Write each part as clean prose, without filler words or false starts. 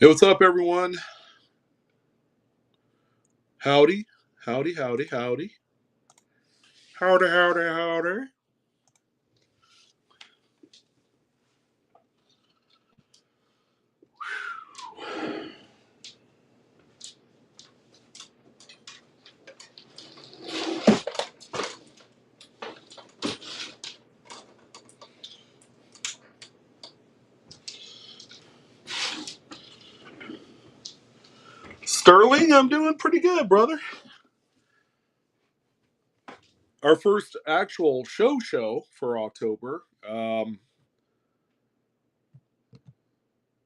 Hey, what's up, everyone? Howdy, howdy, howdy, howdy. Howdy, howdy, howdy. Sterling, I'm doing pretty good, brother. Our first actual show for October.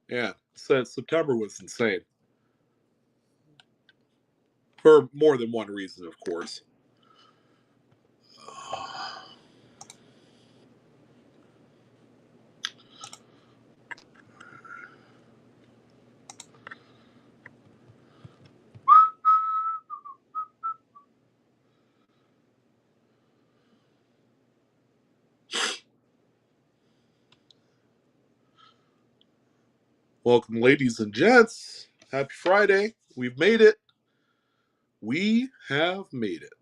Yeah, said September was insane. For more than one reason, of course. Welcome, ladies and gents. Happy Friday. We've made it. We have made it.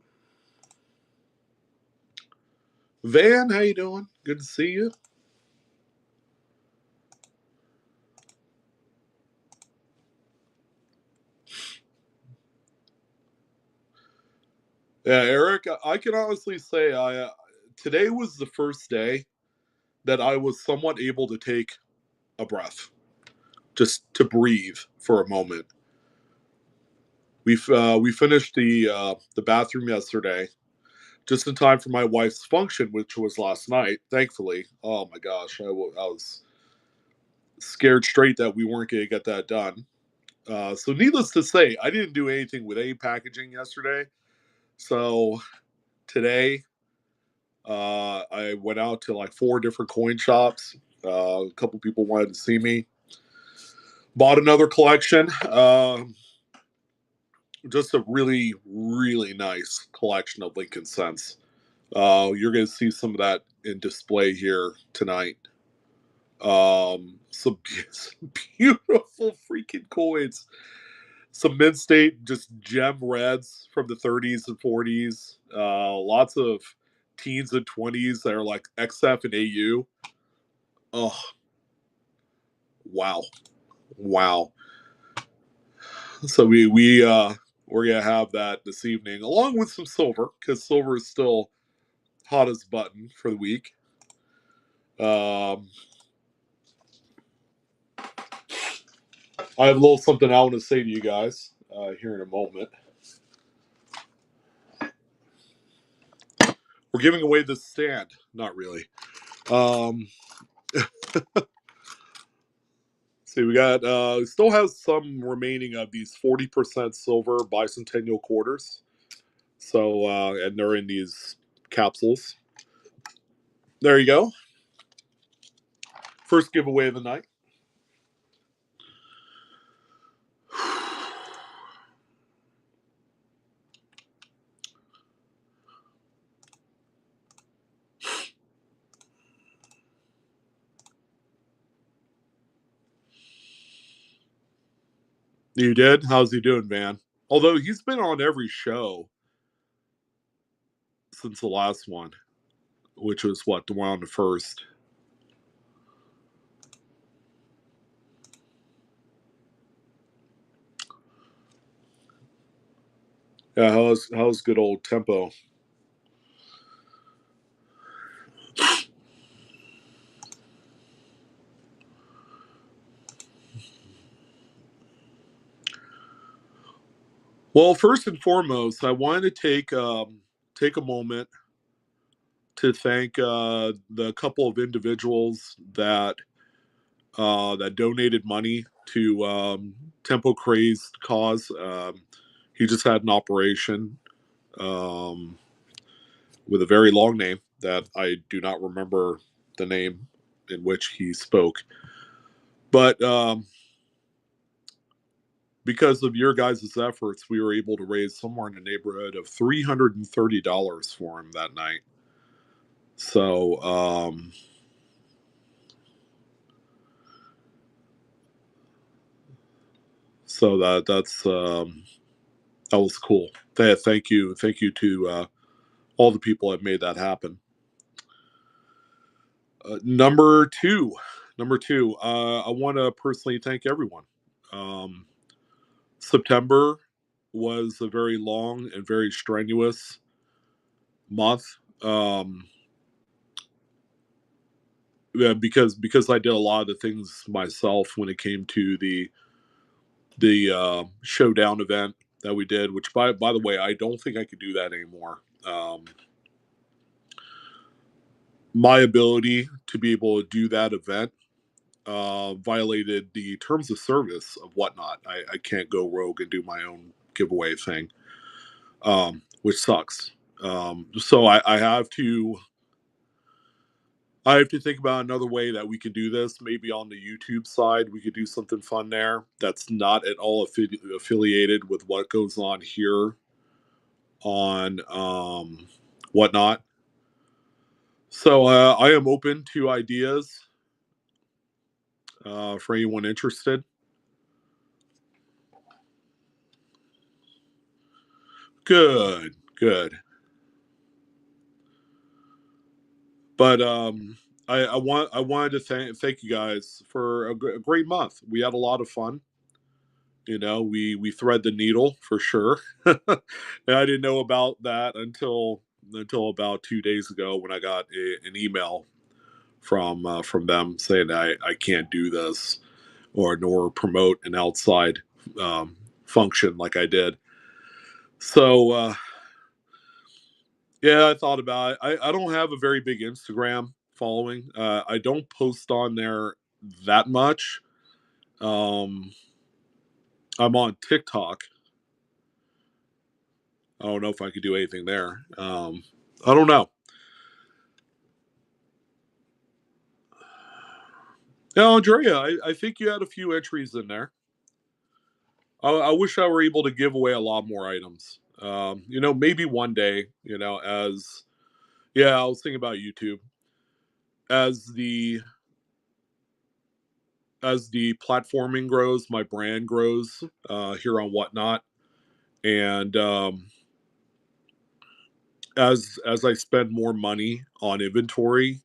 Van, how you doing? Good to see you. Yeah, Eric, I can honestly say today was the first day that I was somewhat able to take a breath, just to breathe for a moment. We finished the bathroom yesterday, just in time for my wife's function, which was last night. Thankfully, oh my gosh, I was scared straight that we weren't going to get that done. So, needless to say, I didn't do anything with any packaging yesterday. So today, I went out to like 4 different coin shops. A couple people wanted to see me. Bought another collection. Just a really, really nice collection of Lincoln cents. You're going to see some of that in display here tonight. Some beautiful freaking coins. Some mint state, just gem reds from the 30s and 40s. Lots of teens and 20s that are like XF and AU. Oh, wow. Wow. So we're gonna have that this evening, along with some silver, because silver is still hot as button for the week. I have a little something I want to say to you guys here in a moment. We're giving away this stand. Not really. See, we got still has some remaining of these 40% silver bicentennial quarters. So and they're in these capsules. There you go. First giveaway of the night. You did? How's he doing, man? Although he's been on every show since the last one, which was what, the one on the first. Yeah, how's good old Tempo? Well, first and foremost, I wanted to take a moment to thank the couple of individuals that donated money to Tempo Craze cause. He just had an operation um, with a very long name that I do not remember the name in which he spoke. But because of your guys' efforts, we were able to raise somewhere in the neighborhood of $330 for him that night. So, So that was cool. Thank you to all the people that made that happen. Number two, I want to personally thank everyone. Um, September was a very long and very strenuous month. Yeah, because I did a lot of the things myself when it came to the showdown event that we did. Which by the way, I don't think I could do that anymore. My ability to be able to do that event violated the terms of service of Whatnot. I can't go rogue and do my own giveaway thing, which sucks. So I have to think about another way that we could do this. Maybe on the YouTube side, we could do something fun there that's not at all affiliated with what goes on here on Whatnot. So I am open to ideas for anyone interested. Good, good. But I wanted to thank you guys for a great month. We had a lot of fun. You know, we thread the needle for sure. And I didn't know about that until about 2 days ago when I got an email from them saying I can't do this or nor promote an outside function like I did. So yeah, I thought about it. I don't have a very big Instagram following. I don't post on there that much. Um, I'm on TikTok. I don't know if I could do anything there. I don't know. Now, Andrea, I think you had a few entries in there. I wish I were able to give away a lot more items. You know, maybe one day. You know, as yeah, I was thinking about YouTube as the platforming grows, my brand grows here on Whatnot, and as I spend more money on inventory,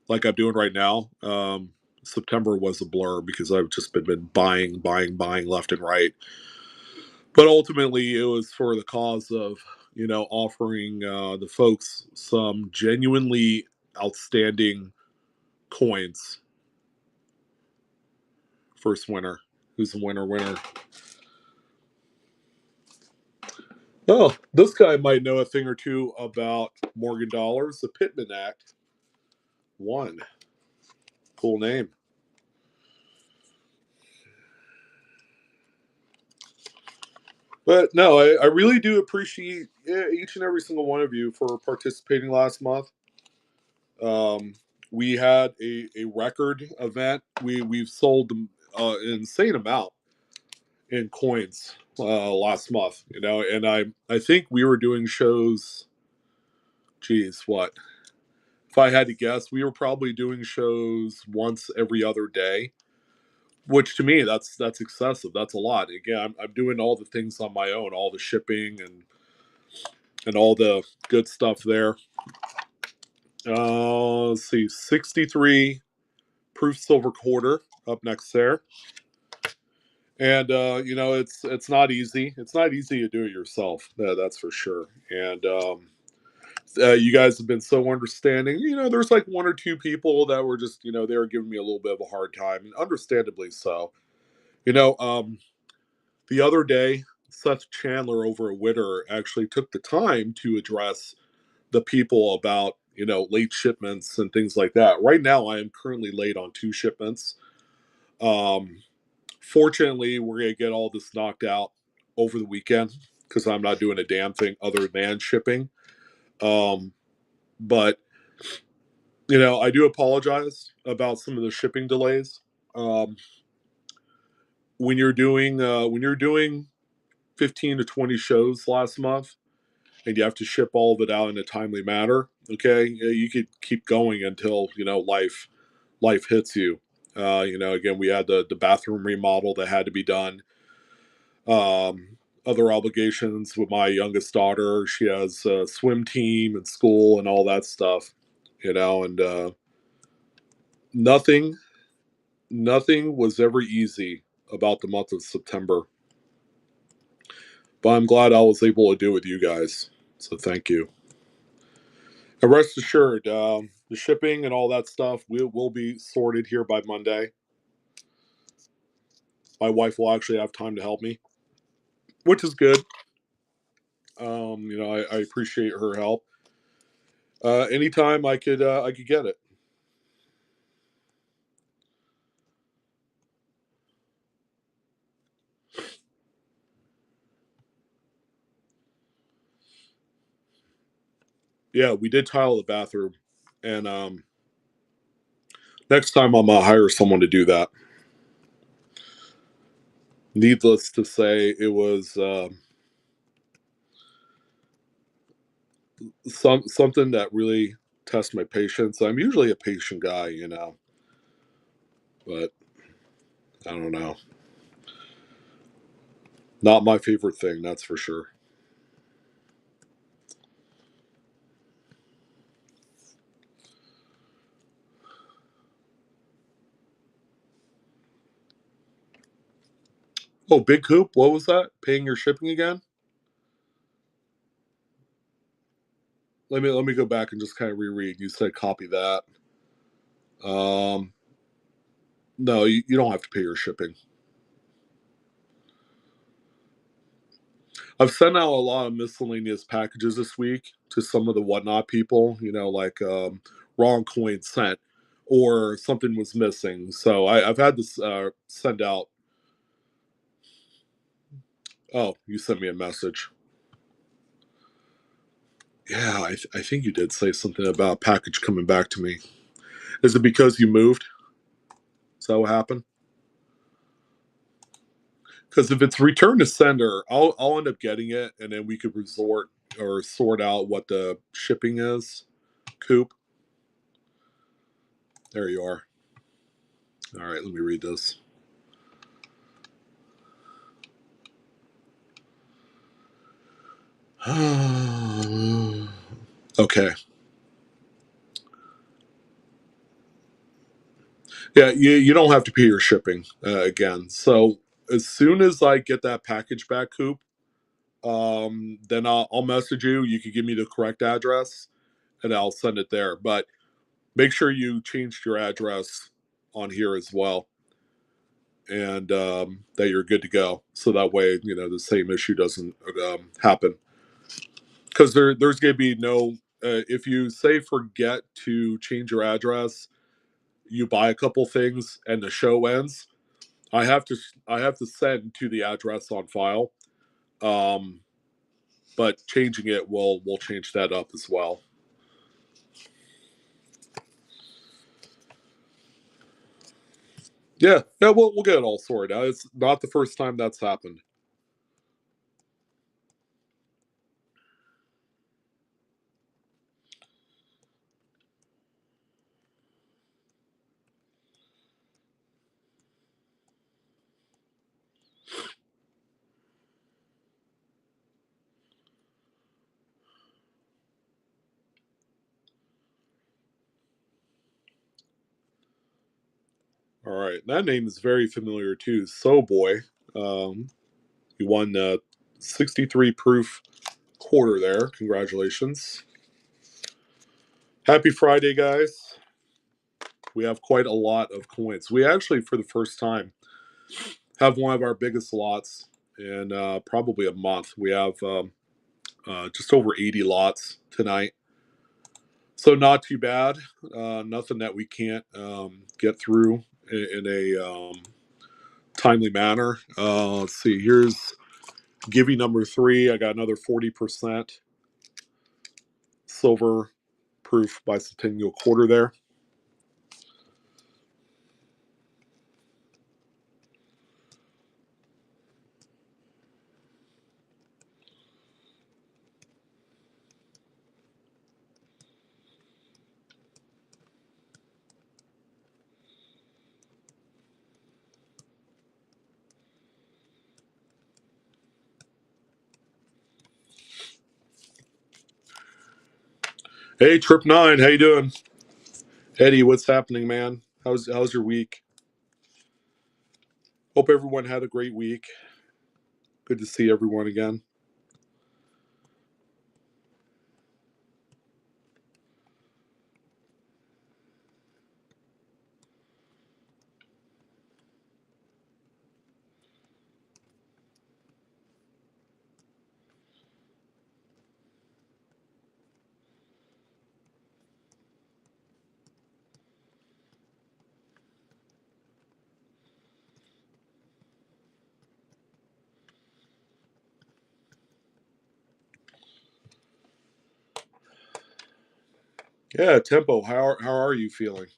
like I'm doing right now. September was a blur because I've just been buying left and right. But ultimately, it was for the cause of offering the folks some genuinely outstanding coins. First winner, who's the winner? Oh, this guy might know a thing or two about Morgan Dollars. The Pittman Act. One cool name. But no, I really do appreciate each and every single one of you for participating last month. Um, we had a record event. We've sold an insane amount in coins last month. You know, and I think we were doing shows. Geez, what? If I had to guess, we were probably doing shows once every other day. Which to me, that's excessive. That's a lot. Again, I'm doing all the things on my own, all the shipping and all the good stuff there. Let's see, 63 proof silver quarter up next there. And you know, it's not easy. It's not easy to do it yourself. That's for sure. And you guys have been so understanding. You know, there's like one or two people that were just, they were giving me a little bit of a hard time, and understandably so. You know, the other day, Seth Chandler over at Witter actually took the time to address the people about late shipments and things like that. Right now, I am currently late on 2 shipments. Um, Fortunately, we're gonna get all this knocked out over the weekend because I'm not doing a damn thing other than shipping. Um, but I do apologize about some of the shipping delays. Um, when you're doing 15 to 20 shows last month and you have to ship all of it out in a timely manner, okay, you could keep going until life hits you. Again, we had the bathroom remodel that had to be done. Other obligations with my youngest daughter. She has a swim team and school and all that stuff, and nothing, nothing was ever easy about the month of September. But I'm glad I was able to do it with you guys. So thank you. And rest assured, the shipping and all that stuff will be sorted here by Monday. My wife will actually have time to help me, which is good. I appreciate her help. Anytime I could get it. Yeah, we did tile the bathroom, and next time I'm gonna hire someone to do that. Needless to say, it was something that really tests my patience. I'm usually a patient guy, but I don't know. Not my favorite thing, that's for sure. Oh, Big Coop, what was that? Paying your shipping again? Let me go back and just kind of reread. You said copy that. Um, no, you don't have to pay your shipping. I've sent out a lot of miscellaneous packages this week to some of the whatnot people, like wrong coin sent or something was missing. So I've had to send out. Oh, you sent me a message. Yeah, I think you did say something about a package coming back to me. Is it because you moved? Is that what happened? Because if it's return to sender, I'll end up getting it, and then we could resort or sort out what the shipping is. Coop, there you are. All right, let me read this. Okay. Yeah, you don't have to pay your shipping again. So as soon as I get that package back, Coop, then I'll message you. You can give me the correct address, and I'll send it there. But make sure you changed your address on here as well, and that you're good to go. So that way, the same issue doesn't happen. Because there's going to be no. If you say forget to change your address, you buy a couple things, and the show ends. I have to I have to send to the address on file. Um, but changing it will change that up as well. Yeah, yeah, we'll get it all sorted out. It's not the first time that's happened. All right, that name is very familiar too. So boy, um, you won 63 proof quarter there. Congratulations! Happy Friday, guys. We have quite a lot of coins. We actually, for the first time, have one of our biggest lots in probably a month. We have just over 80 lots tonight. So not too bad. Nothing that we can't get through in a timely manner. Let's see. Here's Givey number 3. I got another 40% silver proof bicentennial quarter there. Hey, Trip Nine, how you doing? Eddie, what's happening, man? How's your week? Hope everyone had a great week. Good to see everyone again. Yeah, Tempo, how are you feeling?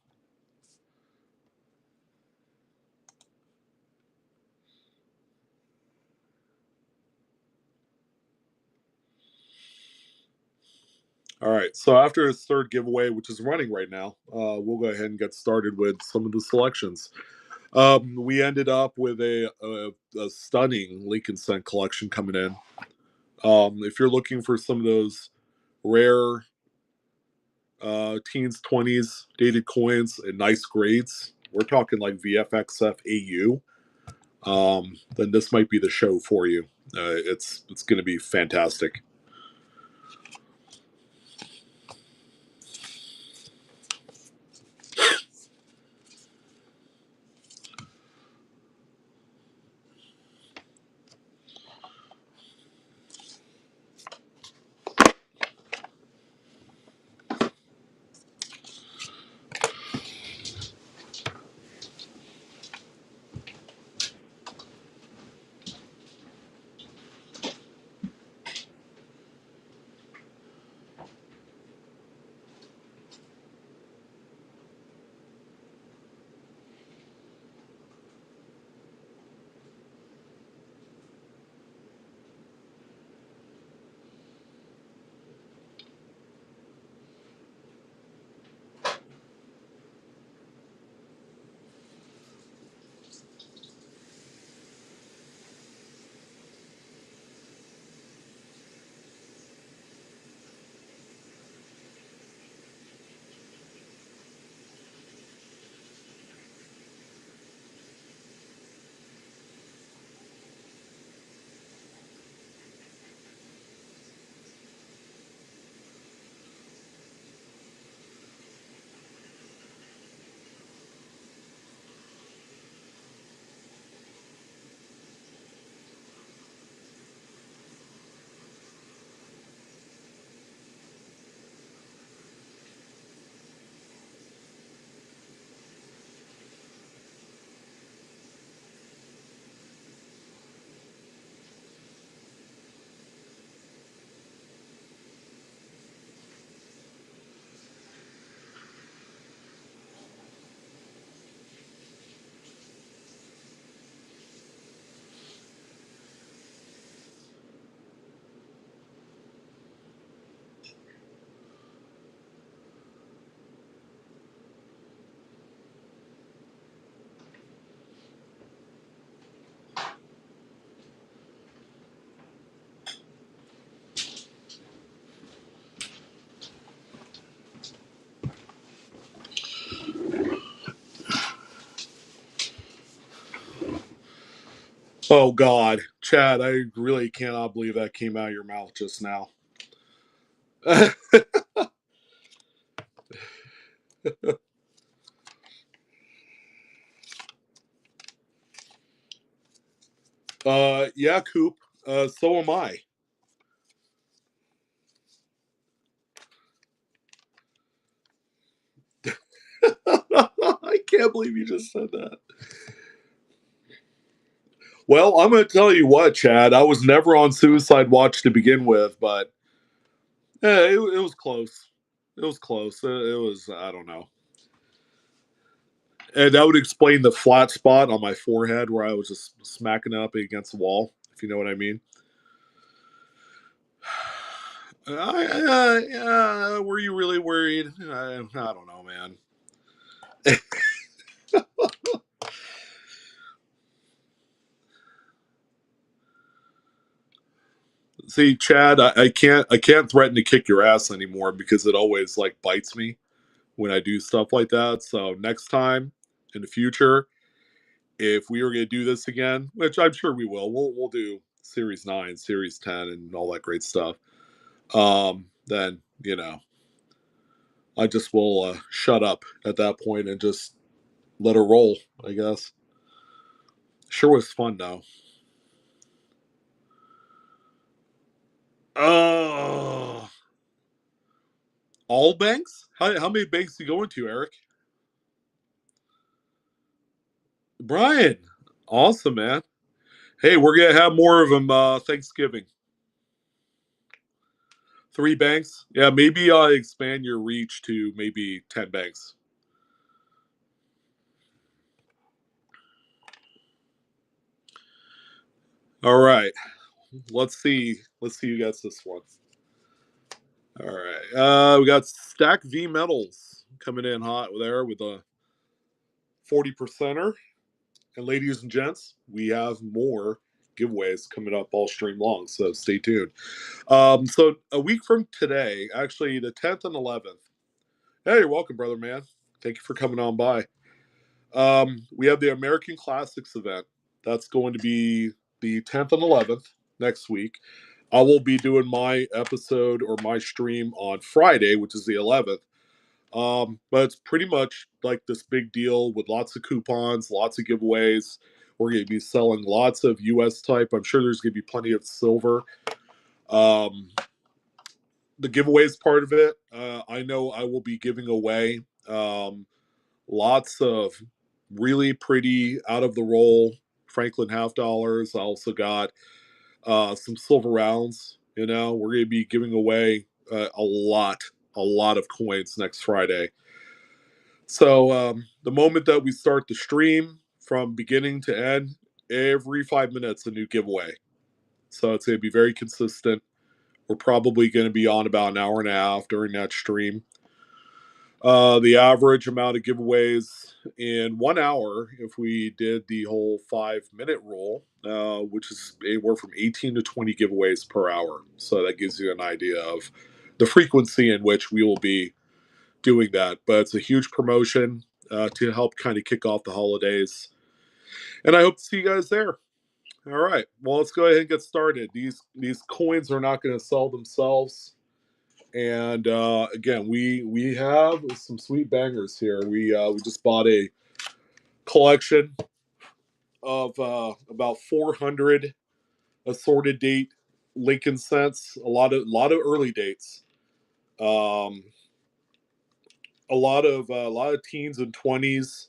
All right, so after this third giveaway, which is running right now, we'll go ahead and get started with some of the selections. We ended up with a stunning Lincoln Scent collection coming in. If you're looking for some of those rare teens, 20s dated coins and nice grades, we're talking like VFXF AU, then this might be the show for you. It's going to be fantastic. Oh God, Chad, I really cannot believe that came out of your mouth just now. Yeah, Coop. So am I. I can't believe you just said that. Well, I'm going to tell you what, Chad. I was never on suicide watch to begin with, but it was close. It was close. It was, I don't know. And that would explain the flat spot on my forehead where I was just smacking up against the wall, if you know what I mean. Were you really worried? I don't know, man. See, Chad, I can't threaten to kick your ass anymore because it always like bites me when I do stuff like that. So next time in the future, if we were going to do this again, which I'm sure we will, we'll do Series 9, Series 10, and all that great stuff. Then I just will shut up at that point and just let her roll. I guess. Sure was fun though. Oh, all banks? How many banks do you go into, Eric? Brian, awesome, man. Hey, we're gonna have more of them Thanksgiving. 3 banks. Yeah, maybe expand your reach to maybe 10 banks. All right. Let's see. Let's see who gets this one. All right. We got Stack V Metals coming in hot there with a 40%er. And ladies and gents, we have more giveaways coming up all stream long, so stay tuned. So a week from today, actually the 10th and 11th. Hey, you're welcome, brother man. Thank you for coming on by. We have the American Classics event. That's going to be the 10th and 11th next week. I will be doing my episode or my stream on Friday, which is the 11th. But it's pretty much like this big deal with lots of coupons, lots of giveaways. We're going to be selling lots of US type. I'm sure there's going to be plenty of silver. Um, the giveaways part of it, I know I will be giving away lots of really pretty out of the roll Franklin half dollars. I also got some silver rounds. We're going to be giving away a lot of coins next Friday. So the moment that we start the stream, from beginning to end, every 5 minutes a new giveaway. So it's going to be very consistent. We're probably going to be on about an hour and a half during that stream. The average amount of giveaways in 1 hour, if we did the whole 5 minute rule, which is anywhere from 18 to 20 giveaways per hour. So that gives you an idea of the frequency in which we will be doing that. But it's a huge promotion to help kind of kick off the holidays. And I hope to see you guys there. All right. Well, let's go ahead and get started. These coins are not going to sell themselves. And again, we have some sweet bangers here. We just bought a collection of about 400 assorted date Lincoln cents. A lot of early dates. Um, a lot of teens and twenties.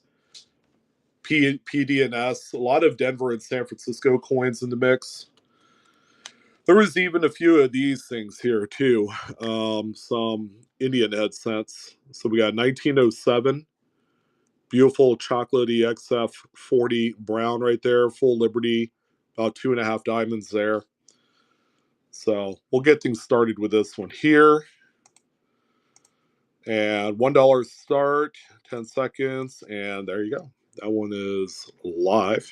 PDNS, a lot of Denver and San Francisco coins in the mix. There was even a few of these things here too. Some Indian head cents. So we got 1907, beautiful chocolatey XF40 brown right there, full Liberty, about 2.5 diamonds there. So we'll get things started with this one here. And $1 start, 10 seconds, and there you go. That one is live.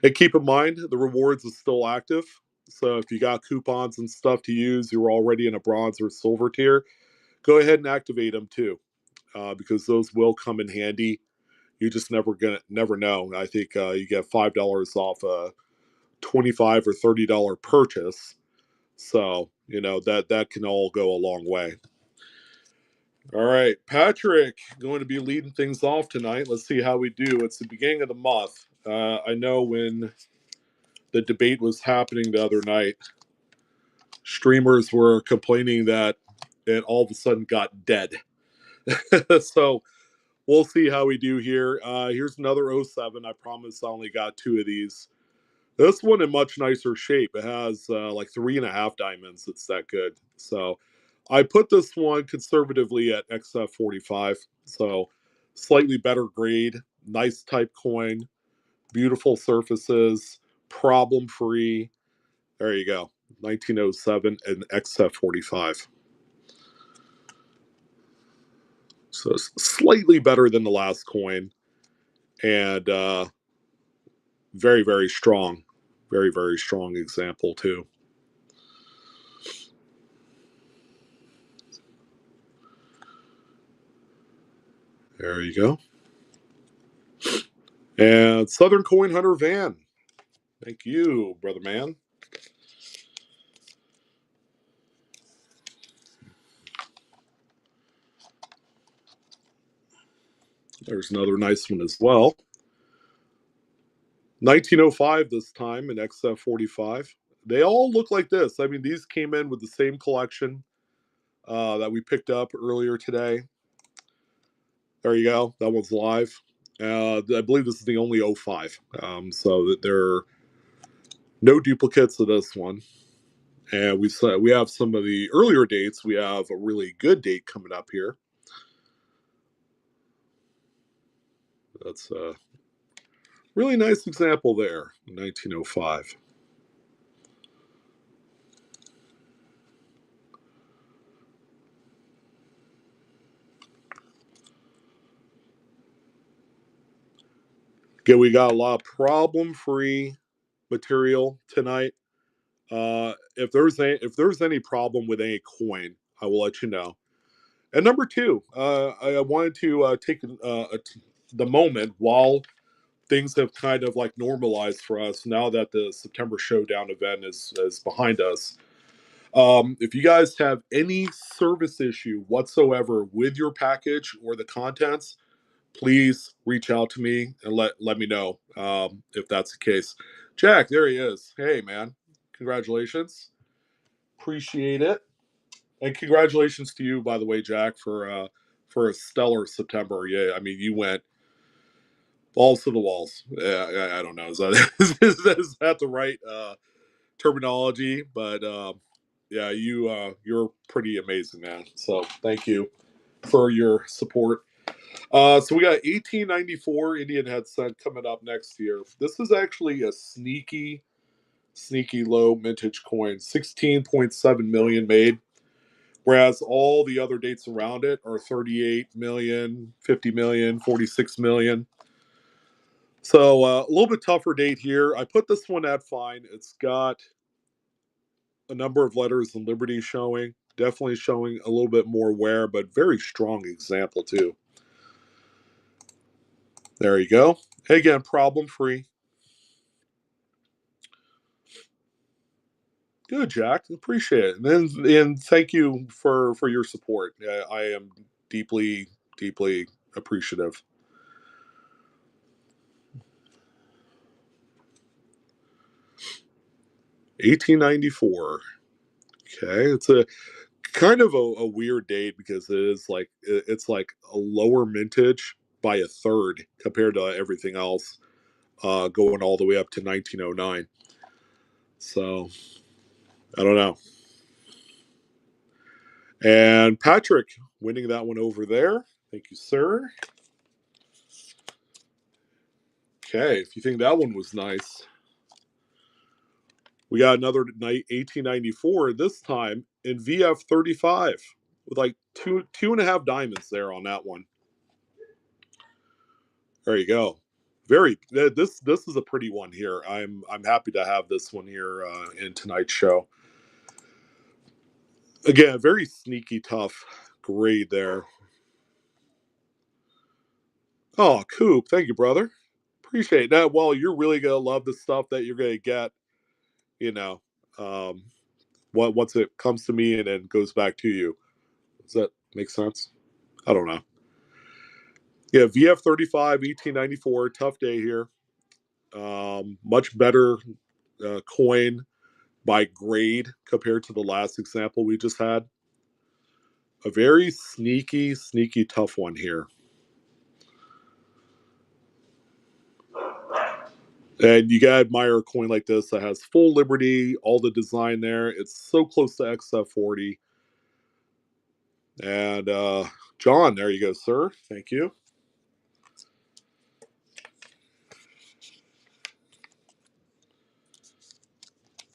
And keep in mind, the rewards is still active. So if you got coupons and stuff to use, you're already in a bronze or silver tier, go ahead and activate them too, because those will come in handy. You just never know. I think you get $5 off a $25 or $30 purchase, so that can all go a long way. All right, Patrick, going to be leading things off tonight. Let's see how we do. It's the beginning of the month. I know when the debate was happening the other night, streamers were complaining that it all of a sudden got dead. So we'll see how we do here. Here's another '07. I promise I only got 2 of these. This one in much nicer shape. It has like 3.5 diamonds. It's that good. So I put this one conservatively at XF45. So slightly better grade, nice type coin, beautiful surfaces, problem free. There you go. 1907 and XF45. So it's slightly better than the last coin, and very, very strong. Very, very strong example, too. There you go. And Southern Coin Hunter Van. Thank you, brother man. There's another nice one as well. 1905 this time in XF45. They all look like this. I mean, these came in with the same collection that we picked up earlier today. There you go. That one's live. I believe this is the only 05. So that there are no duplicates of this one. And we have some of the earlier dates. We have a really good date coming up here. That's a really nice example there, 1905. Again, we got a lot of problem-free material tonight. If there's any problem with any coin, I will let you know. And number two, I wanted to take the moment while things have kind of like normalized for us now that the September Showdown event is behind us. If you guys have any service issue whatsoever with your package or the contents, please reach out to me and let me know if that's the case. Jack, there he is. Hey, man, congratulations. Appreciate it, and congratulations to you, by the way, Jack, for a stellar September. Yeah, I mean, you went balls to the walls. Yeah, I don't know. Is that is that the right terminology? But yeah, you're pretty amazing, man. So thank you for your support. So we got 1894 Indian headset coming up next year. This is actually a sneaky low vintage coin, 16.7 million made, whereas all the other dates around it are 38 million, 50 million, 46 million. So a little bit tougher date here. I put this one at fine. It's got a number of letters in Liberty showing, definitely showing a little bit more wear, but very strong example too. There you go. Again, problem free. Good, Jack. Appreciate it. And thank you for your support. I am deeply appreciative. 1894. Okay, it's a kind of a weird date because it's like a lower mintage by a third compared to everything else, going all the way up to 1909. So I don't know. And Patrick winning that one over there. Thank you, sir. Okay, if you think that one was nice, we got another night 1894 this time in VF35 with like two and a half diamonds there on that one. There you go. Very this is a pretty one here. I'm happy to have this one here in tonight's show. Again, very sneaky tough grade there. Oh, Coop, thank you, brother. Appreciate that. Well, you're really gonna love the stuff that you're gonna get. You know, um, once it comes to me and then goes back to you. Does that make sense? I don't know. Yeah, VF35, 1894, tough day here. Much better coin by grade compared to the last example we just had. A very sneaky tough one here. And you gotta admire a coin like this that has full liberty, all the design there. It's so close to XF40. And John, there you go, sir. Thank you.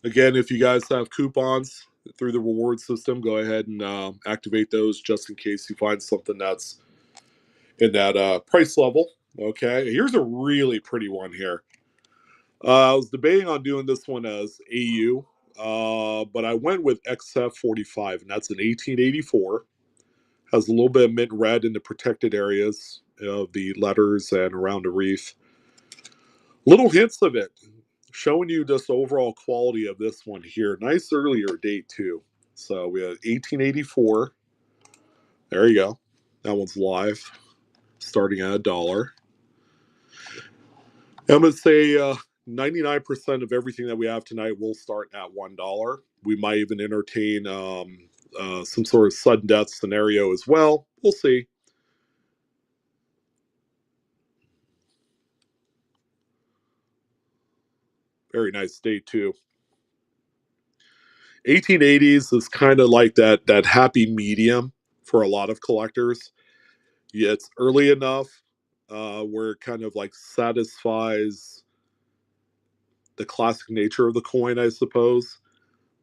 Again, if you guys have coupons through the reward system, go ahead and activate those just in case you find something that's in that price level. Okay, here's a really pretty one here. I was debating on doing this one as AU, but I went with XF45, and that's an 1884. Has a little bit of mint red in the protected areas, of the letters and around the wreath. Little hints of it, showing you just the overall quality of this one here. Nice earlier date too. So we have 1884. There you go. That one's live, starting at $1. I'm going to say 99% of everything that we have tonight will start at $1. We might even entertain some sort of sudden death scenario as well. We'll see. Very nice date too. 1880s is kind of like that happy medium for a lot of collectors. Yeah, it's early enough where it kind of like satisfies the classic nature of the coin, I suppose.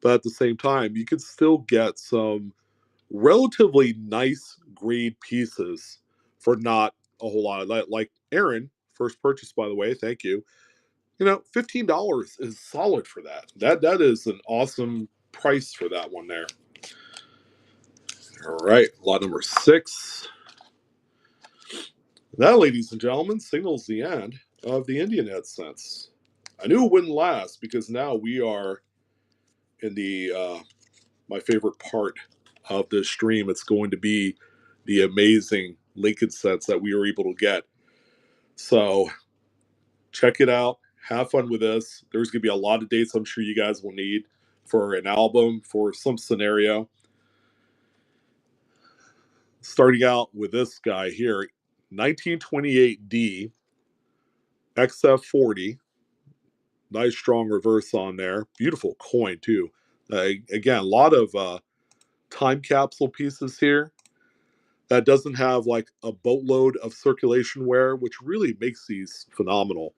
But at the same time, you could still get some relatively nice grade pieces for not a whole lot of that. Like Aaron, first purchase, by the way, thank you. $15 is solid for that. That is an awesome price for that one there. All right, lot number 6. That, ladies and gentlemen, signals the end of the Indian head cents. I knew it wouldn't last because now we are in the my favorite part of this stream. It's going to be the amazing Lincoln sets that we were able to get. So check it out. Have fun with this. There's going to be a lot of dates I'm sure you guys will need for an album, for some scenario. Starting out with this guy here, 1928D XF40. Nice strong reverse on there. Beautiful coin too. Again, a lot of time capsule pieces here. That doesn't have like a boatload of circulation wear, which really makes these phenomenal.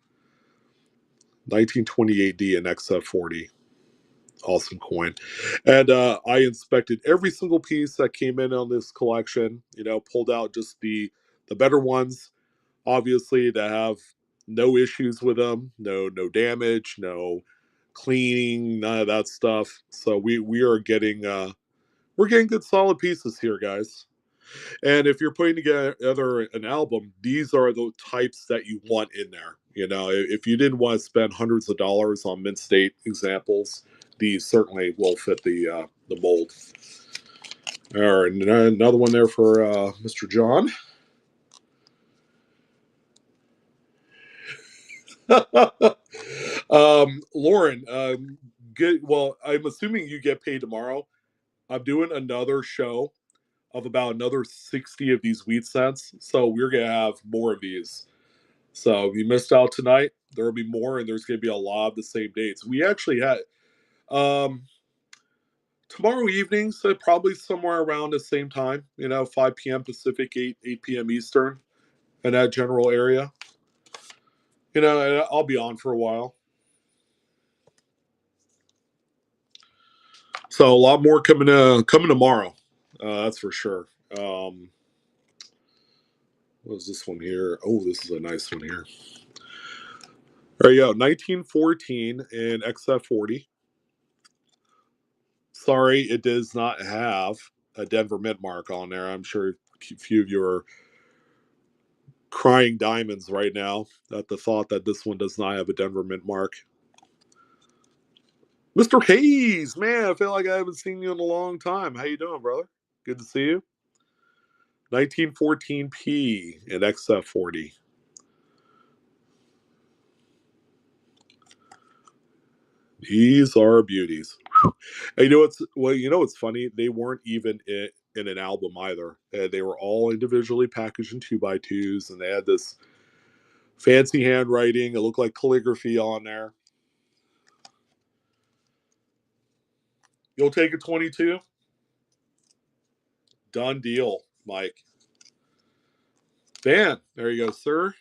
1928D and XF40. Awesome coin. And I inspected every single piece that came in on this collection, pulled out just the better ones, obviously, that have no issues with them, no damage, no cleaning, none of that stuff. So we are getting we're getting good solid pieces here, guys. And if you're putting together an album, these are the types that you want in there. If you didn't want to spend hundreds of dollars on mint state examples, these certainly will fit the mold. All right, another one there for Mr. John. Lauren, good. Well, I'm assuming you get paid tomorrow. I'm doing another show of about another 60 of these wheat cents, so we're gonna have more of these. So if you missed out tonight, there will be more, and there's gonna be a lot of the same dates. We actually had um, tomorrow evening, so probably somewhere around the same time. 5 p.m. Pacific, 8 p.m. Eastern, in that general area. And I'll be on for a while. So a lot more coming tomorrow. That's for sure. What is this one here? Oh, this is a nice one here. There you go. 1914 in XF40. Sorry, it does not have a Denver mint mark on there. I'm sure a few of you are crying diamonds right now at the thought that this one does not have a Denver mint mark. Mr. Hayes, man, I feel like I haven't seen you in a long time. How you doing, brother? Good to see you. 1914P in XF40. These are beauties. And what's funny? They weren't even in an album either. They were all individually packaged in 2x2s, and they had this fancy handwriting. It looked like calligraphy on there. You'll take a 22? Done deal, Mike. Dan, there you go, sir.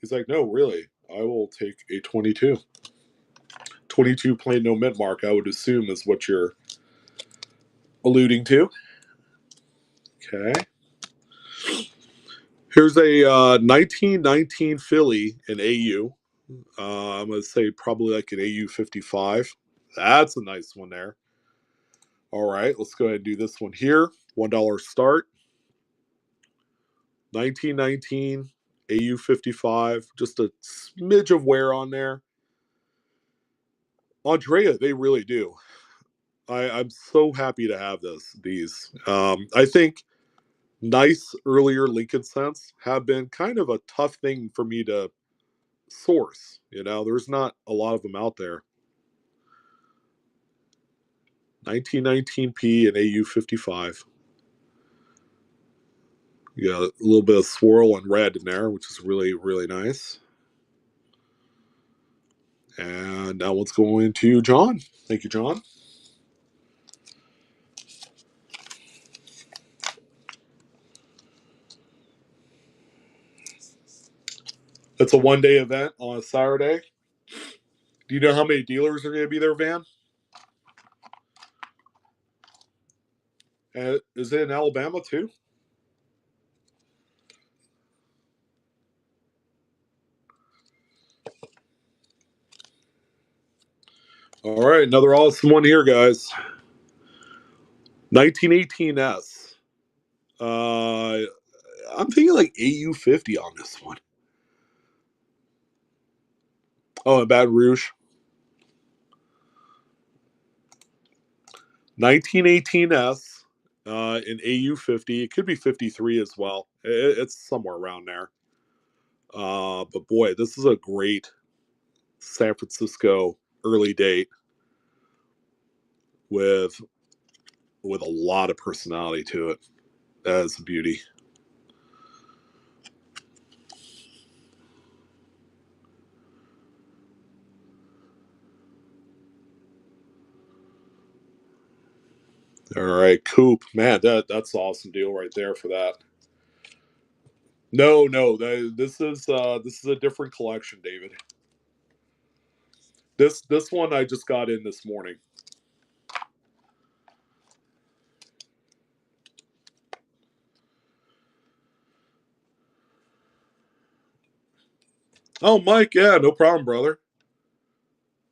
He's like, no, really, I will take a 22. 22 plain no mint mark, I would assume, is what you're alluding to. Okay. Here's a 1919 Philly in AU. I'm going to say probably like an AU 55. That's a nice one there. All right, let's go ahead and do this one here. $1 start. 1919 AU55, just a smidge of wear on there. Andrea, they really do. I'm so happy to have these. I think nice earlier Lincoln cents have been kind of a tough thing for me to source. There's not a lot of them out there. 1919p and AU55. You got a little bit of swirl and red in there, which is really, really nice. And that one's going to John. Thank you, John. It's a one-day event on a Saturday. Do you know how many dealers are going to be there, Van? And is it in Alabama too? All right, another awesome one here, guys. 1918S. I'm thinking like AU50 on this one. Oh, and Baton Rouge. 1918S in AU50. It could be 53 as well. It's somewhere around there. But boy, this is a great San Francisco early date with a lot of personality to it. That is a beauty. All right, Coop. Man, that's an awesome deal right there for that. No, this is a different collection, David. This one I just got in this morning. Oh, Mike, yeah, no problem, brother.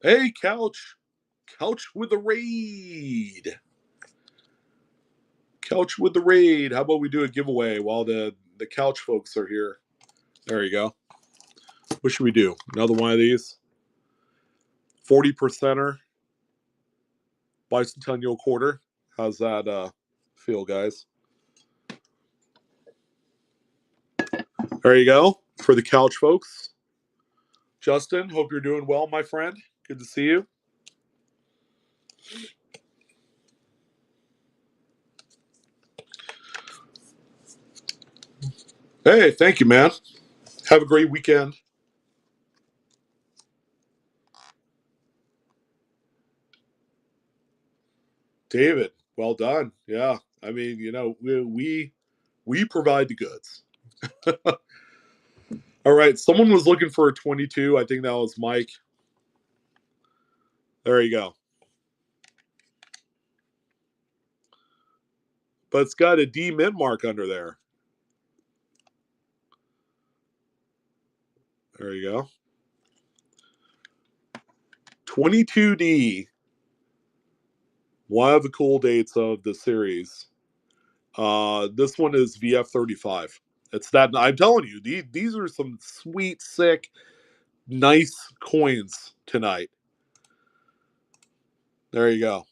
Hey, Couch with the raid. Couch with the raid. How about we do a giveaway while the couch folks are here? There you go. What should we do? Another one of these? 40%er bicentennial quarter. How's that feel, guys? There you go for the couch folks. Justin, hope you're doing well, my friend. Good to see you. Hey, thank you, man. Have a great weekend. David, well done. Yeah, I mean, we provide the goods. All right, someone was looking for a 22. I think that was Mike. There you go. But it's got a D mint mark under there. There you go. 22D. One of the cool dates of the series. This one is VF35. It's that I'm telling you, these are some sweet, sick, nice coins tonight. There you go.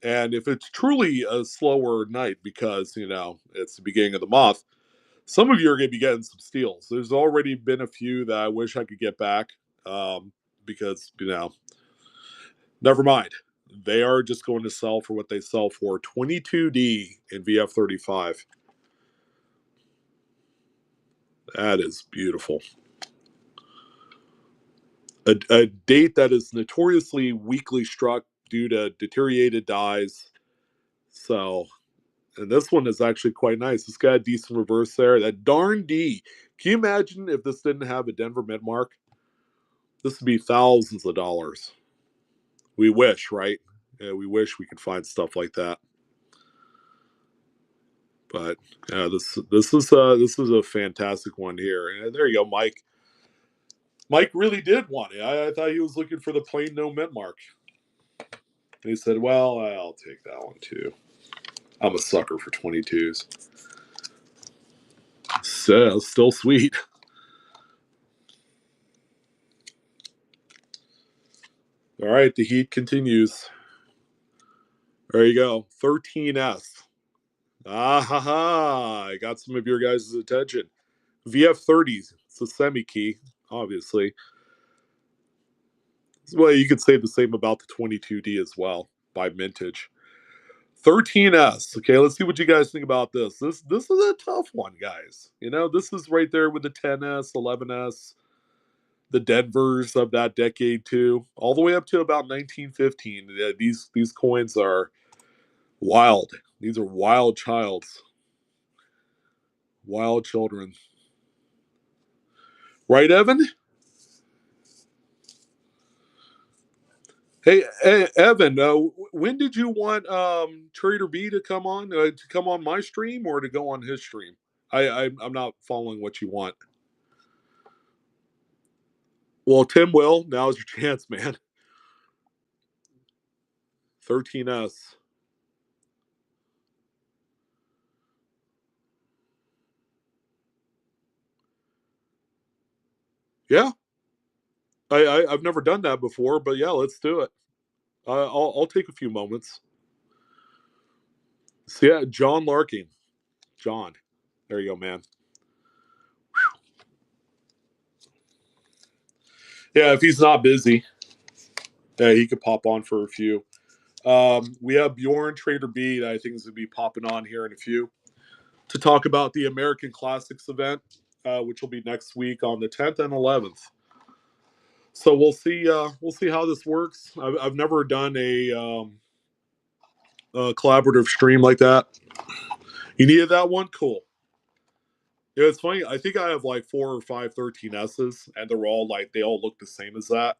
And if it's truly a slower night because, it's the beginning of the month, some of you are going to be getting some steals. There's already been a few that I wish I could get back because, never mind. They are just going to sell for what they sell for. 22D in VF35. That is beautiful. A date that is notoriously weakly struck due to deteriorated dies. So, and this one is actually quite nice. It's got a decent reverse there. That darn D. Can you imagine if this didn't have a Denver mid mark? This would be thousands of dollars. We wish, right? Yeah, we wish we could find stuff like that. But this is a fantastic one here. And there you go, Mike. Mike really did want it. I thought he was looking for the plain no mint mark. And he said, "Well, I'll take that one too. I'm a sucker for 22s." Still sweet. All right, the heat continues. There you go. 13S. Ah ha ha. I got some of your guys' attention. VF30s. It's a semi key, obviously. Well, you could say the same about the 22D as well by Mintage. 13S. Okay, let's see what you guys think about this. This is a tough one, guys. You know, this is right there with the 10S, 11S, the Denvers of that decade too, all the way up to about 1915. Yeah, these coins are wild. These are wild children. Right, Evan? Hey, Evan. When did you want Trader B to come on my stream or to go on his stream? I'm not following what you want. Well, Tim will. Now's your chance, man. 13S. Yeah, I've never done that before, but yeah, let's do it. I'll take a few moments. So yeah, John Larkin. John. There you go, man. Yeah, if he's not busy, yeah, he could pop on for a few. We have Bjorn Trader B that I think is going to be popping on here in a few to talk about the American Classics event, which will be next week on the 10th and 11th. So we'll see. We'll see how this works. I've never done a collaborative stream like that. You needed that one? Cool. Yeah, it's funny. I think I have like 4 or 5 13S's, and they're all like they all look the same as that.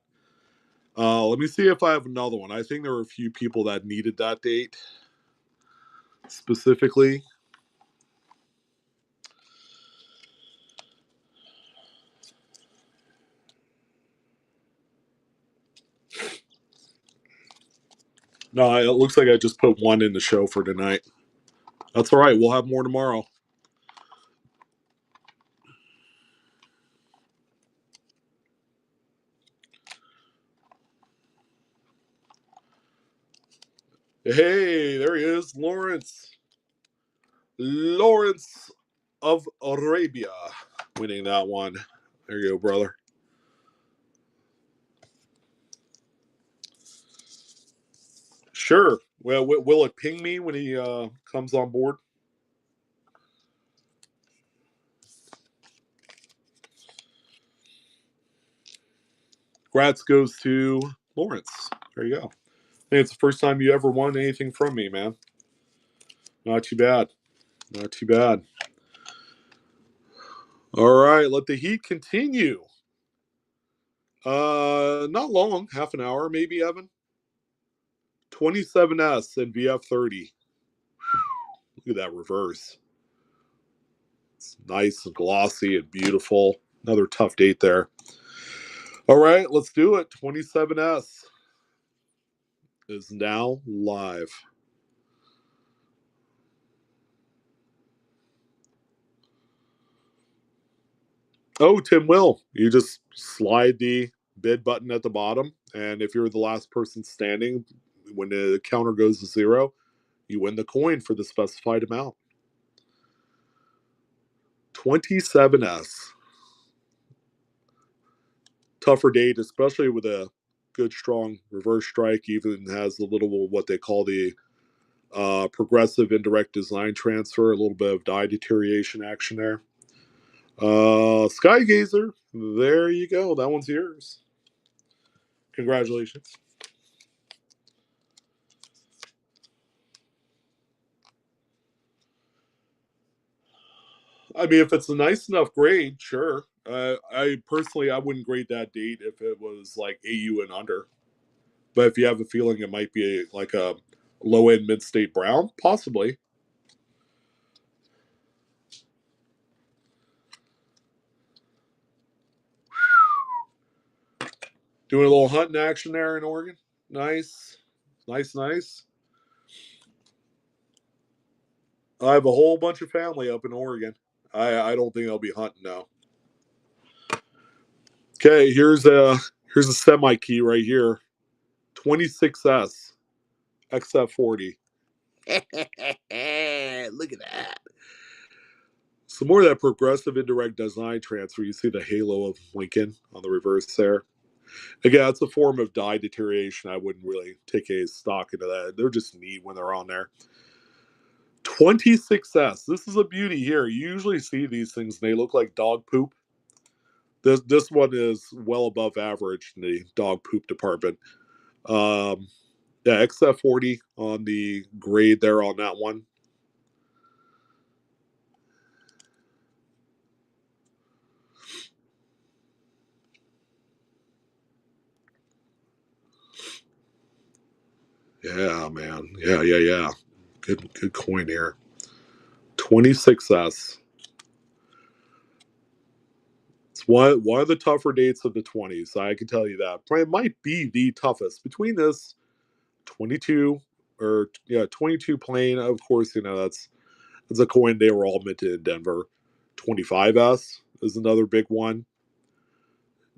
Let me see if I have another one. I think there were a few people that needed that date specifically. No, it looks like I just put one in the show for tonight. That's all right. We'll have more tomorrow. Hey, there he is, Lawrence. Lawrence of Arabia winning that one. There you go, brother. Sure. Well, will it ping me when he comes on board? Grats goes to Lawrence. There you go. I think it's the first time you ever won anything from me, man. Not too bad. Not too bad. All right, let the heat continue. Not long, half an hour, maybe, Evan. 27S and VF30. Look at that reverse. It's nice and glossy and beautiful. Another tough date there. All right, let's do it. 27S is now live. Oh, Tim Will. You just slide the bid button at the bottom, and if you're the last person standing when the counter goes to 0, you win the coin for the specified amount. 27S. Tougher date, especially with a good, strong reverse strike. Even has a little what they call the progressive indirect design transfer, a little bit of die deterioration action there. Skygazer, there you go. That one's yours. Congratulations. I mean, if it's a nice enough grade, sure. I personally, I wouldn't grade that date if it was like AU and under. But if you have a feeling it might be like a low end mid state brown, possibly. Doing a little hunting action there in Oregon. Nice, nice. I have a whole bunch of family up in Oregon. I don't think they'll be hunting now. Okay, here's a semi key right here. 26S XF40. Look at that. Some more of that progressive indirect design transfer. You see the halo of Lincoln on the reverse there. Again, it's a form of dye deterioration. I wouldn't really take a stock into that. They're just neat when they're on there. 26S. This is a beauty here. You usually see these things, and they look like dog poop. This one is well above average in the dog poop department. Um, yeah, XF40 on the grade there on that one. Yeah, man. Yeah. Good coin here. 26S. It's one of the tougher dates of the 20s. I can tell you that. Probably might be the toughest between this 22 or yeah 22 plane. Of course, that's a coin they were all minted in Denver. 25S is another big one,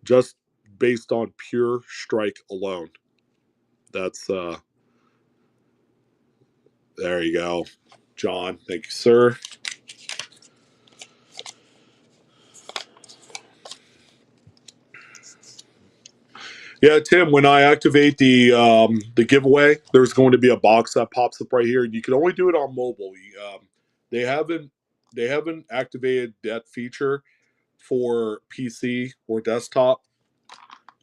just based on pure strike alone. That's there you go, John. Thank you, sir. Yeah, Tim. When I activate the giveaway, there's going to be a box that pops up right here. You can only do it on mobile. They haven't they haven't activated that feature for PC or desktop.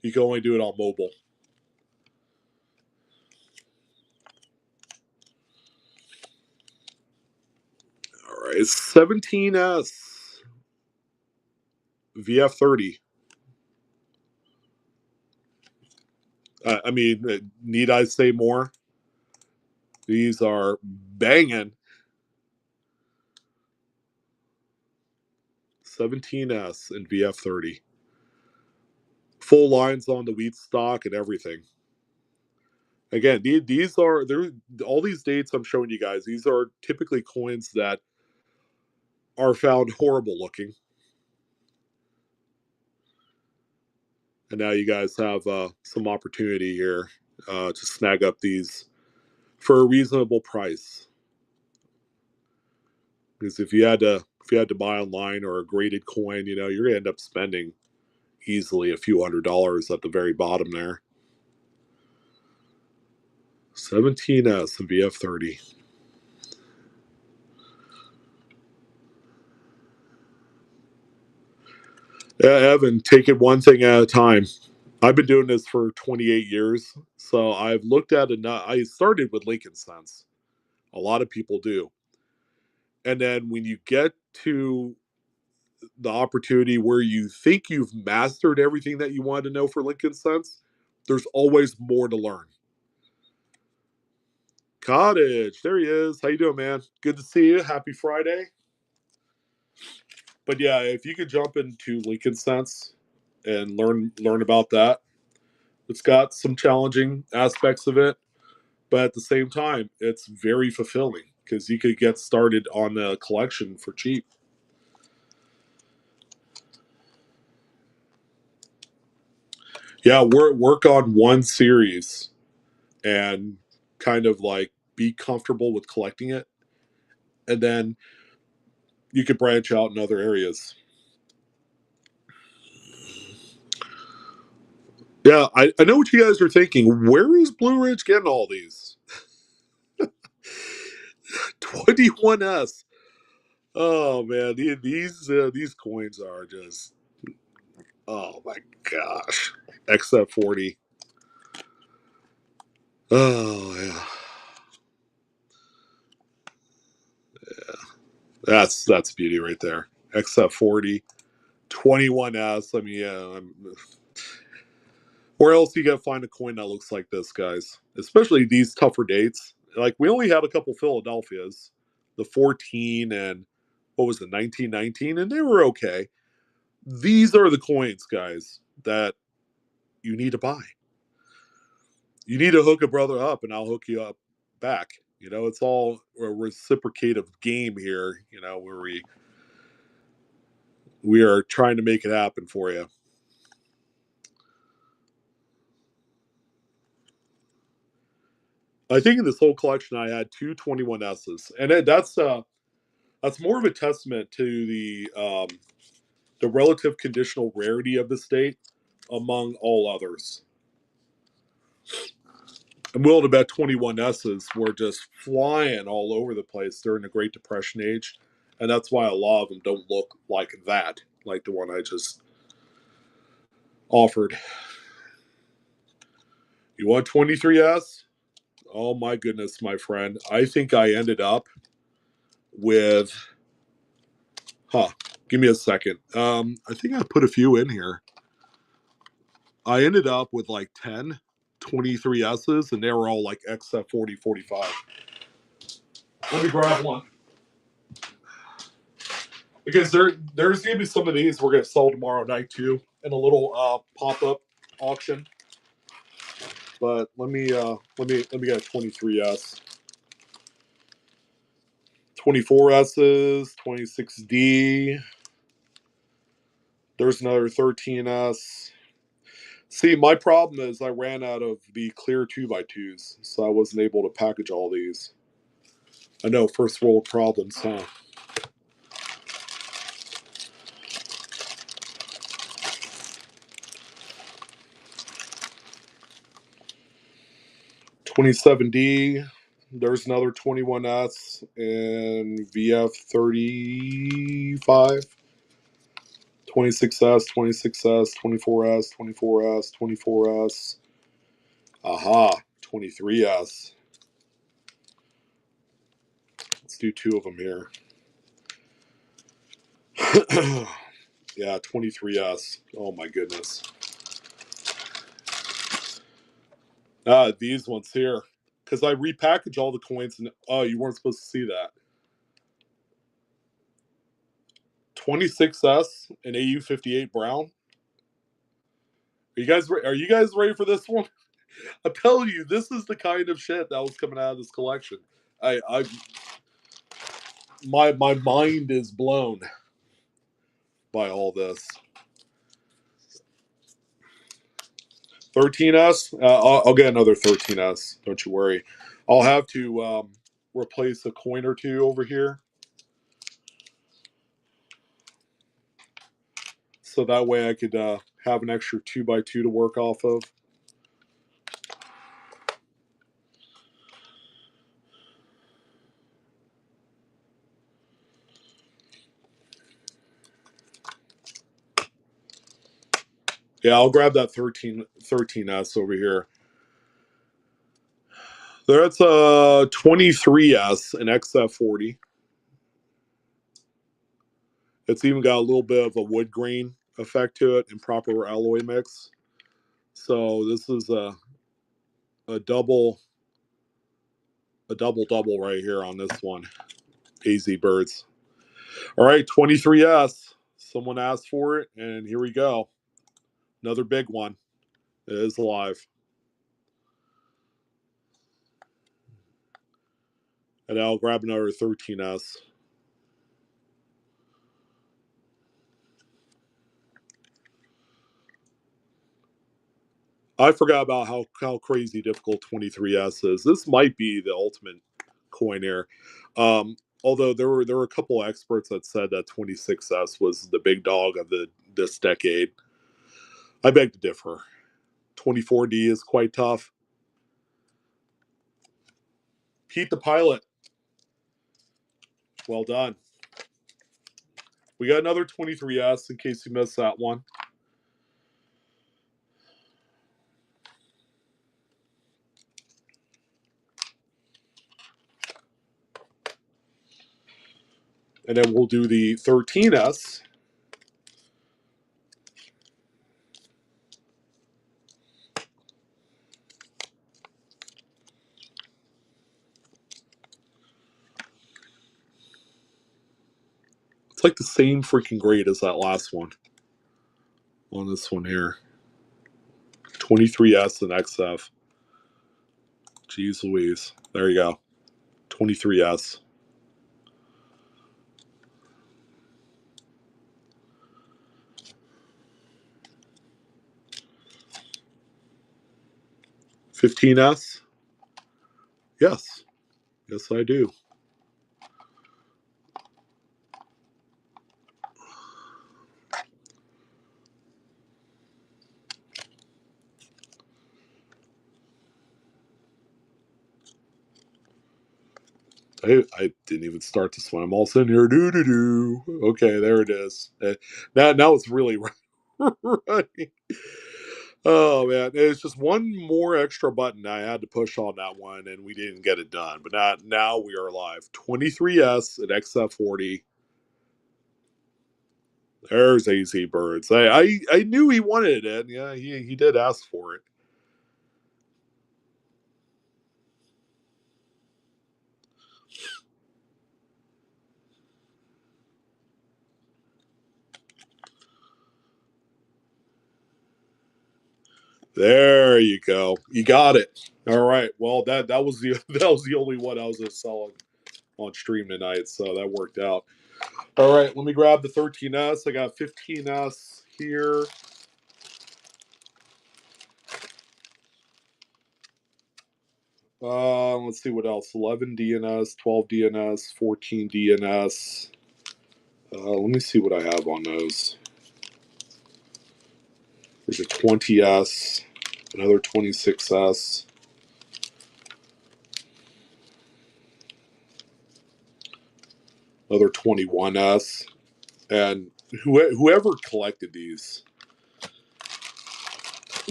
You can only do it on mobile. All right, 17S VF30. I mean, need I say more? These are banging. 17S and VF30. Full lines on the wheat stock and everything. Again, these are there. All these dates I'm showing you guys. These are typically coins that are found horrible looking, and now you guys have some opportunity here to snag up these for a reasonable price. Because if you had to buy online or a graded coin, you're gonna end up spending easily a few $100s at the very bottom there. 17S and VF30. Yeah, Evan, take it one thing at a time. I've been doing this for 28 years, so I've looked at enough. I started with Lincoln Sense. A lot of people do. And then when you get to the opportunity where you think you've mastered everything that you want to know for Lincoln Sense, there's always more to learn. Cottage, there he is. How you doing, man? Good to see you. Happy Friday. But yeah, if you could jump into Lincoln Sense and learn about that, it's got some challenging aspects of it, but at the same time, it's very fulfilling because you could get started on a collection for cheap. Yeah, work on one series and kind of like be comfortable with collecting it, and then you could branch out in other areas. Yeah, I know what you guys are thinking. Where is Blue Ridge getting all these? 21S. Oh man, these coins are just oh my gosh. XF40. Oh yeah. That's beauty right there. XF40, 21S. I mean, yeah. Where else you gotta find a coin that looks like this, guys? Especially these tougher dates. Like we only had a couple Philadelphias, the 14 and what was it, 1919, and they were okay. These are the coins, guys, that you need to buy. You need to hook a brother up, and I'll hook you up back. It's all a reciprocative game here. Where we We are trying to make it happen for you. I think in this whole collection I had two 21S's, and that's more of a testament to the relative conditional rarity of the state among all others. I'm willing to bet 21S's were just flying all over the place during the Great Depression age, and that's why a lot of them don't look like that, like the one I just offered. You want 23S? Oh my goodness, my friend. I think I ended up with, give me a second. I think I put a few in here. I ended up with like 10 23S's, and they were all like XF 40, 45. Let me grab one. Because there's going to be some of these we're going to sell tomorrow night too in a little pop-up auction. But let me get a 23S. 24S's, 26D. There's another 13S. See, my problem is I ran out of the clear 2x2s, so I wasn't able to package all these. I know, first world problems, huh? $27D. There's another 21S and VF35. 26S, 26S, 24S, 24S, 24S. Aha, 23S. Let's do two of them here. Yeah, 23S. Oh my goodness. These ones here. Because I repackage all the coins and you weren't supposed to see that. 26S and AU58 Brown. Are you guys ready for this one? I'm telling you, this is the kind of shit that was coming out of this collection. My mind is blown by all this. 13S. I'll get another 13S. Don't you worry. I'll have to replace a coin or two over here, so that way I could have an extra 2x2 to work off of. Yeah, I'll grab that 13S over here. That's a 23S, an XF40. It's even got a little bit of a wood grain effect to it and proper alloy mix. So this is a double right here on this one. AZ Birds. All right, 23S. Someone asked for it, and here we go. Another big one. It is alive. And I'll grab another 13S. I forgot about how crazy difficult 23S is. This might be the ultimate coin here. Although there were a couple of experts that said that 26S was the big dog of this decade. I beg to differ. 24D is quite tough. Pete the Pilot. Well done. We got another 23S in case you missed that one. And then we'll do the 13S. It's like the same freaking grade as that last one. On this one here. 23S and XF. Jeez Louise. There you go. 23S. 15S? Yes. Yes, I do. I didn't even start to swim. All of a sudden here, do do do. Okay, there it is. Now it's really running. Oh man, it's just one more extra button I had to push on that one, and we didn't get it done. But now we are live. 23S at XF40. There's AZ Birds. I knew he wanted it. Yeah, he did ask for it. There you go. You got it. All right. Well, that was the that was the only one I was selling on stream tonight, so that worked out. All right, let me grab the 13S. I got 15S here. Let's see what else. 11 DNS, 12 DNS, 14 DNS. Let me see what I have on those. There's a 20S, another 26S, another 21S, and whoever collected these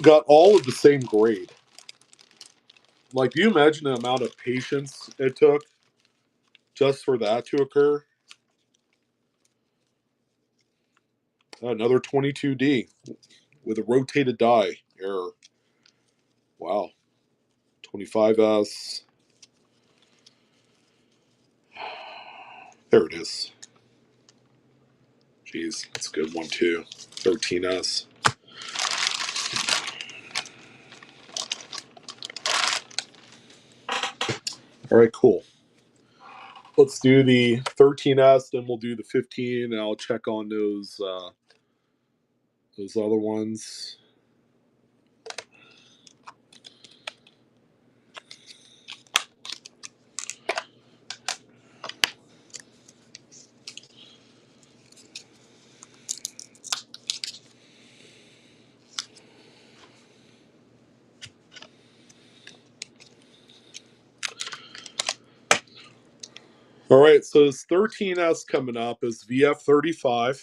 got all of the same grade. Like, do you imagine the amount of patience it took just for that to occur? Another 22D with a rotated die error. Wow. 25S. There it is. Jeez, that's a good one too. 13S. All right, cool. Let's do the 13S, then we'll do the 15, and I'll check on those other ones. All right, so this 13S coming up is VF35.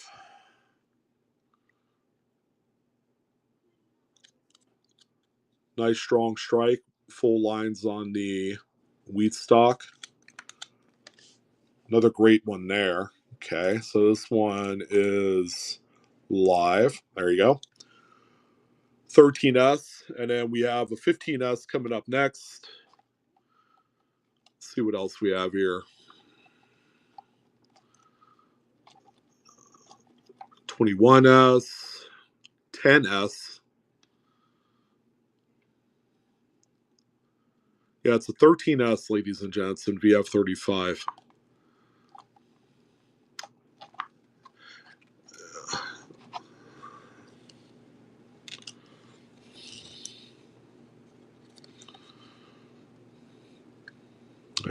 Nice strong strike, full lines on the wheat stock. Another great one there. Okay, so this one is live. There you go. 13S, and then we have a 15S coming up next. Let's see what else we have here. 21S, 10S. Yeah, it's a 13S, ladies and gents, in VF35.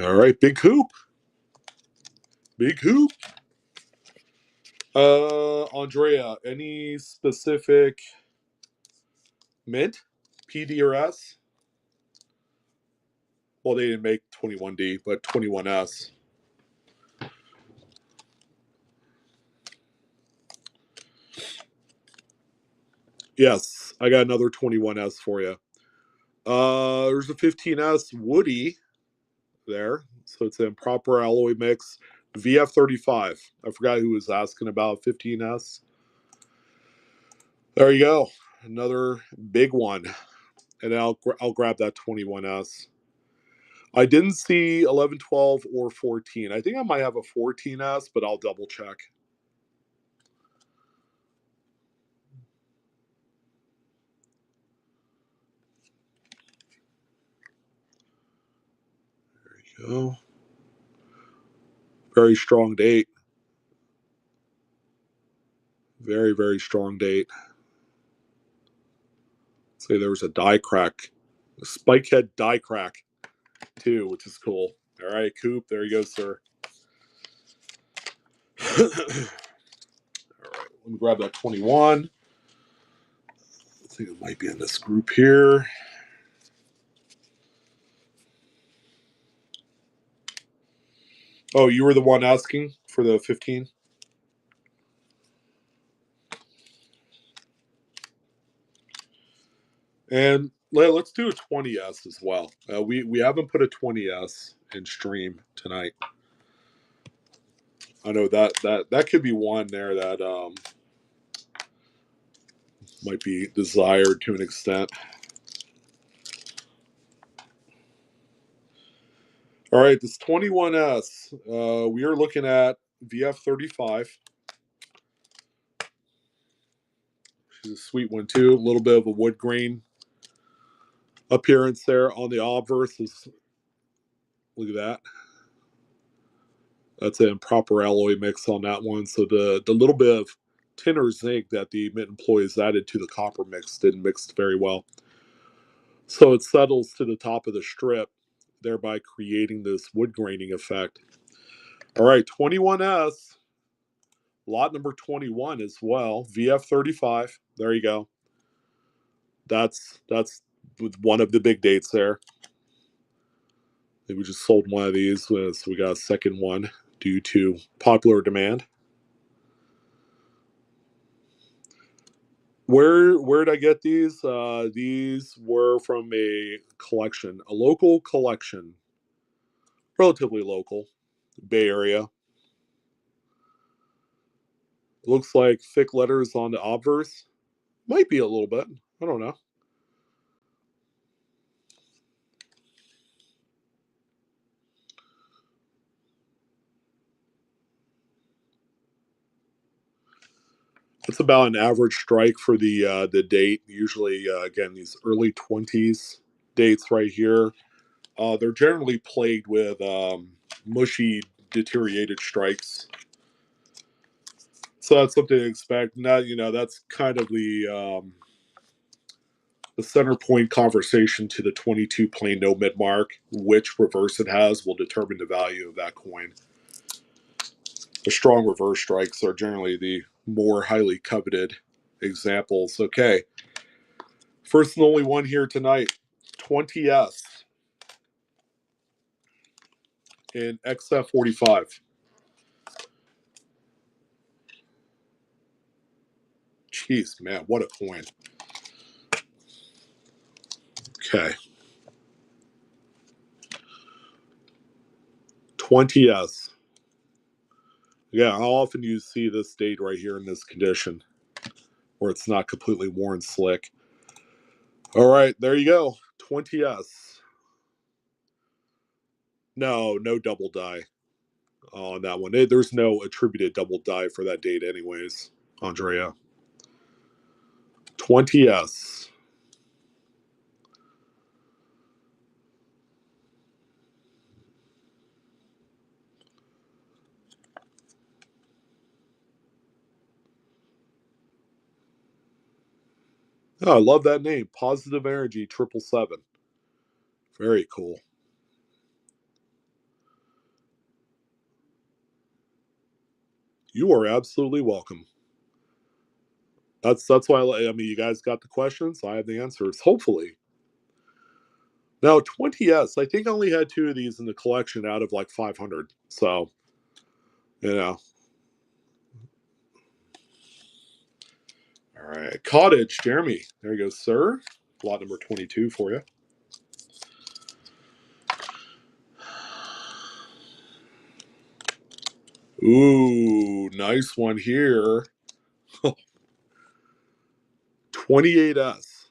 All right, big hoop. Big hoop. Andrea, any specific mint, PD or S? Well, they didn't make 21D, but 21S. Yes, I got another 21S for you. There's a 15S Woody there. So it's an improper alloy mix. VF35. I forgot who was asking about 15S. There you go. Another big one. And I'll grab that 21S. I didn't see 11, 12, or 14. I think I might have a 14S, but I'll double check. There you go. Very strong date. Very, very strong date. Say there was a die crack Spikehead die crack too, which is cool. All right, Coop, there you go, sir. All right, let me grab that 21. I think it might be in this group here. Oh, you were the one asking for the 15? And let's do a 20S as well. We haven't put a 20S in stream tonight. I know that could be one there that might be desired to an extent. All right, this 21S, we are looking at VF35. She's a sweet one too. A little bit of a wood grain appearance there on the obverse. Look at that. That's an improper alloy mix on that one. So the little bit of tin or zinc that the mint employees added to the copper mix didn't mix very well. So it settles to the top of the strip, thereby creating this wood graining effect. All right, 21S, lot number 21 as well, VF35. There you go. That's one of the big dates there. We just sold one of these, so we got a second one due to popular demand. Where did I get these? These were from a collection, a local collection, relatively local, Bay Area. Looks like thick letters on the obverse. Might be a little bit. I don't know. It's about an average strike for the date. Usually, again, these early 20s dates right here. They're generally plagued with mushy, deteriorated strikes. So that's something to expect. Now, that's kind of the center point conversation to the 22 plain no mid mark. Which reverse it has will determine the value of that coin. The strong reverse strikes are generally the more highly coveted examples. Okay. First and only one here tonight, 20S in XF45. Jeez, man, what a coin. Okay. 20S. Yeah, how often do you see this date right here in this condition where it's not completely worn slick? All right, there you go. 20S. No double die on that one. There's no attributed double die for that date anyways, Andrea. 20S. Oh, I love that name. Positive Energy 777. Very cool. You are absolutely welcome. That's why I mean you guys got the questions. I have the answers. Hopefully. Now 20S. I think I only had 2 of these in the collection out of like 500. So, you know. All right, Cottage, Jeremy. There you go, sir. Lot number 22 for you. Ooh, nice one here. 28S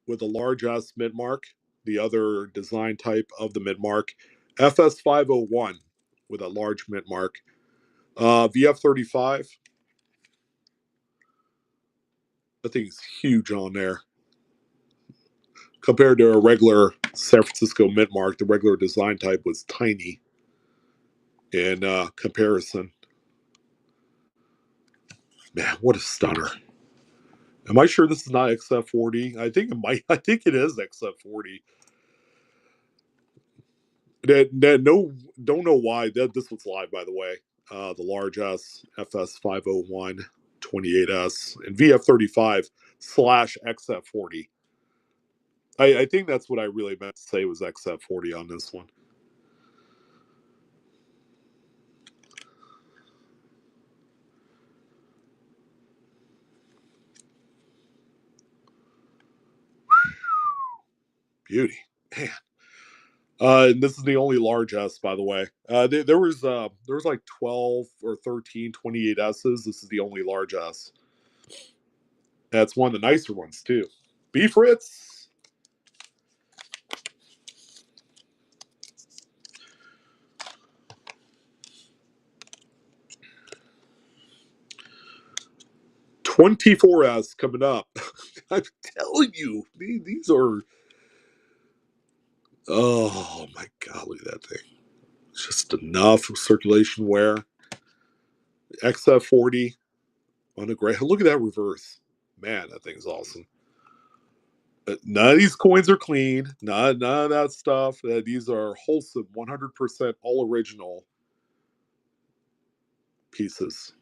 with a large S mid mark, the other design type of the mid mark. FS501 with a large mid mark. VF35. I think it's huge on there. Compared to a regular San Francisco mid mark, the regular design type was tiny in comparison. Man, what a stunner. Am I sure this is not XF40? I think it might. I think it is XF40. No, don't know why. This was live, by the way. The large S, FS 501, 28S, and VF 35 slash XF 40. I think that's what I really meant to say was XF 40 on this one. Beauty, man. And this is the only large S, by the way. There was like 12 or 13 28Ss. This is the only large S. That's one of the nicer ones too. B Fritz. $24S coming up. I'm telling you, these are. Oh my god, look at that thing. It's just enough circulation wear. XF40 on a gray. Look at that reverse. Man, that thing's awesome. None of these coins are clean. None of that stuff. These are wholesome, 100% all original pieces.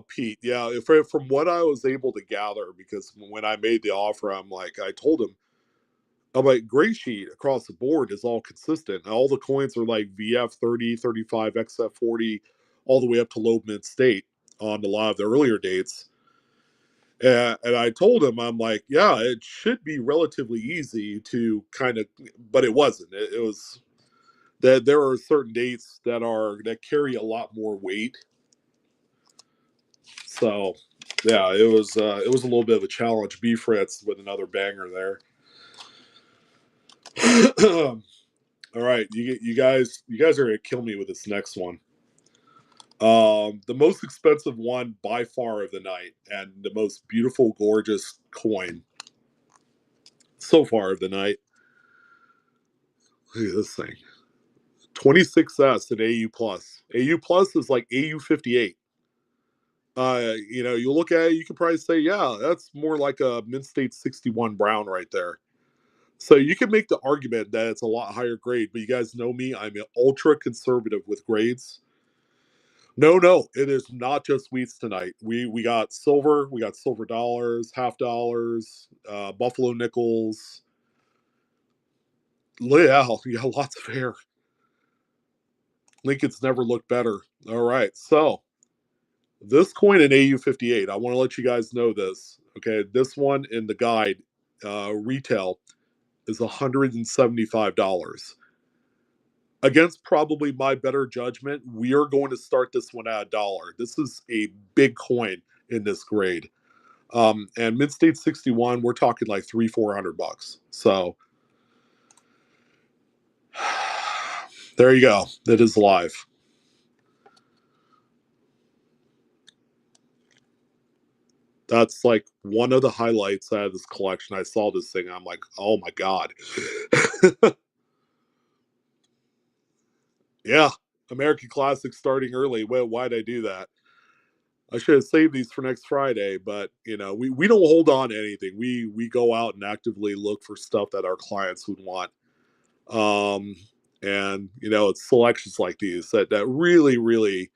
Pete, yeah. From what I was able to gather, because when I made the offer, I told him, I'm like, gray sheet across the board is all consistent. All the coins are like VF 30, 35, XF 40, all the way up to low mid state on a lot of the earlier dates. And I told him, I'm like, yeah, it should be relatively easy to kind of, but it wasn't. It was that there are certain dates that carry a lot more weight. So, yeah, it was a little bit of a challenge. B Fritz with another banger there. All right, you guys are gonna kill me with this next one. The most expensive one by far of the night, and the most beautiful, gorgeous coin so far of the night. Look at this thing. 26S at AU plus. AU plus is like AU 58. You look at it, you can probably say, yeah, that's more like a Mint State 61 brown right there. So you can make the argument that it's a lot higher grade, but you guys know me, I'm ultra conservative with grades. No, it is not just wheats tonight. We got silver dollars, half dollars, buffalo nickels. Yeah, you got lots of hair. Lincoln's never looked better. All right, so this coin in AU 58, I want to let you guys know this. Okay, this one in the guide, retail is $175. Against probably my better judgment, we are going to start this one at $1. This is a big coin in this grade. And Mid State 61, we're talking like $300-400. So there you go. That is live. That's like one of the highlights out of this collection. I saw this thing. I'm like, oh my God. Yeah. American Classic starting early. Well, why'd I do that? I should have saved these for next Friday, but we don't hold on to anything. We go out and actively look for stuff that our clients would want. Um, and it's selections like these that really, really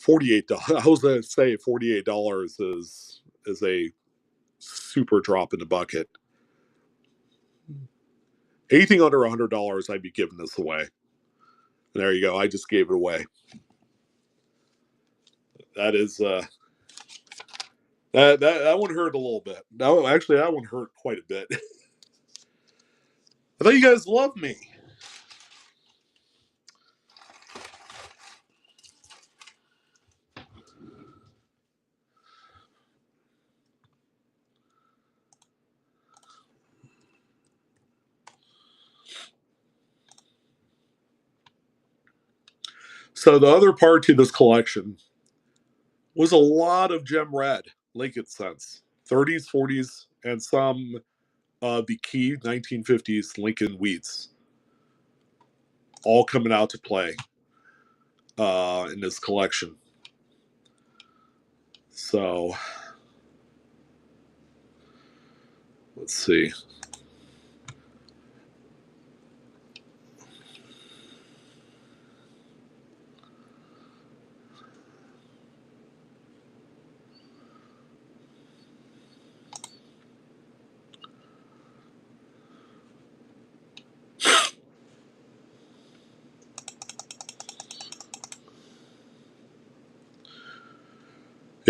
$48. I was gonna say $48 is a super drop in the bucket. Anything under $100, I'd be giving this away. There you go. I just gave it away. That is that one hurt a little bit. No, actually, that one hurt quite a bit. I thought you guys loved me. So the other part to this collection was a lot of gem red, Lincoln cents, 30s, 40s, and some the key 1950s Lincoln wheats, all coming out to play in this collection. So let's see.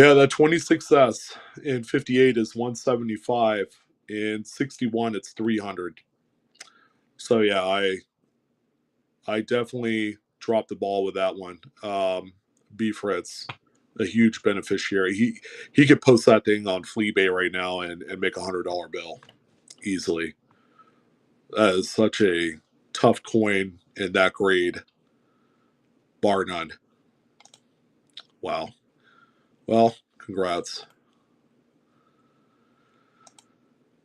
Yeah, that 26S in 58 is 175. In 61, it's 300. So yeah, I definitely dropped the ball with that one. B Fritz, a huge beneficiary. He could post that thing on Fleabay right now and make $100 bill easily. That is such a tough coin in that grade, bar none. Wow. Well, congrats.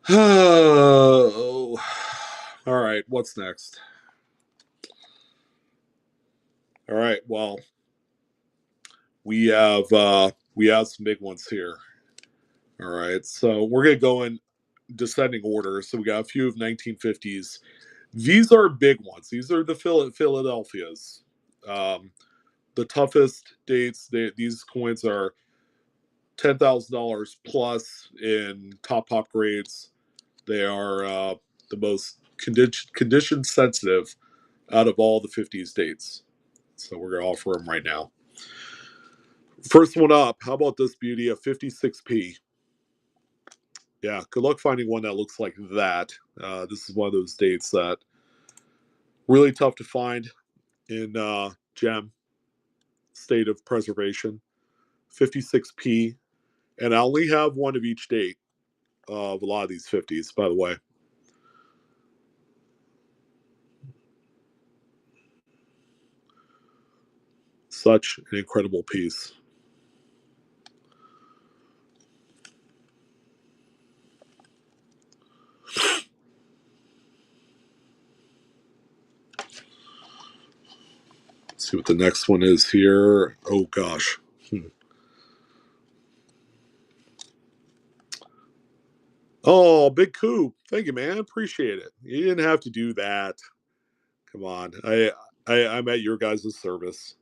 Oh, all right. What's next? All right. Well, we have some big ones here. All right. So we're gonna go in descending order. So we got a few of 1950s. These are big ones. These are the Philadelphias. Um, the toughest dates. These coins are $10,000 plus in top grades. They are the most condition sensitive out of all the 50s dates. So we're gonna offer them right now. First one up. How about this beauty? A 56p. Yeah, good luck finding one that looks like that. This is one of those dates that really tough to find in gem state of preservation. 56p, and I only have one of each date of a lot of these 50s, by the way. Such an incredible piece. Let's see what the next one is here. Oh gosh. Oh, big coup. Thank you, man. Appreciate it. You didn't have to do that. Come on. I'm at your guys' service.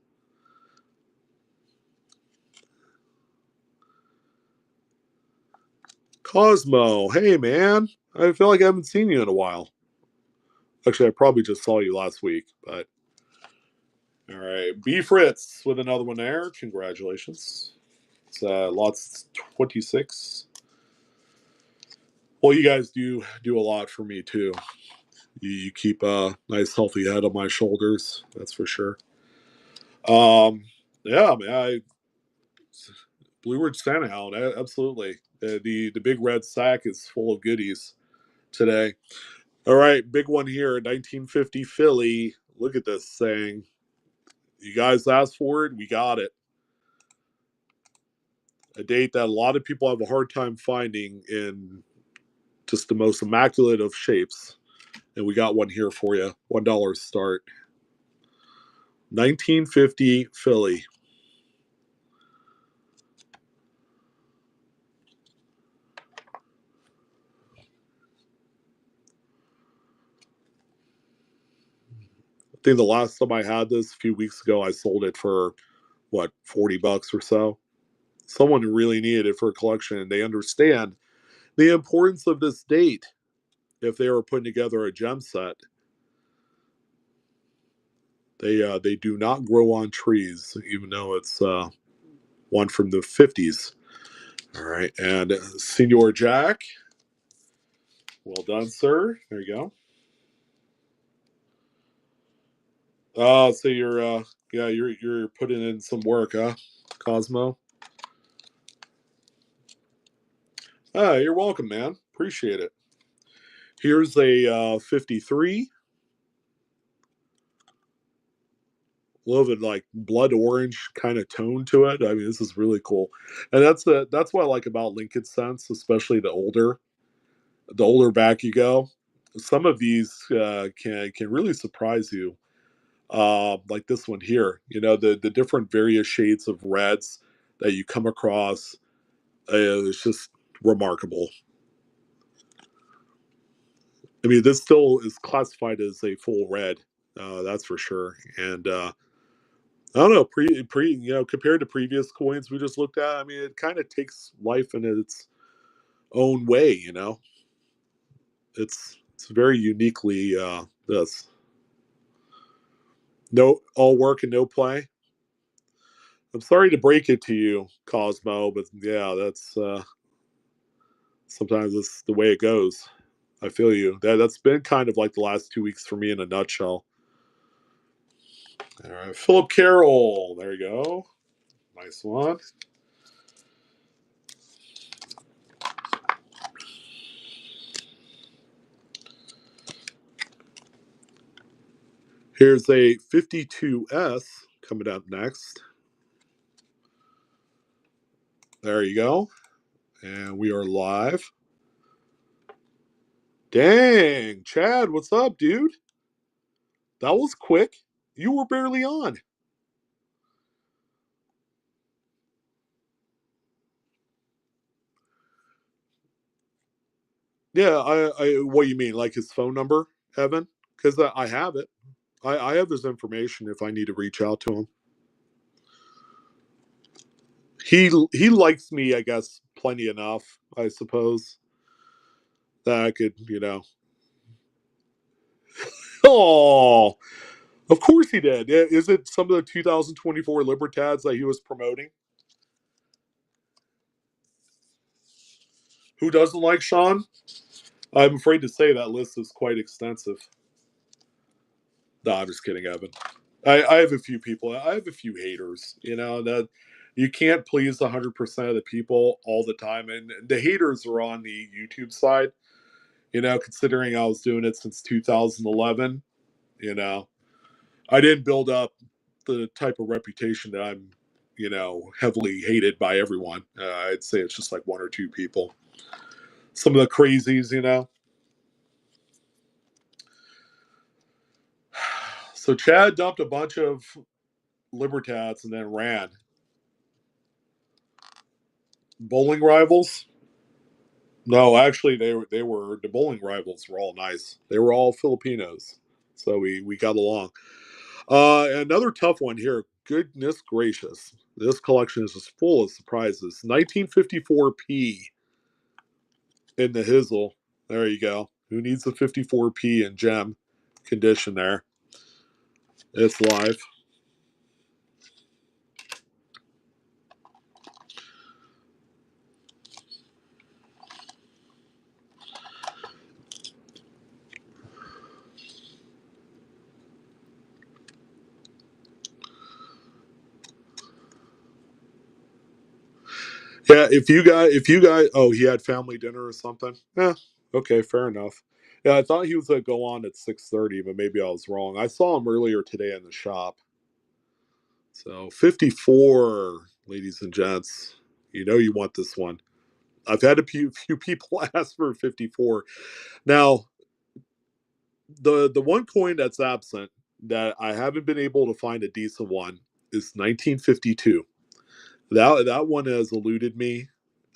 Cosmo. Hey, man. I feel like I haven't seen you in a while. Actually, I probably just saw you last week, but all right. B Fritz with another one there. Congratulations. It's lots 26. Well, you guys do a lot for me too. You keep a nice healthy head on my shoulders. That's for sure. Yeah, man. Blue Ridge Santa Hound, absolutely. The big red sack is full of goodies today. All right, big one here, 1950 Philly. Look at this thing. You guys asked for it, we got it. A date that a lot of people have a hard time finding in just the most immaculate of shapes. And we got one here for you. $1 start. 1950 Philly. I think the last time I had this a few weeks ago, I sold it for what, $40 or so. Someone who really needed it for a collection, and they understand the importance of this date if they were putting together a gem set. They do not grow on trees, even though it's one from the 50s. All right, and Senor Jack, well done, sir. There you go. So you're putting in some work, huh, Cosmo? You're welcome, man. Appreciate it. Here's a 53. A little bit like blood orange kind of tone to it. I mean, this is really cool, and that's what I like about Lincoln Cents, especially the older back you go. Some of these can really surprise you, like this one here. You know, the different various shades of reds that you come across. It's just remarkable. I mean, this still is classified as a full red, that's for sure. And I don't know, compared to previous coins we just looked at, I mean, it kind of takes life in its own way. It's very uniquely this no all work and no play. I'm sorry to break it to you, Cosmo, but yeah, that's sometimes it's the way it goes. I feel you. That's been kind of like the last 2 weeks for me in a nutshell. All right, Philip Carroll. There you go. Nice one. Here's a 52S coming up next. There you go. And we are live. Dang, Chad, what's up, dude? That was quick. You were barely on. Yeah, what you mean, like his phone number, Evan? Because I have it. I have his information if I need to reach out to him. He likes me, I guess, plenty enough, I suppose, that I could, Oh, of course he did. Is it some of the 2024 Libertads that he was promoting? Who doesn't like Sean? I'm afraid to say that list is quite extensive. No, I'm just kidding, Evan. I have a few people. I have a few haters. That you can't please 100% of the people all the time, and the haters are on the YouTube side. Considering I was doing it since 2011, I didn't build up the type of reputation that I'm, heavily hated by everyone. I'd say it's just like one or two people. Some of the crazies. So Chad dumped a bunch of Libertats and then ran. Bowling rivals? No, actually, they were the bowling rivals were all nice. They were all Filipinos, so we got along. Another tough one here. Goodness gracious, this collection is just full of surprises. 1954P in the Hizzle. There you go. Who needs the 54P in gem condition there? It's live. Yeah, if you guys, oh, he had family dinner or something. Yeah, okay, fair enough. Yeah, I thought he was gonna go on at 6:30, but maybe I was wrong. I saw him earlier today in the shop. So 54, ladies and gents, you want this one. I've had a few people ask for 54. Now, the one coin that's absent that I haven't been able to find a decent one is 1952. That one has eluded me.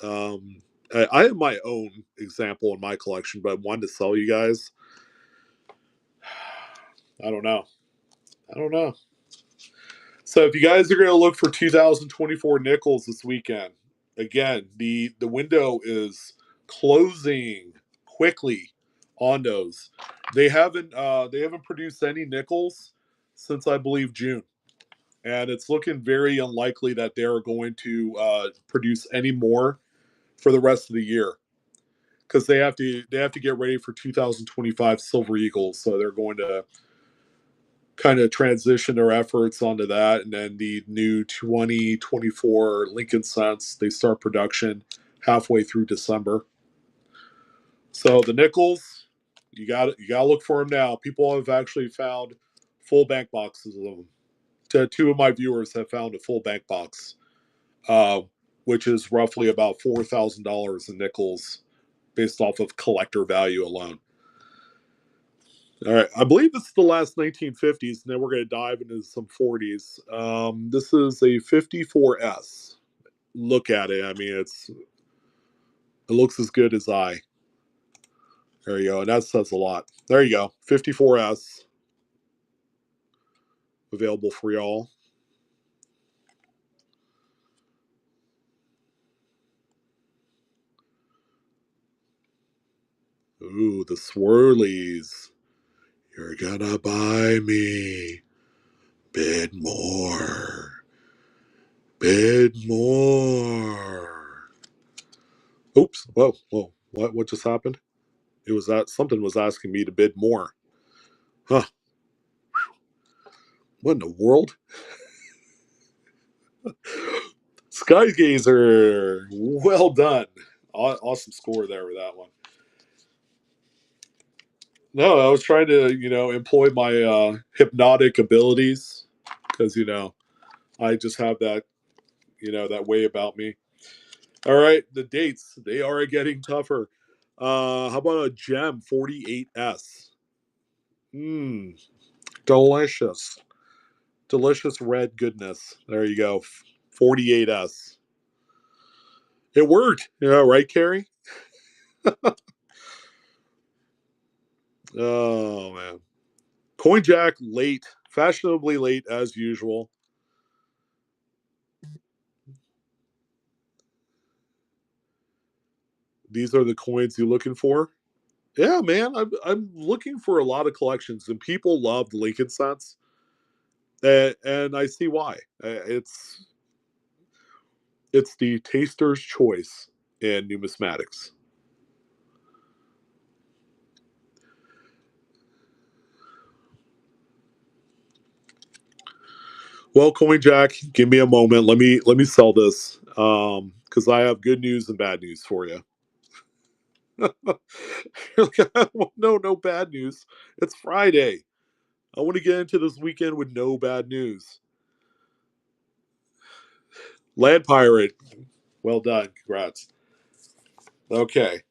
I have my own example in my collection, but I wanted to sell you guys. I don't know. I don't know. So if you guys are going to look for 2024 nickels this weekend, again, the window is closing quickly on those. They haven't produced any nickels since I believe June, and it's looking very unlikely that they're going to produce any more for the rest of the year because they have to get ready for 2025 Silver Eagles. So they're going to kind of transition their efforts onto that, and then the new 2024 Lincoln Cents they start production halfway through December. So the nickels, you got to look for them now. People have actually found full bank boxes of them. Two of my viewers have found a full bank box, uh, which is roughly about $4,000 in nickels based off of collector value alone. All right, I believe this is the last 1950s, and then we're going to dive into some 40s. This is a 54S. Look at it. I mean, it looks as good as I. There you go, and that says a lot. There you go, 54S available for y'all. Ooh, the swirlies. You're gonna buy me. Bid more. Bid more. Oops. Whoa, whoa. What just happened? It was that something was asking me to bid more. Huh. What in the world? Skygazer. Well done. Awesome score there with that one. No, I was trying to, employ my hypnotic abilities because, I just have that, that way about me. All right, the dates, they are getting tougher. How about a gem 48S? Mmm, delicious. Delicious red goodness. There you go. 48S. It worked. Yeah, right, Carrie? Oh, man. Coin Jack late. Fashionably late as usual. These are the coins you're looking for? Yeah, man. I'm looking for a lot of collections, and people love the Lincoln sets. And I see why. It's the taster's choice in numismatics. Well, Coin Jack, give me a moment. Let me sell this because I have good news and bad news for you. No bad news. It's Friday. I want to get into this weekend with no bad news. Land Pirate, well done. Congrats. Okay.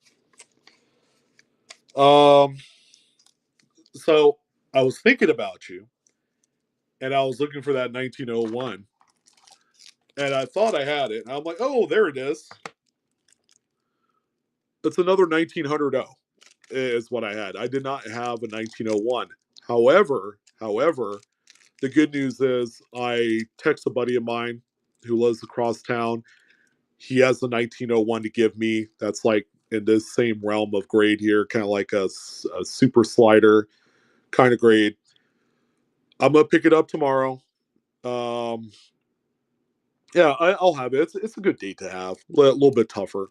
Um. So I was thinking about you, and I was looking for that 1901, and I thought I had it, and I'm like, oh, there it is. It's another 1900 is what I had. I did not have a 1901. However, the good news is I text a buddy of mine who lives across town. He has a 1901 to give me. That's like in this same realm of grade here, kind of like a super slider kind of grade. I'm gonna pick it up tomorrow. Um, yeah, I'll have it. It's a good date to have. A little bit tougher,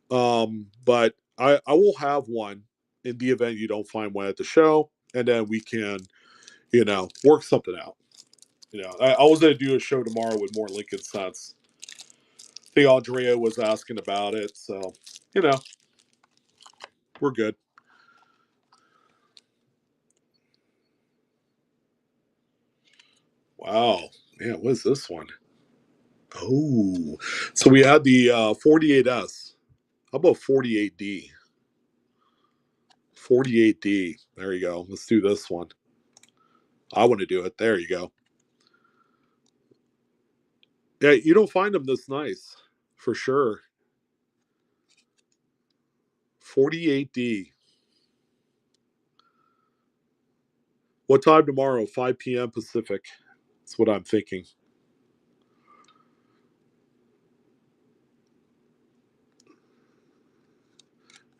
but I will have one in the event you don't find one at the show, and then we can work something out. I was gonna do a show tomorrow with more Lincoln sets. I think Andrea was asking about it, so you know we're good. Wow, man, what is this one? Oh, so we had the 48S. How about 48D? 48D. There you go. Let's do this one. I want to do it. There you go. Yeah, you don't find them this nice, for sure. 48D. What time tomorrow? 5 p.m. Pacific. That's what I'm thinking.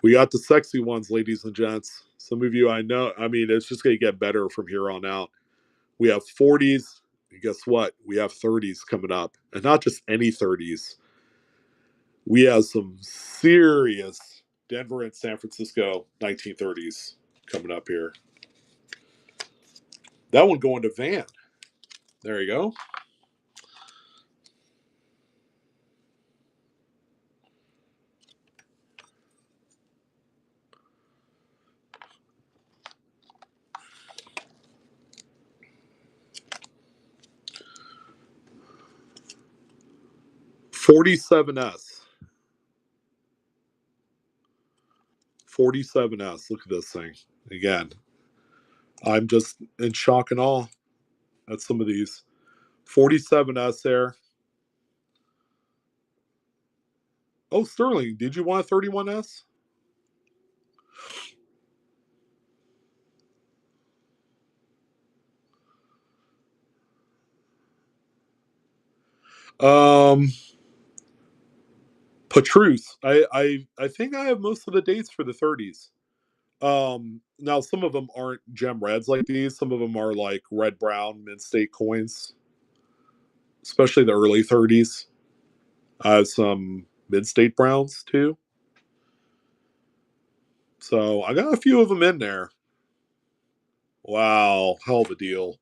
We got the sexy ones, ladies and gents. Some of you I know. I mean, it's just going to get better from here on out. We have 40s. And guess what? We have 30s coming up. And not just any 30s. We have some serious Denver and San Francisco 1930s coming up here. That one going to Van. There you go. 47S. 47S. Look at this thing. Again, I'm just in shock and awe at some of these. 47S there. Oh, Sterling, did you want a 31S? Um, Patrice. I think I have most of the dates for the 30s. Now some of them aren't gem reds like these. Some of them are like red brown mint state coins. especially the early 30s. I have some mid-state browns too. So I got a few of them in there. Wow, hell of a deal.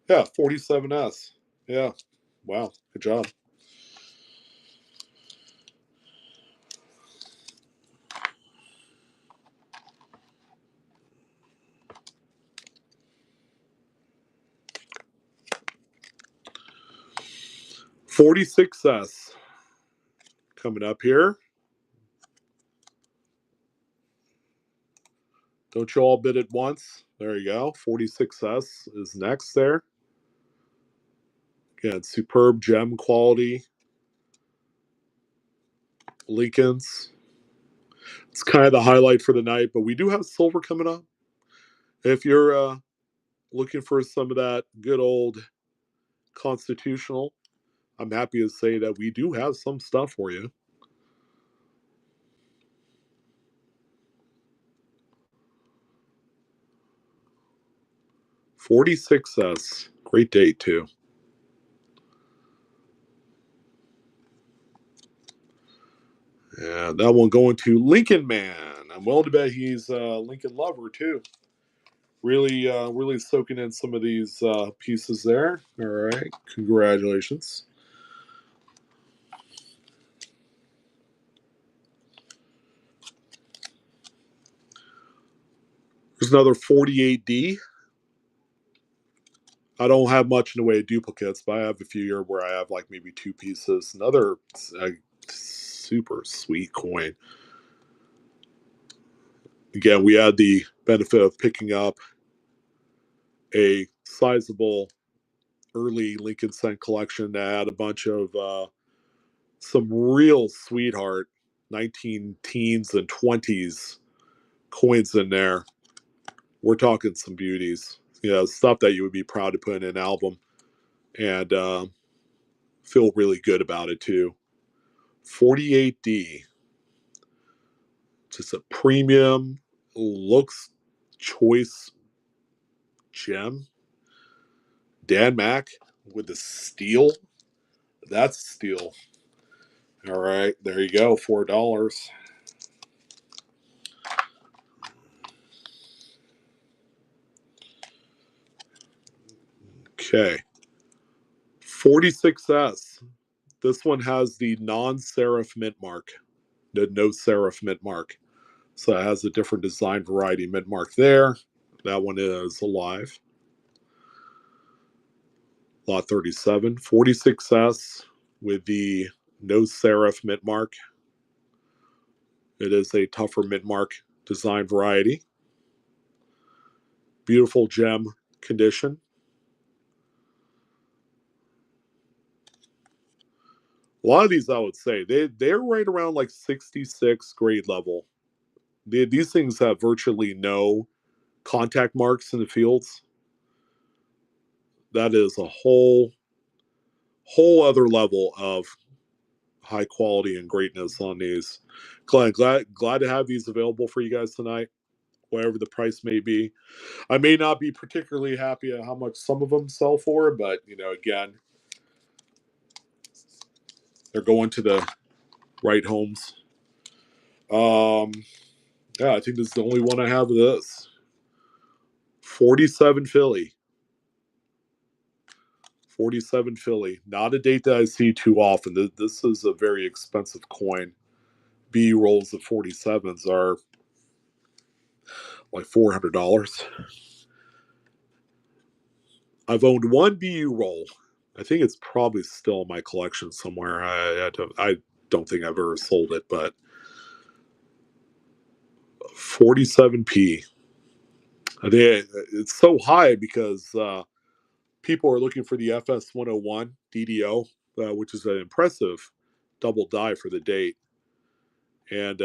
Yeah, 47S. Yeah, wow, good job. $46S coming up here. Don't you all bid at once? There you go. 46S is next there. Again, superb gem quality. Lincolns. It's kind of the highlight for the night, but we do have silver coming up. If you're looking for some of that good old constitutional, I'm happy to say that we do have some stuff for you. 46S. Great date, too. And that one going to Lincoln Man. I'm willing to bet he's a Lincoln lover, too. Really soaking in some of these pieces there. All right. Congratulations. There's another 48D. I don't have much in the way of duplicates, but I have a few here where I have like maybe two pieces. Another super sweet coin. Again, we had the benefit of picking up a sizable early Lincoln Cent collection that had a bunch of some real sweetheart 19 teens and 20s coins in there. We're talking some beauties. You know, stuff that you would be proud to put in an album and feel really good about it too. 48D. Just a premium looks choice gem. Dan Mac with the steel. That's steel. All right, there you go. $4. Okay. 46S. This one has the non-serif mint mark. The no serif mint mark. So it has a different design variety mint mark there. That one is alive. Lot 37. 46S with the no serif mint mark. It is a tougher mint mark design variety. Beautiful gem condition. A lot of these, I would say, they're right around like 66 grade level. These things have virtually no contact marks in the fields. That is a whole other level of high quality and greatness on these. Glad to have these available for you guys tonight, whatever the price may be. I may not be particularly happy at how much some of them sell for, but you know, again, they're going to the right homes. Um, yeah, I think this is the only one I have of this. 47 Philly. 47 Philly. Not a date that I see too often. This is a very expensive coin. B rolls of 47s are like $400. I've owned one BU roll. I think it's probably still in my collection somewhere. I don't think I've ever sold it, but 47p. I think it's so high because people are looking for the FS 101 DDO, which is an impressive double die for the date. And,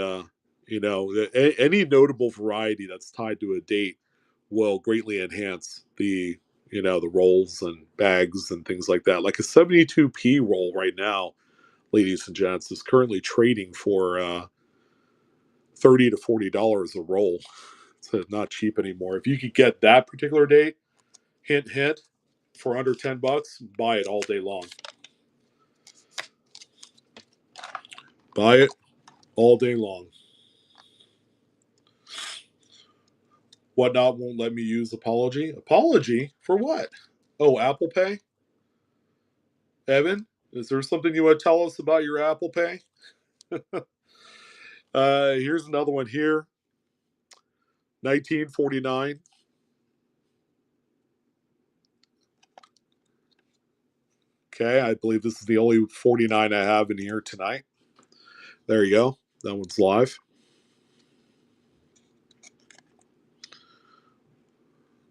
you know, any notable variety that's tied to a date will greatly enhance the, you know, the rolls and bags and things like that. Like a 72p roll right now, ladies and gents, is currently trading for $30 to $40 a roll. It's not cheap anymore. If you could get that particular date, hint, hint, for under $10, buy it all day long. Buy it all day long. Whatnot won't let me use apology. Apology for what? Oh, Apple Pay? Evan, is there something you want to tell us about your Apple Pay? Here's another one here. 1949. Okay, I believe this is the only 49 I have in here tonight. There you go. That one's live.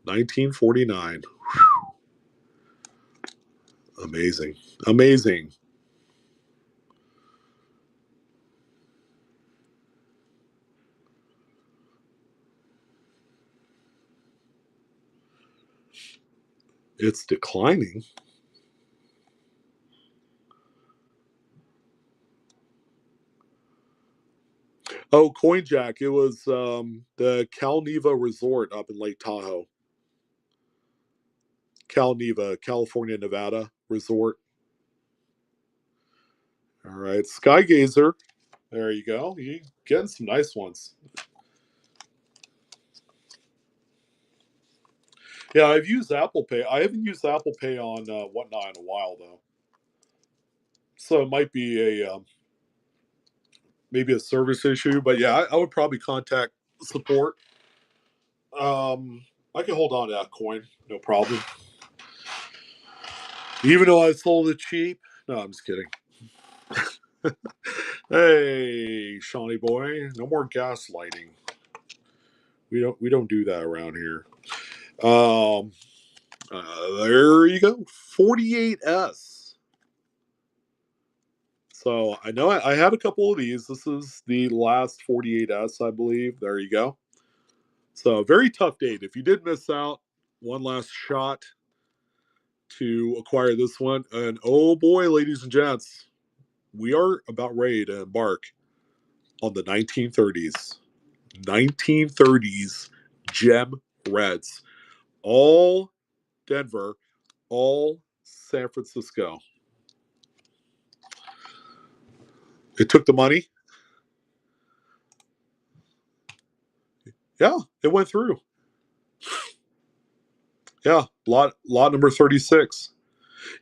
1949. Amazing. Amazing. It's declining. Oh, CoinJack. It was the Calneva Resort up in Lake Tahoe. Calneva, California, Nevada Resort. All right. Skygazer. There you go. You getting some nice ones. Yeah, I've used Apple Pay. I haven't used Apple Pay on Whatnot in a while, though. So it might be a maybe a service issue. But yeah, I would probably contact support. I can hold on to that coin, no problem. Even though I sold it cheap. No, I'm just kidding. Hey, Shawnee boy, no more gaslighting. We don't do that around here. There you go, 48S. So I know I had a couple of these. This is the last 48S, I believe. There you go. So very tough date. If you did miss out, one last shot to acquire this one. And oh boy, ladies and gents, we are about ready to embark on the 1930s. 1930s gem reds. All Denver, all San Francisco. It took the money. Yeah, it went through. Yeah, lot number 36.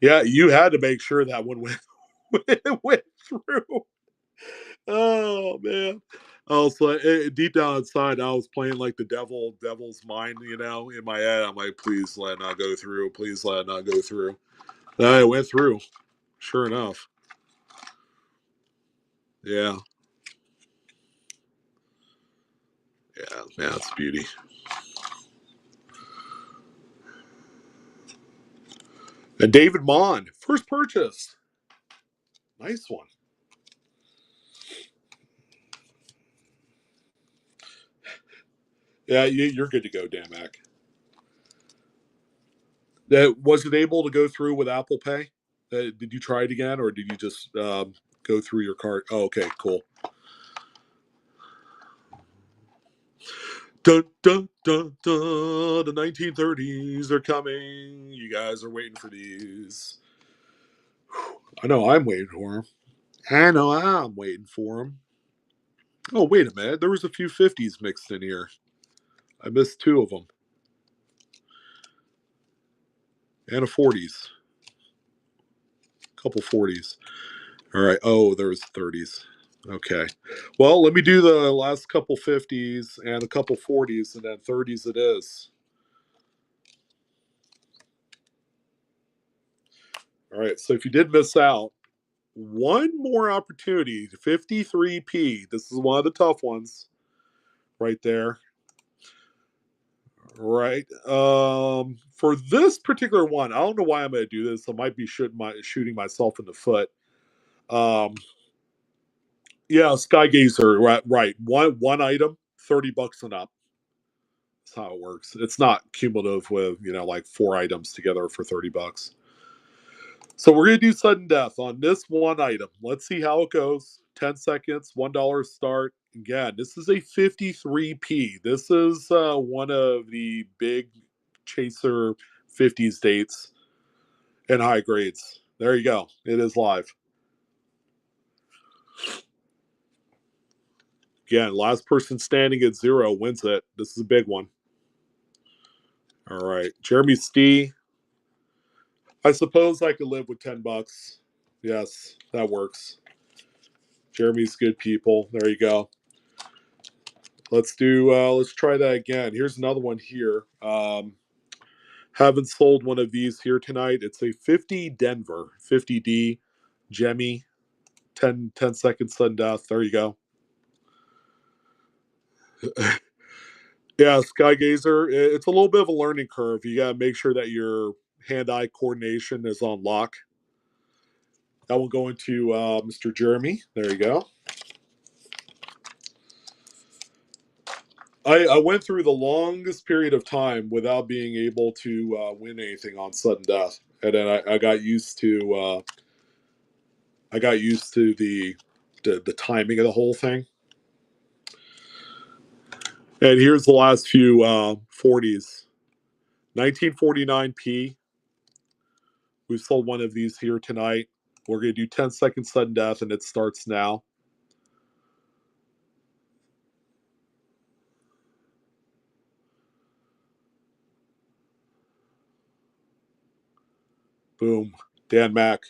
Yeah, you had to make sure that one went through. Oh man. Also, deep down inside, I was playing like the devil's mind, in my head. I'm like, please let it not go through. Please let it not go through. It went through. Sure enough. Yeah. Yeah, man, it's beauty. And David Mon, first purchase. Nice one. Yeah, you're good to go, Damac. Was it able to go through with Apple Pay? Did you try it again, or did you just go through your card? Oh, okay, cool. Dun, dun, dun, dun. The 1930s are coming. You guys are waiting for these. I know I'm waiting for them. I know I'm waiting for them. Oh, wait a minute. There was a few 50s mixed in here. I missed two of them. And a 40s. A couple 40s. All right. Oh, there was 30s. Okay. Well, let me do the last couple 50s and a couple 40s, and then 30s it is. All right. So if you did miss out, one more opportunity, 53P. This is one of the tough ones right there. Right. For this particular one, I don't know why I'm going to do this. I might be shooting myself in the foot. Yeah, Skygazer. Right. One item, $30 and up. That's how it works. It's not cumulative with like four items together for $30. So we're gonna do sudden death on this one item. Let's see how it goes. 10 seconds, $1 start. Again, this is a 53P. This is one of the big chaser 50s dates. and high grades. There you go. It is live. Again, last person standing at 0 wins it. This is a big one. All right. Jeremy Stee. I suppose I could live with $10. Yes, that works. Jeremy's good people. There you go. Let's try that again. Here's another one here. Haven't sold one of these here tonight. It's a 50 Denver, 50D Jemmy, 10 seconds sudden death. There you go. Yeah, Skygazer, it's a little bit of a learning curve. You got to make sure that your hand-eye coordination is on lock. That one going to Mr. Jeremy. There you go. I went through the longest period of time without being able to win anything on sudden death, and then I got used to the timing of the whole thing. And here's the last few 40s. 1949P. We've sold one of these here tonight. We're going to do 10 seconds sudden death, and it starts now. Boom. Dan Mack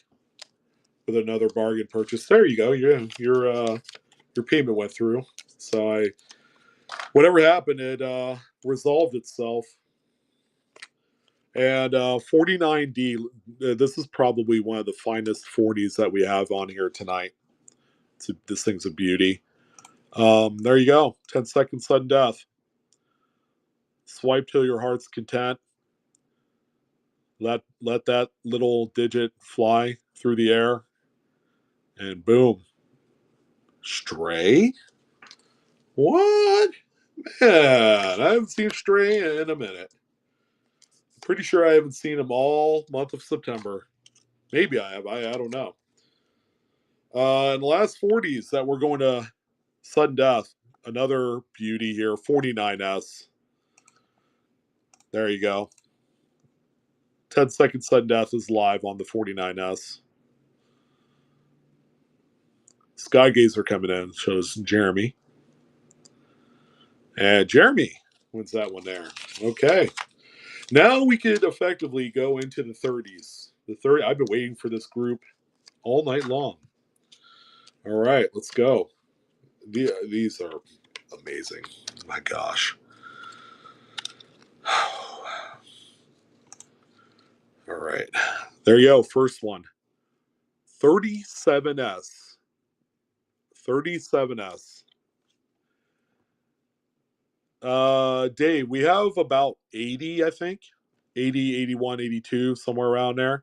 with another bargain purchase. There you go. Your payment went through. So whatever happened, it resolved itself. And 49D, this is probably one of the finest 40s that we have on here tonight. This thing's a beauty. There you go. 10 seconds sudden death. Swipe till your heart's content. Let that little digit fly through the air. And boom. Stray? What? Man, I haven't seen Stray in a minute. Pretty sure I haven't seen him all month of September. Maybe I have. I don't know. In the last 40s that we're going to sudden death, another beauty here, 49S. There you go. 10 second sudden death is live on the 49S. Skygazer coming in, shows Jeremy. And Jeremy wins that one there. Okay. Now we could effectively go into the 30s. I've been waiting for this group all night long. All right, let's go. These are amazing. My gosh. All right. There you go. First one. 37S. 37S. Dave, we have about 80, I think. 80, 81, 82, somewhere around there.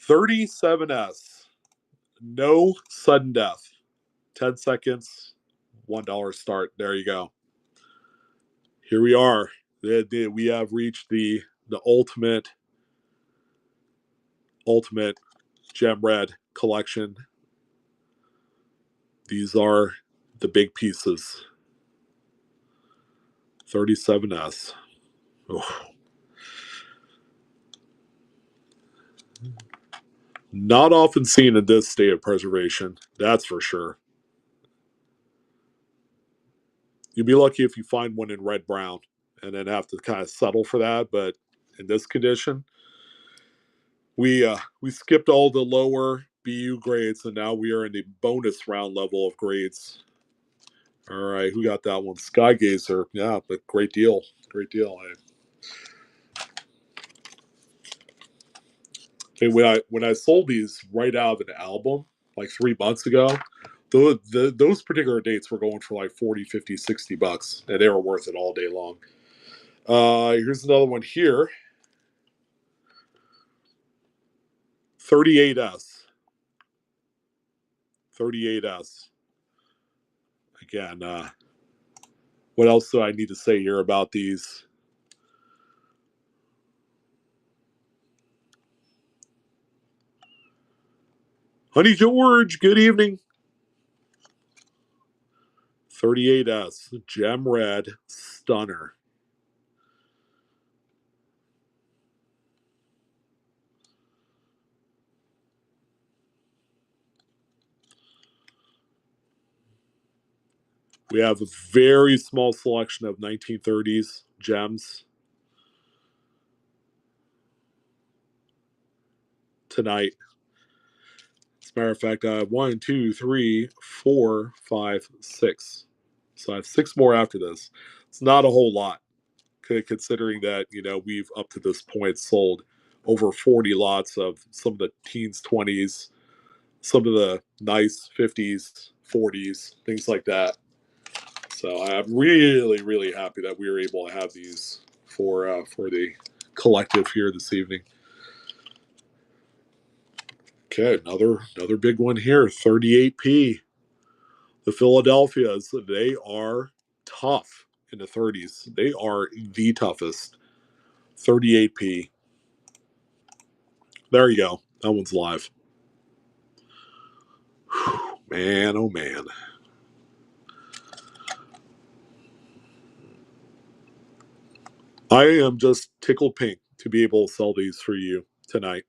37S. No sudden death. 10 seconds. $1 start. There you go. Here we are. We have reached the ultimate gem red collection. These are the big pieces. 37S. Oh. Not often seen in this state of preservation, that's for sure. You'd be lucky if you find one in red brown and then have to kind of settle for that. But in this condition, we skipped all the lower BU grades, and now we are in the bonus round level of grades. All right, who got that one? Skygazer. Yeah, but great deal. Great deal. Hey, when I sold these right out of an album like 3 months ago, those particular dates were going for like 40, 50, 60 bucks, and they were worth it all day long. Here's another one here. 38S. 38S. Again, what else do I need to say here about these? Honey George, good evening. 38S, gem red, stunner. We have a very small selection of 1930s gems tonight. As a matter of fact, I have 1, 2, 3, 4, 5, 6. So I have 6 more after this. It's not a whole lot, considering that we've up to this point sold over 40 lots of some of the teens, 20s, some of the nice 50s, 40s, things like that. So I'm really, really happy that we were able to have these for the collective here this evening. Okay, another big one here, 38p. The Philadelphias, they are tough in the 30s. They are the toughest. 38p. There you go. That one's live. Whew, man, oh man. I am just tickled pink to be able to sell these for you tonight.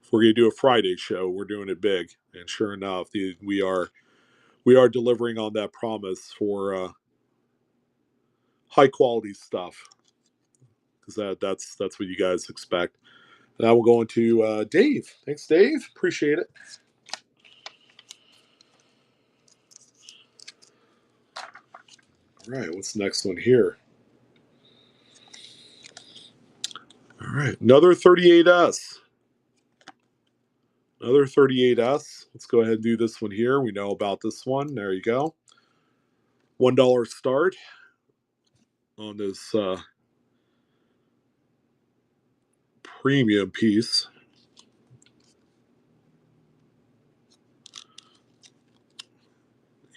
If we're going to do a Friday show, we're doing it big. And sure enough, we are delivering on that promise for high quality stuff, because that's what you guys expect. Now we're going to Dave. Thanks, Dave. Appreciate it. All right, what's the next one here? All right, another 38S. Another 38S. Let's go ahead and do this one here. We know about this one. There you go. $1 start on this premium piece.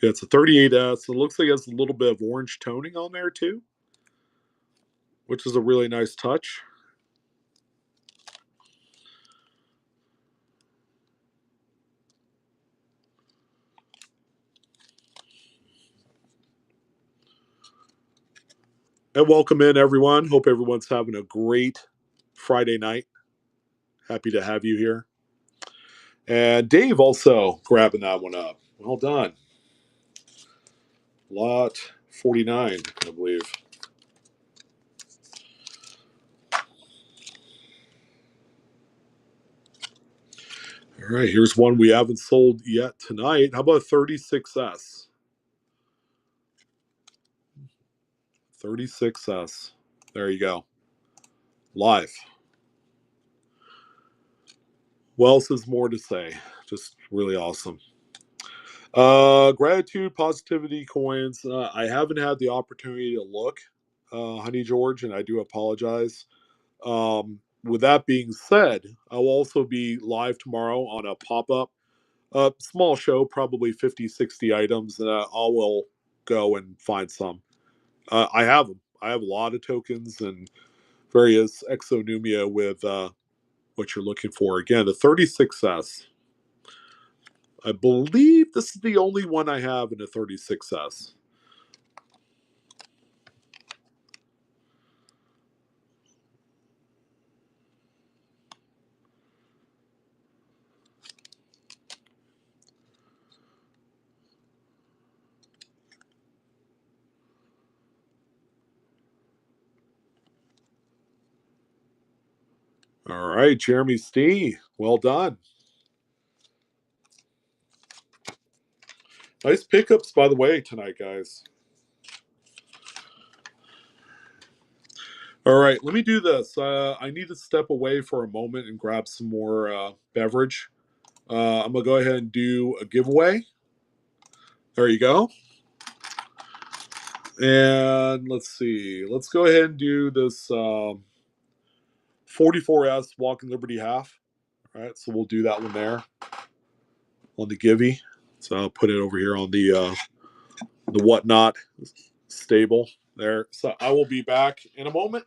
Yeah, it's a 38S. It looks like it has a little bit of orange toning on there too, which is a really nice touch. And welcome in, everyone. Hope everyone's having a great Friday night. Happy to have you here. And Dave also grabbing that one up. Well done. Lot 49, I believe. All right, here's one we haven't sold yet tonight. How about 36S? 36S. There you go. Live. What else is more to say? Just really awesome. Gratitude, positivity coins. I haven't had the opportunity to look, Honey George, and I do apologize. With that being said, I will also be live tomorrow on a pop-up, small show, probably 50, 60 items, and I will go and find some. I have them. I have a lot of tokens and various exonumia with what you're looking for. Again, the 36S. I believe this is the only one I have in a 36S. All right, Jeremy Stee. Well done. Nice pickups, by the way, tonight, guys. All right, let me do this. I need to step away for a moment and grab some more beverage. I'm going to go ahead and do a giveaway. There you go. And let's see. Let's go ahead and do this 44S Walking Liberty half. All right, so we'll do that one there on the Givey. So I'll put it over here on the whatnot stable there. So I will be back in a moment.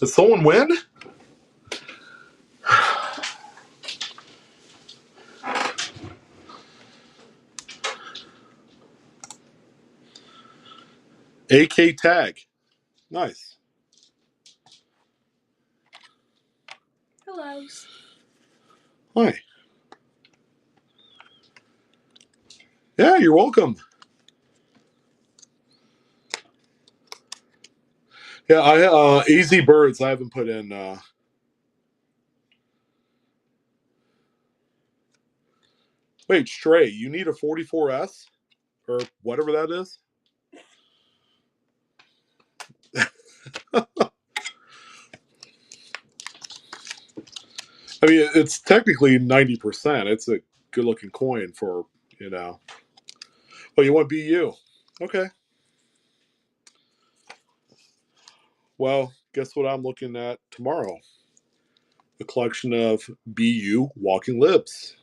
Did someone win? AK tag. Nice. Hello. Hi. Yeah, you're welcome. Yeah, I Easy Birds I haven't put in wait, Stray, you need a 44S? Or whatever that is? I mean, it's technically 90%. It's a good looking coin for, you know. Oh, you want BU? Okay. Well, guess what I'm looking at tomorrow? A collection of BU walking libs.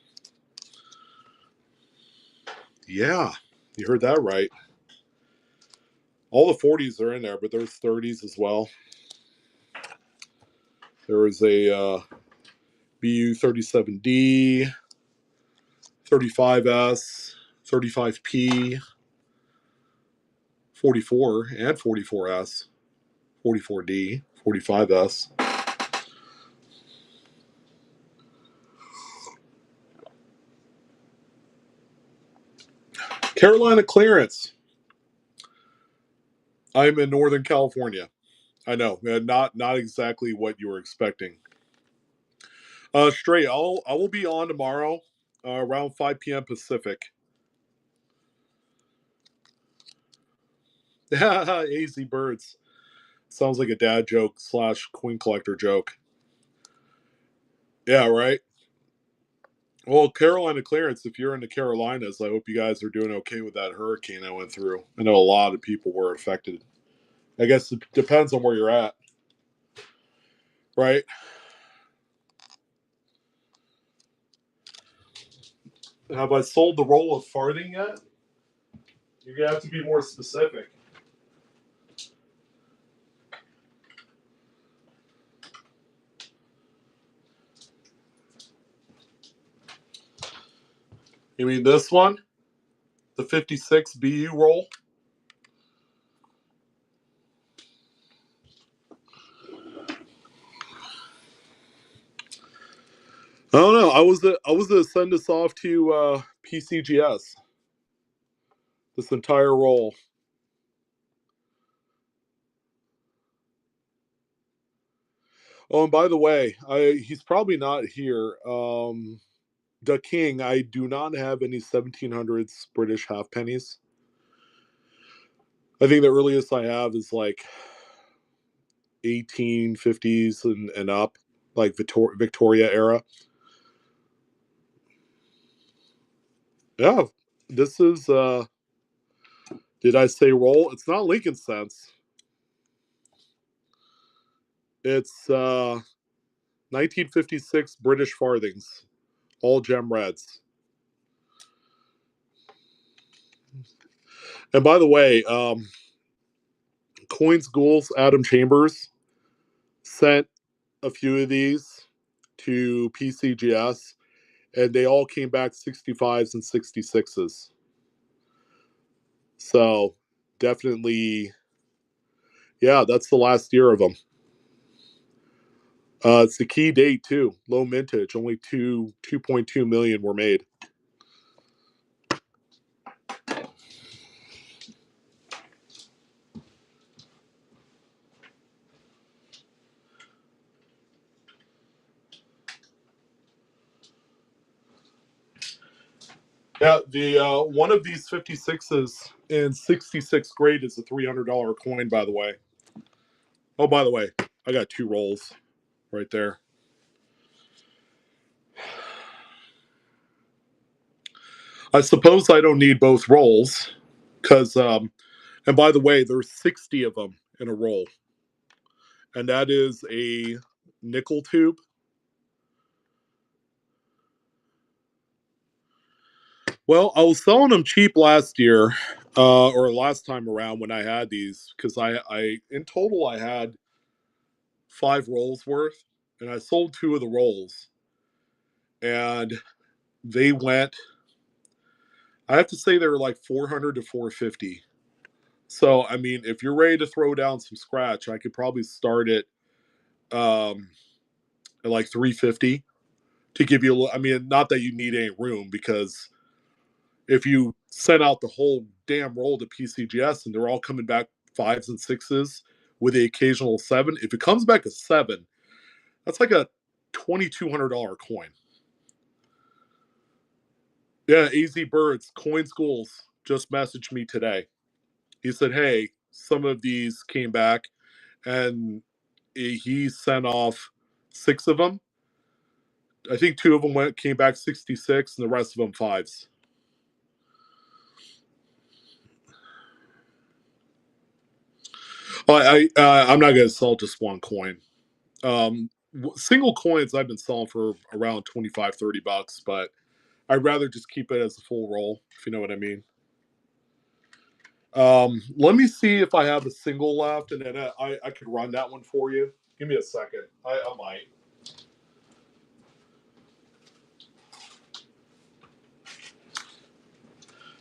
Yeah, you heard that right. All the 40s are in there, but there's 30s as well. There is a BU 37D, 35S, 35P, 44 and 44S, 44D, 45S. Carolina clearance. I'm in Northern California. I know, not exactly what you were expecting. Straight, I will be on tomorrow around 5 p.m. Pacific. AZ Birds. Sounds like a dad joke slash coin collector joke. Yeah, right. Well, Carolina clearance, if you're in the Carolinas, I hope you guys are doing okay with that hurricane I went through. I know a lot of people were affected. I guess it depends on where you're at, right? Have I sold the roll of farthing yet? You're going to have to be more specific. You mean this one? The 56 BU roll? I don't know. I was to send this off to PCGS. This entire roll. Oh, and by the way, he's probably not here. The King, I do not have any 1700s British half pennies. I think the earliest I have is like 1850s and up, like Victoria era. Yeah, this is. Did I say roll? It's not Lincoln cents. It's 1956 British farthings, all gem reds. And by the way, Coins Ghouls Adam Chambers sent a few of these to PCGS, and they all came back 65s and 66s. So definitely, yeah, that's the last year of them. It's the key date too. Low mintage. Only 2.2 million were made. Yeah, the one of these 56s in 66th grade is a $300 coin. By the way. Oh, by the way, I got two rolls right there. I suppose I don't need both rolls because, and by the way, there's 60 of them in a roll, and that is a nickel tube. Well, I was selling them cheap last year, or last time around when I had these, because I in total I had 5 rolls worth, and I sold 2 of the rolls, and they went. I have to say they were like 400 to 450. So I mean, if you're ready to throw down some scratch, I could probably start it at like 350 to give you a little. I mean, not that you need any room, because if you send out the whole damn roll to PCGS and they're all coming back fives and sixes with the occasional seven, if it comes back a seven, that's like a $2,200 coin. Yeah, AZ Birds, Coin Schools just messaged me today. He said, hey, some of these came back, and he sent off 6 of them. I think 2 of them came back 66, and the rest of them fives. I'm not going to sell just one coin. Single coins I've been selling for around 25, $30, but I'd rather just keep it as a full roll, if you know what I mean. Let me see if I have a single left, and then I could run that one for you. Give me a second. I might.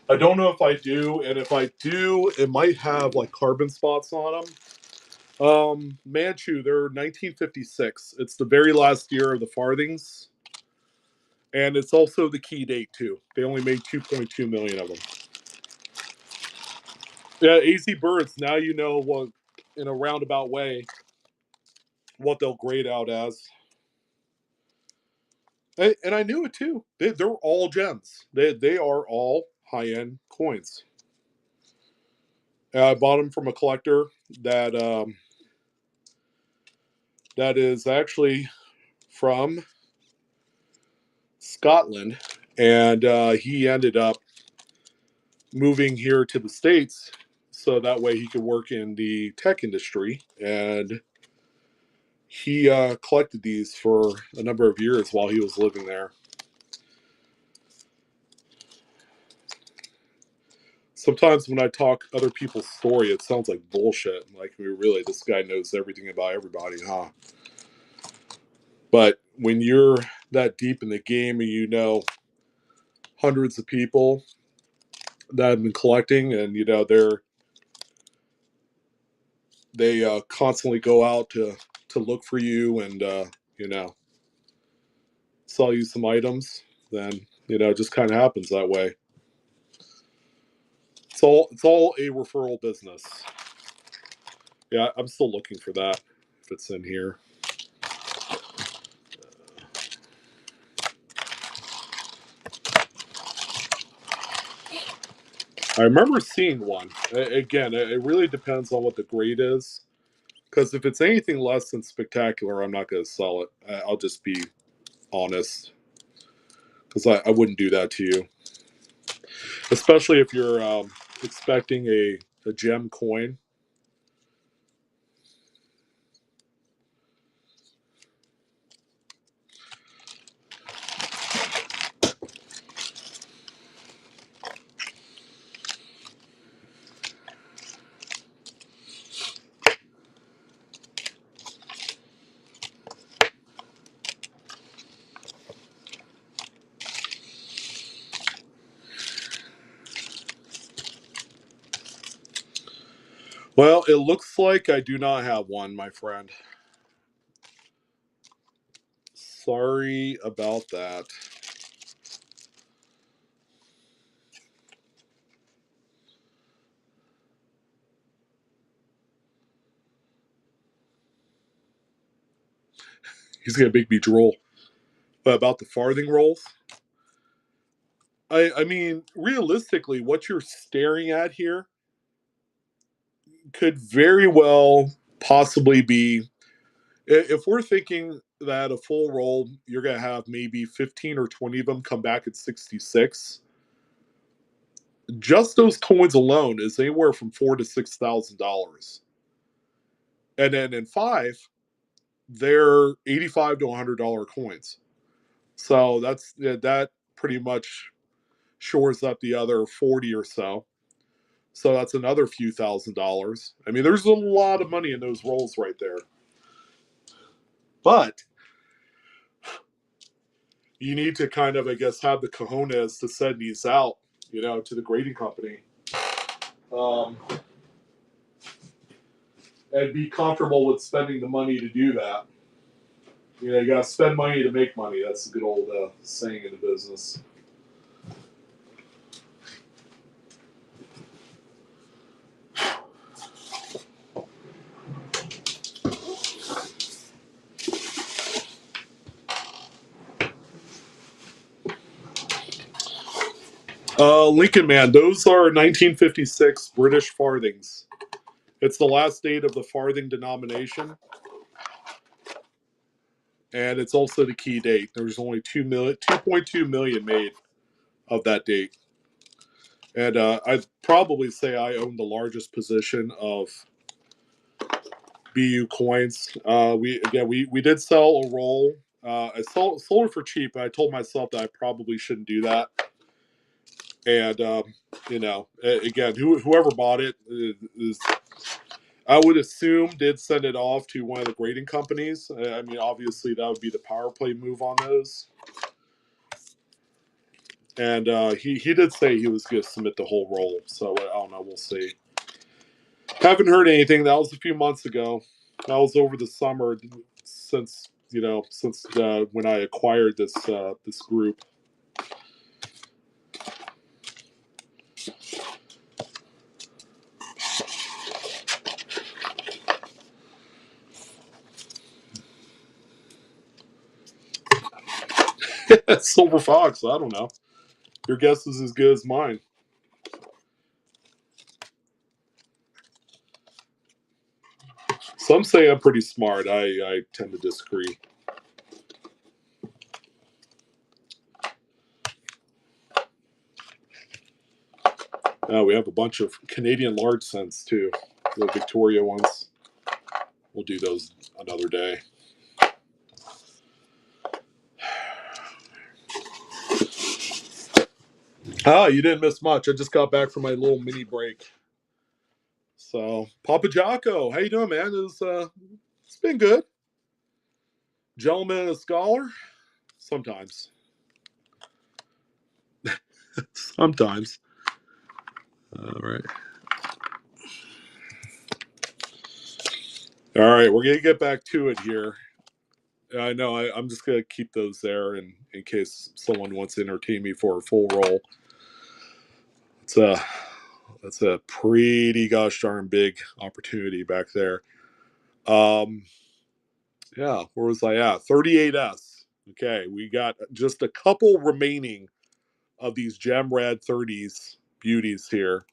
I don't know if I do, and if I do, it might have like carbon spots on them. Manchu, they're 1956. It's the very last year of the farthings, and it's also the key date too. They only made 2.2 million of them. Yeah, AZ Birds. Now you know what, in a roundabout way, what they'll grade out as. And I knew it too. They're all gems. They are all high end coins. I bought them from a collector that that is actually from Scotland, and he ended up moving here to the States so that way he could work in the tech industry. And he collected these for a number of years while he was living there. Sometimes when I talk other people's story, it sounds like bullshit. Like, really, this guy knows everything about everybody, huh? But when you're that deep in the game and you know hundreds of people that have been collecting, and you know they constantly go out to look for you, and you know, sell you some items, then you know it just kind of happens that way. It's all a referral business. Yeah, I'm still looking for that if it's in here. I remember seeing one. Again, it really depends on what the grade is. Because if it's anything less than spectacular, I'm not going to sell it. I'll just be honest. Because I wouldn't do that to you. Especially if you're expecting a gem coin. Well, it looks like I do not have one, my friend. Sorry about that. He's going to make me drool. But about the farthing rolls, I mean, realistically, what you're staring at here could very well possibly be, if we're thinking that a full roll, you're going to have maybe 15 or 20 of them come back at 66. Just those coins alone is anywhere from $4,000 to $6,000. And then in five, they're $85 to $100 coins. So that pretty much shores up the other 40 or so. So that's another few $1,000s. I mean, there's a lot of money in those rolls right there. But you need to kind of, I guess, have the cojones to send these out, to the grading company. Um, and be comfortable with spending the money to do that. You got to spend money to make money. That's a good old saying in the business. Lincoln Man, those are 1956 British farthings. It's the last date of the farthing denomination, and it's also the key date. There's only 2.2 million made of that date. And I'd probably say I own the largest position of BU coins. We did sell a roll. I sold it for cheap, and I told myself that I probably shouldn't do that. And again, whoever bought it is, I would assume, did send it off to one of the grading companies. I mean, obviously that would be the power play move on those. And he did say he was going to submit the whole roll. So I don't know. We'll see. Haven't heard anything. That was a few months ago. That was over the summer since when I acquired this group. Silver Fox. I don't know. Your guess is as good as mine. Some say I'm pretty smart. I tend to disagree. We have a bunch of Canadian large cents too. The Victoria ones. We'll do those another day. You didn't miss much. I just got back from my little mini break. So, Papa Jocko, how you doing, man? It's been good. Gentleman and a scholar? Sometimes. Sometimes. All right. All right, we're going to get back to it here. I know I'm just going to keep those there in case someone wants to entertain me for a full roll. That's a pretty gosh darn big opportunity back there. Yeah, where was I at? 38S. Okay, we got just a couple remaining of these gem red 30s beauties here.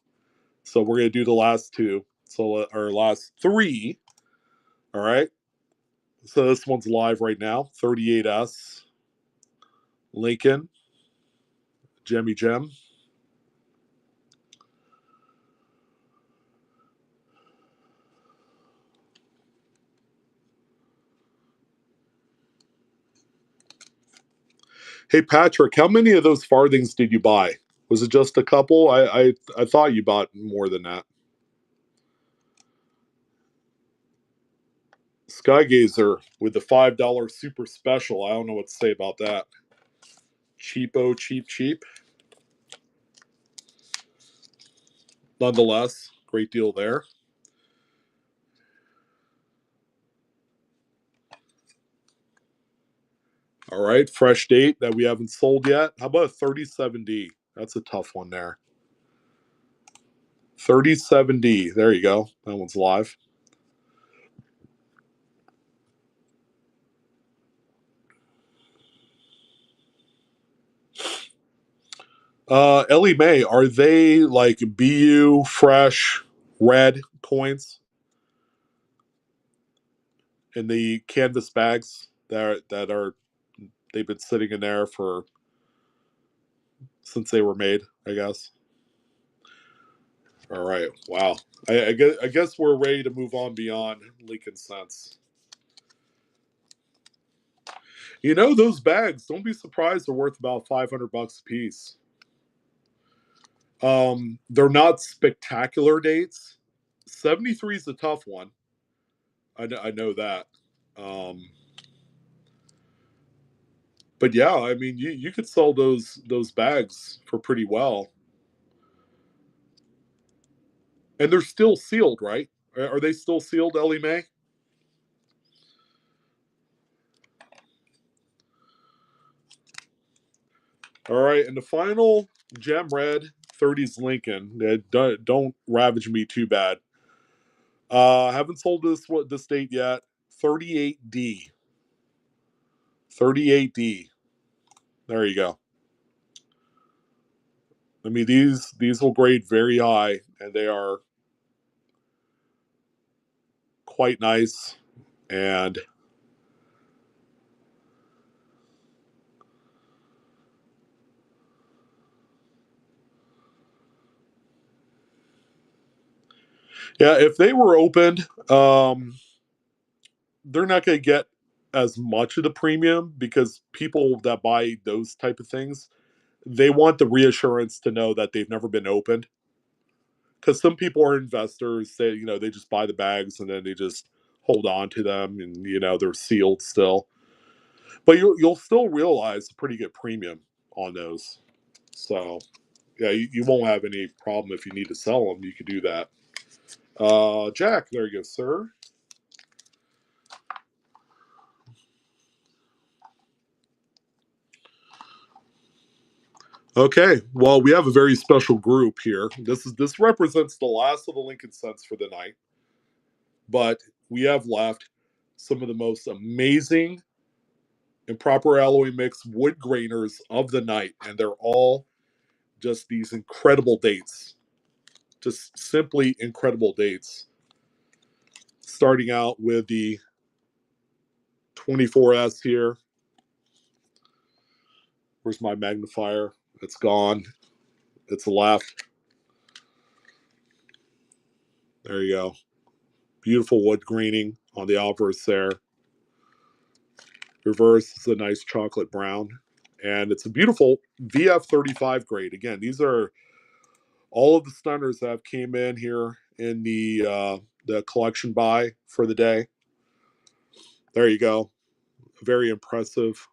So we're going to do the last two. So our last three. All right. So this one's live right now. 38S. Lincoln. Jemmy Gem. Hey Patrick, how many of those farthings did you buy? Was it just a couple? I thought you bought more than that. Skygazer with the $5 super special. I don't know what to say about that. Cheapo, cheap. Nonetheless, great deal there. All right, fresh date that we haven't sold yet. How about a 37D? That's a tough one there. 37D. There you go. That one's live. Ellie Mae, are they like BU fresh red coins in the canvas bags that are they've been sitting in there for since they were made, I guess. All right. Wow. I guess we're ready to move on beyond Lincoln cents. Those bags, don't be surprised, they're worth about $500 a piece. They're not spectacular dates. 73 is a tough one. I know that. But yeah, I mean, you could sell those bags for pretty well, and they're still sealed, right? Are they still sealed, Ellie Mae? All right, and the final gem red 30s Lincoln. Don't ravage me too bad. Haven't sold this date yet. 38D. 38D. There you go. I mean, these will grade very high, and they are quite nice. And yeah, if they were opened, they're not going to get as much of the premium because people that buy those type of things, they want the reassurance to know that they've never been opened. Because some people are investors, they just buy the bags and then they just hold on to them, and they're sealed still. But you'll still realize a pretty good premium on those. So yeah, you won't have any problem if you need to sell them. You could do that. Jack, there you go, sir. Okay, well, we have a very special group here. This represents the last of the Lincoln cents for the night, but we have left some of the most amazing and proper alloy mix wood grainers of the night, and they're all just these incredible dates, just simply incredible dates. Starting out with the 24S here. Where's my magnifier? It's gone. It's left. There you go. Beautiful wood graining on the obverse there. Reverse is a nice chocolate brown. And it's a beautiful VF35 grade. Again, these are all of the stunners that have came in here in the collection buy for the day. There you go. A very impressive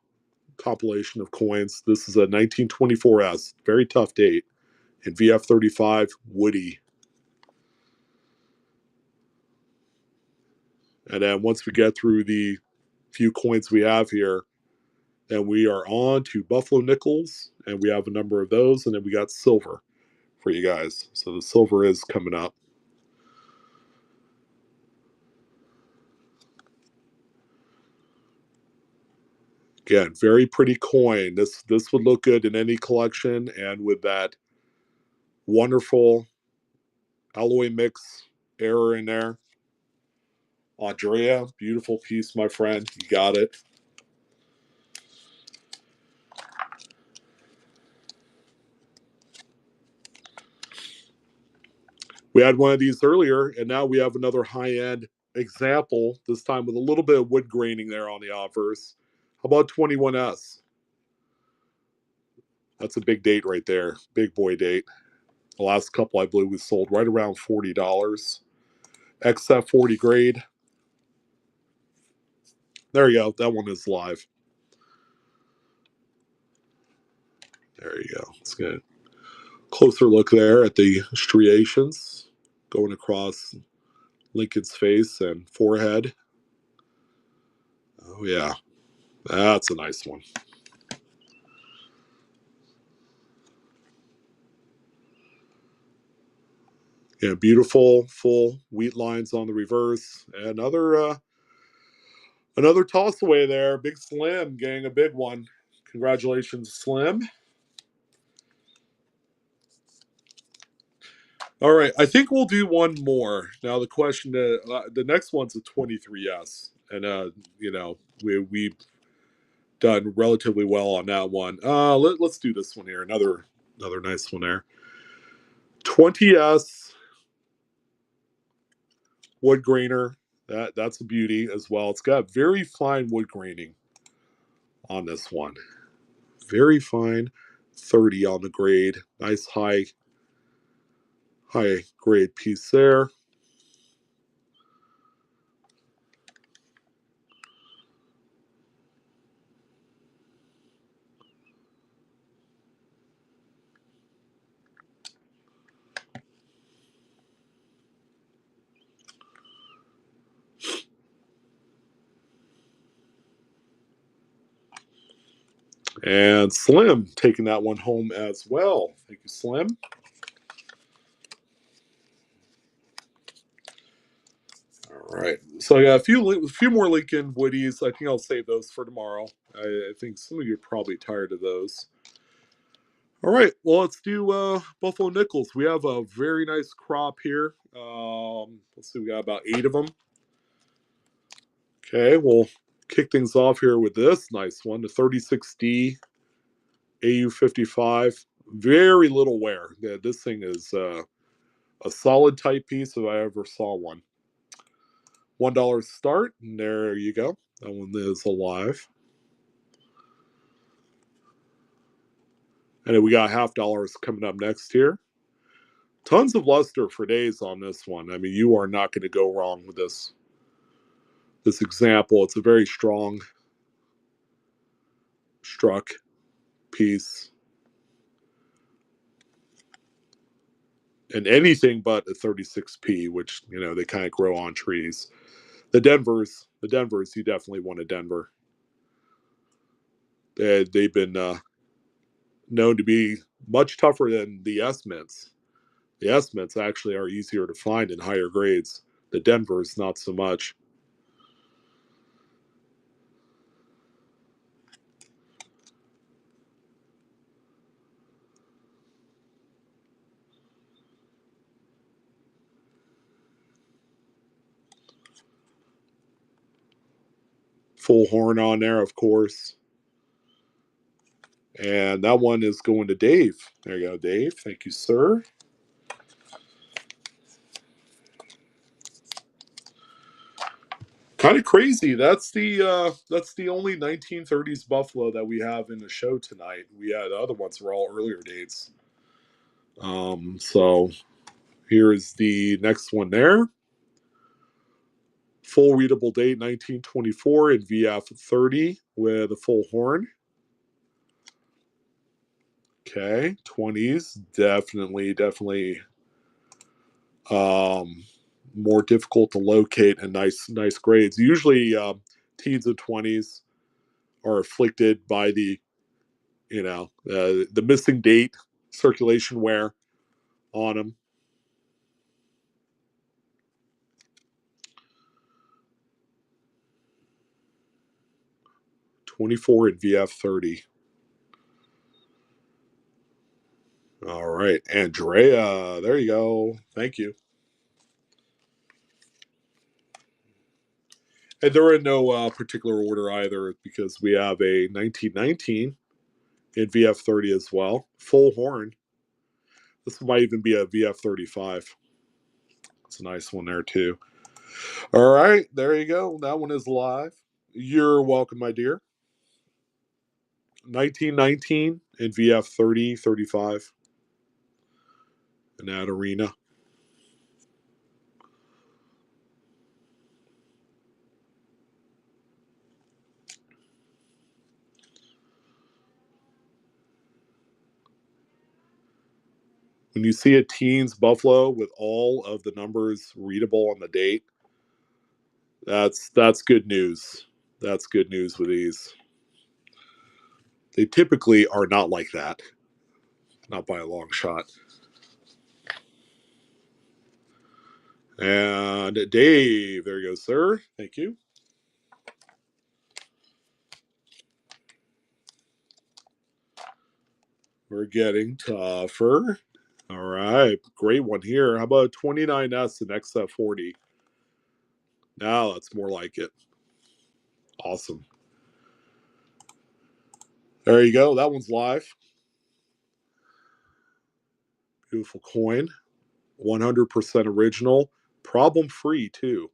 compilation of coins. This is a 1924S. Very tough date. And VF35 Woody. And then once we get through the few coins we have here, then we are on to Buffalo Nickels, and we have a number of those, and then we got silver for you guys. So the silver is coming up. Again, very pretty coin. This would look good in any collection, and with that wonderful alloy mix error in there. Andrea, beautiful piece, my friend. You got it. We had one of these earlier, and now we have another high-end example, this time with a little bit of wood graining there on the obverse. How about 21S? That's a big date right there. Big boy date. The last couple, I believe, we sold right around $40. XF40 grade. There you go. That one is live. There you go. Let's get a closer look there at the striations going across Lincoln's face and forehead. Oh, yeah. That's a nice one. Yeah, beautiful full wheat lines on the reverse. Another toss away there. Big Slim getting a big one. Congratulations, Slim. All right, I think we'll do one more. Now the next one's a 23S, and we've done relatively well on that one. Let's do this one here. Another nice one there. 20S wood grainer. That's a beauty as well. It's got very fine wood graining on this one. Very fine. 30 on the grade. Nice high grade piece there. And Slim taking that one home as well. Thank you, Slim. All right. So I got a few more Lincoln Woodies. I think I'll save those for tomorrow. I think some of you are probably tired of those. All right. Well, let's do Buffalo Nickels. We have a very nice crop here. Let's see. We got about 8 of them. Okay. We'll kick things off here with this nice one, the 36D AU55. Very little wear. Yeah, this thing is a solid type piece if I ever saw one. $1 start, and there you go. That one is alive. And then we got $half coming up next here. Tons of luster for days on this one. I mean, you are not going to go wrong with this example. It's a very strong struck piece. And anything but a 36P, which, you know, they kind of grow on trees. The Denvers, you definitely want a Denver. They've been known to be much tougher than the S-mints. The S-mints actually are easier to find in higher grades. The Denvers, not so much. Full horn on there, of course. And that one is going to Dave. There you go, Dave. Thank you, sir. Kind of crazy. That's the only 1930s Buffalo that we have in the show tonight. We had the other ones were all earlier dates. So here is the next one there. Full readable date 1924 in VF30 with a full horn. Okay, 20s definitely more difficult to locate and nice grades. Usually teens and 20s are afflicted by the the missing date, circulation wear on them. '24 at VF30. All right, Andrea, there you go. Thank you. And they're in no particular order either because we have a 1919 in VF30 as well, full horn. This might even be a VF35. It's a nice one there too. All right, there you go. That one is live. You're welcome, my dear. 1919 in VF30, 35 in that arena. When you see a teens Buffalo with all of the numbers readable on the date, that's good news. That's good news with these. They typically are not like that, not by a long shot. And Dave, there you go, sir. Thank you. We're getting tougher. All right, great one here. How about 29S and XF40? Now that's more like it. Awesome. There you go. That one's live. Beautiful coin. 100% original. Problem free, too.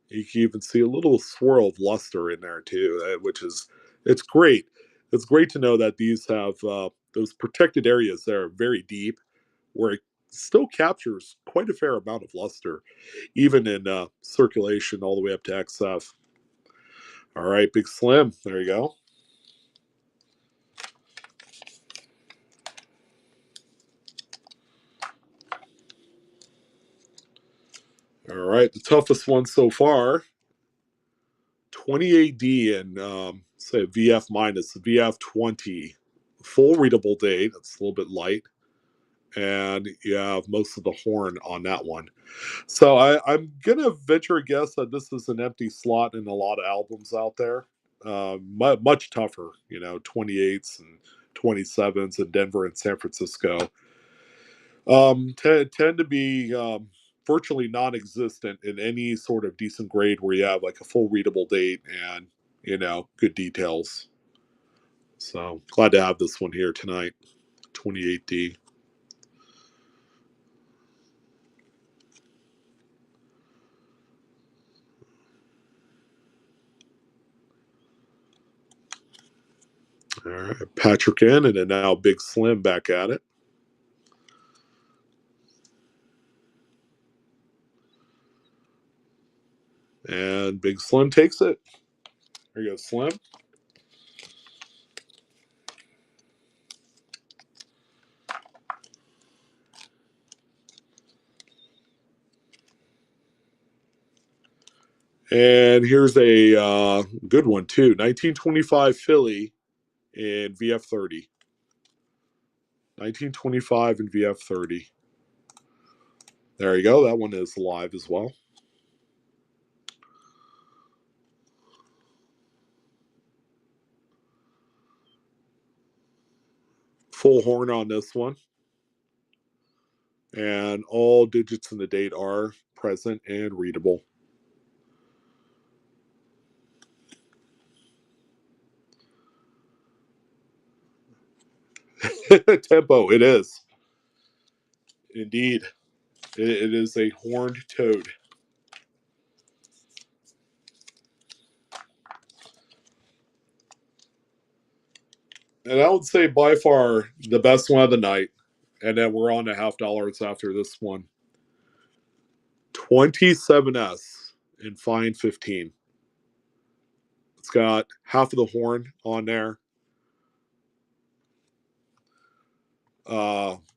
You can even see a little swirl of luster in there, too, which is, it's great. It's great to know that these have those protected areas that are very deep where it still captures quite a fair amount of luster, even in circulation all the way up to XF. All right, Big Slim. There you go. All right, the toughest one so far. 20 AD and say VF minus, VF 20. Full readable date. It's a little bit light. And you have most of the horn on that one. So I'm going to venture a guess that this is an empty slot in a lot of albums out there. Much tougher, 28s and 27s in Denver and San Francisco. Tend to be virtually non-existent in any sort of decent grade where you have like a full readable date and good details. So glad to have this one here tonight. 28D. All right, Patrick in, and then now Big Slim back at it. And Big Slim takes it. There you go, Slim. And here's a good one, too. 1925 Philly in VF30. 1925 and VF30. There you go. That one is live as well. Full horn on this one. And all digits in the date are present and readable. Tempo, it is. Indeed. It is a horned toad. And I would say by far the best one of the night. And then we're on to $half after this one. 27S in fine 15. It's got half of the horn on there.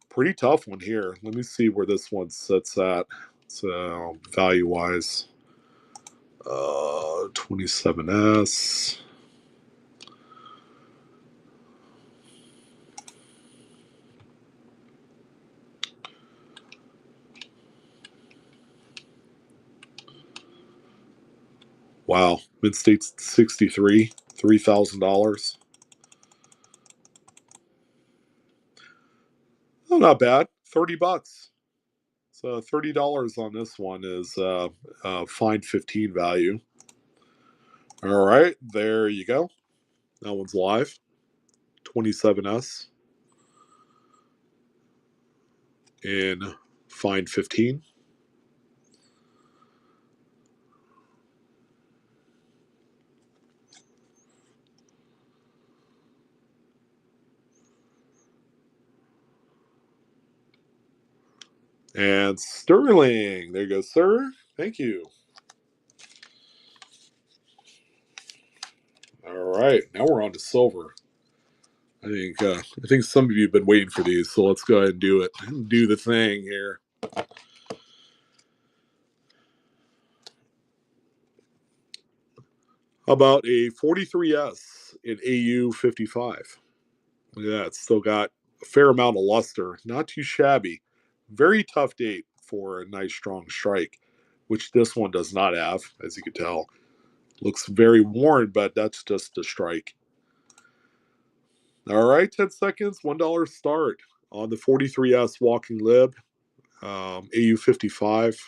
Pretty tough one here. Let me see where this one sits at. So value wise, 27S. Wow, mid-state 63, $3,000. Oh, not bad. $30. So $30 on this one is fine 15 value. All right, there you go. That one's live. 27S in fine 15. And Sterling. There you go, sir. Thank you. All right, now we're on to silver. I think some of you have been waiting for these, so let's go ahead and do it. Do the thing here. How about a 43S in AU 55? Look at that. It's still got a fair amount of luster. Not too shabby. Very tough date for a nice strong strike, which this one does not have, as you can tell. Looks very worn, but that's just a strike. All right, 10 seconds, $1 start on the 43S walking lib, AU 55.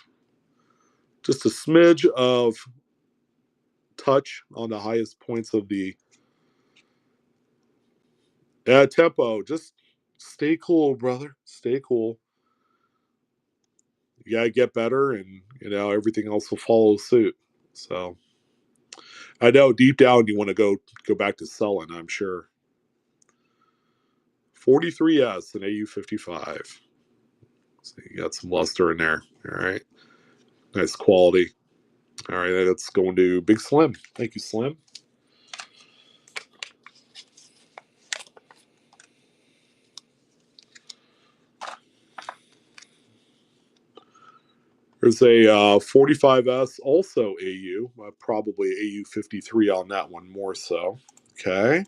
Just a smidge of touch on the highest points of the tempo. Just stay cool, brother. Stay cool. You gotta get better, and everything else will follow suit. So I know deep down you want to go back to selling. I'm sure. 43S and AU 55. So you got some luster in there. All right, nice quality. All right, let's go into Big Slim. Thank you, Slim. There's a 45S, also AU, probably AU 53 on that one more so. Okay,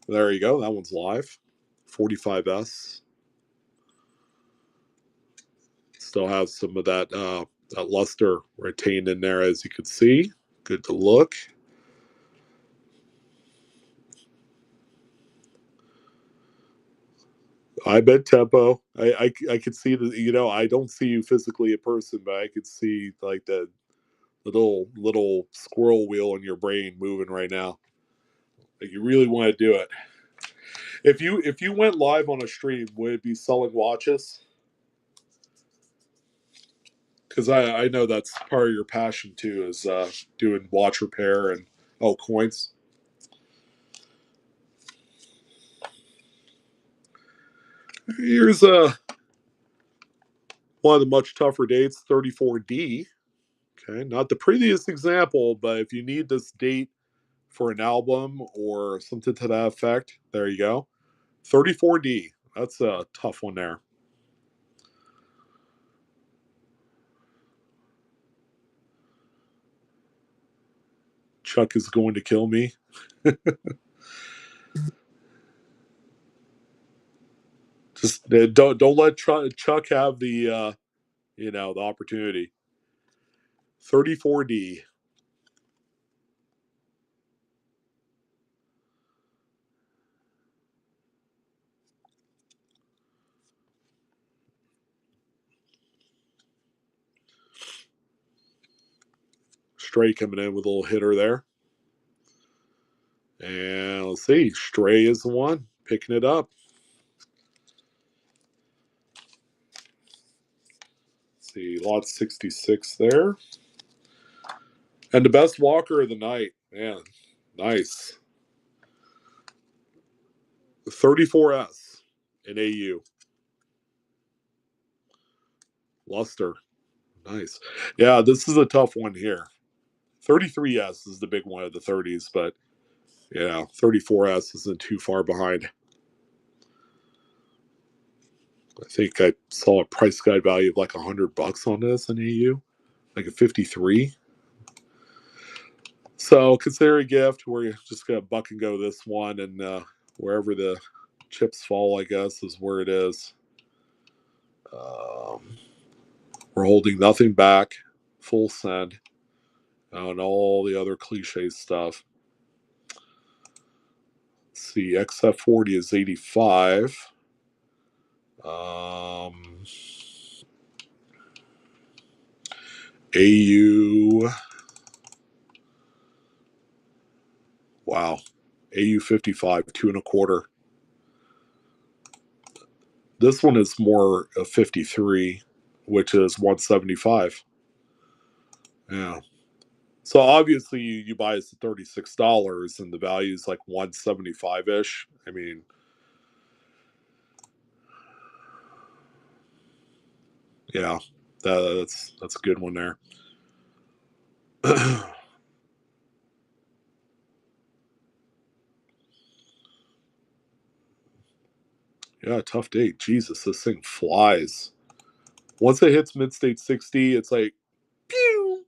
there you go. That one's live. 45S. Still has some of that luster retained in there, as you can see. Good to look. I bet tempo. I could see the, I don't see you physically in person, but I could see like the little squirrel wheel in your brain moving right now. Like you really want to do it. If you went live on a stream, would it be selling watches? Because I know that's part of your passion too, is doing watch repair and coins. Here's one of the much tougher dates, 34D. Okay, not the prettiest example, but if you need this date for an album or something to that effect, there you go. 34D. That's a tough one there. Chuck is going to kill me. Just don't let Chuck have the opportunity. 34D. Stray coming in with a little hitter there. And let's see. Stray is the one picking it up. Let's see. Lot 66 there. And the best walker of the night. Man, nice. 34S in AU. Luster. Nice. Yeah, this is a tough one here. 33S is the big one of the 30s, but yeah, 34S isn't too far behind. I think I saw a price guide value of like $100 on this in AU, like a 53. So consider a gift. We're just gonna buck and go this one, and wherever the chips fall, I guess, is where it is. We're holding nothing back, full send, and all the other cliche stuff. Let's see, XF40 is 85. AU, wow, AU 55, 2.25. This one is more a 53, which is 175. Yeah. So obviously you buy us at $36 and the value is like 175 ish. I mean, yeah, that's a good one there. Yeah, tough date. Jesus, this thing flies. Once it hits mid state 60, it's like pew.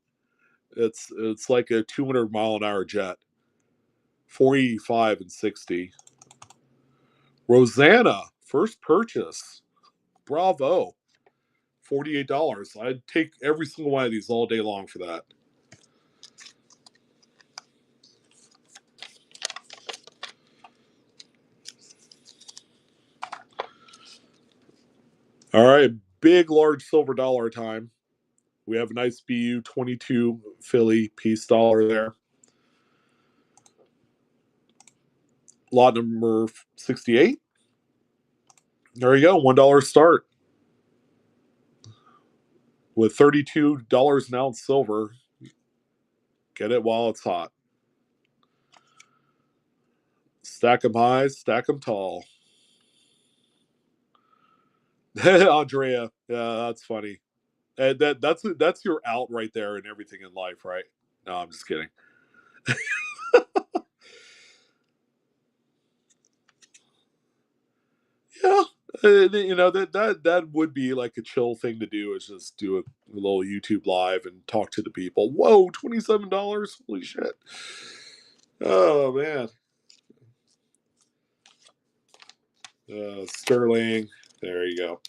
It's like a 200-mile-an-hour jet. 485 and 60. Rosanna, first purchase. Bravo. $48. I'd take every single one of these all day long for that. All right, big, large silver dollar time. We have a nice BU 22 Philly piece dollar there. Lot number 68. There you go, $1 start. With $32 an ounce silver, get it while it's hot. Stack them high, stack them tall. Andrea, yeah, that's funny. And that's your out right there in everything in life, right? No, I'm just kidding. Yeah, You know, that would be like a chill thing to do, is just do a little YouTube live and talk to the people. Whoa, $27! Holy shit! Oh man, Sterling. There you go.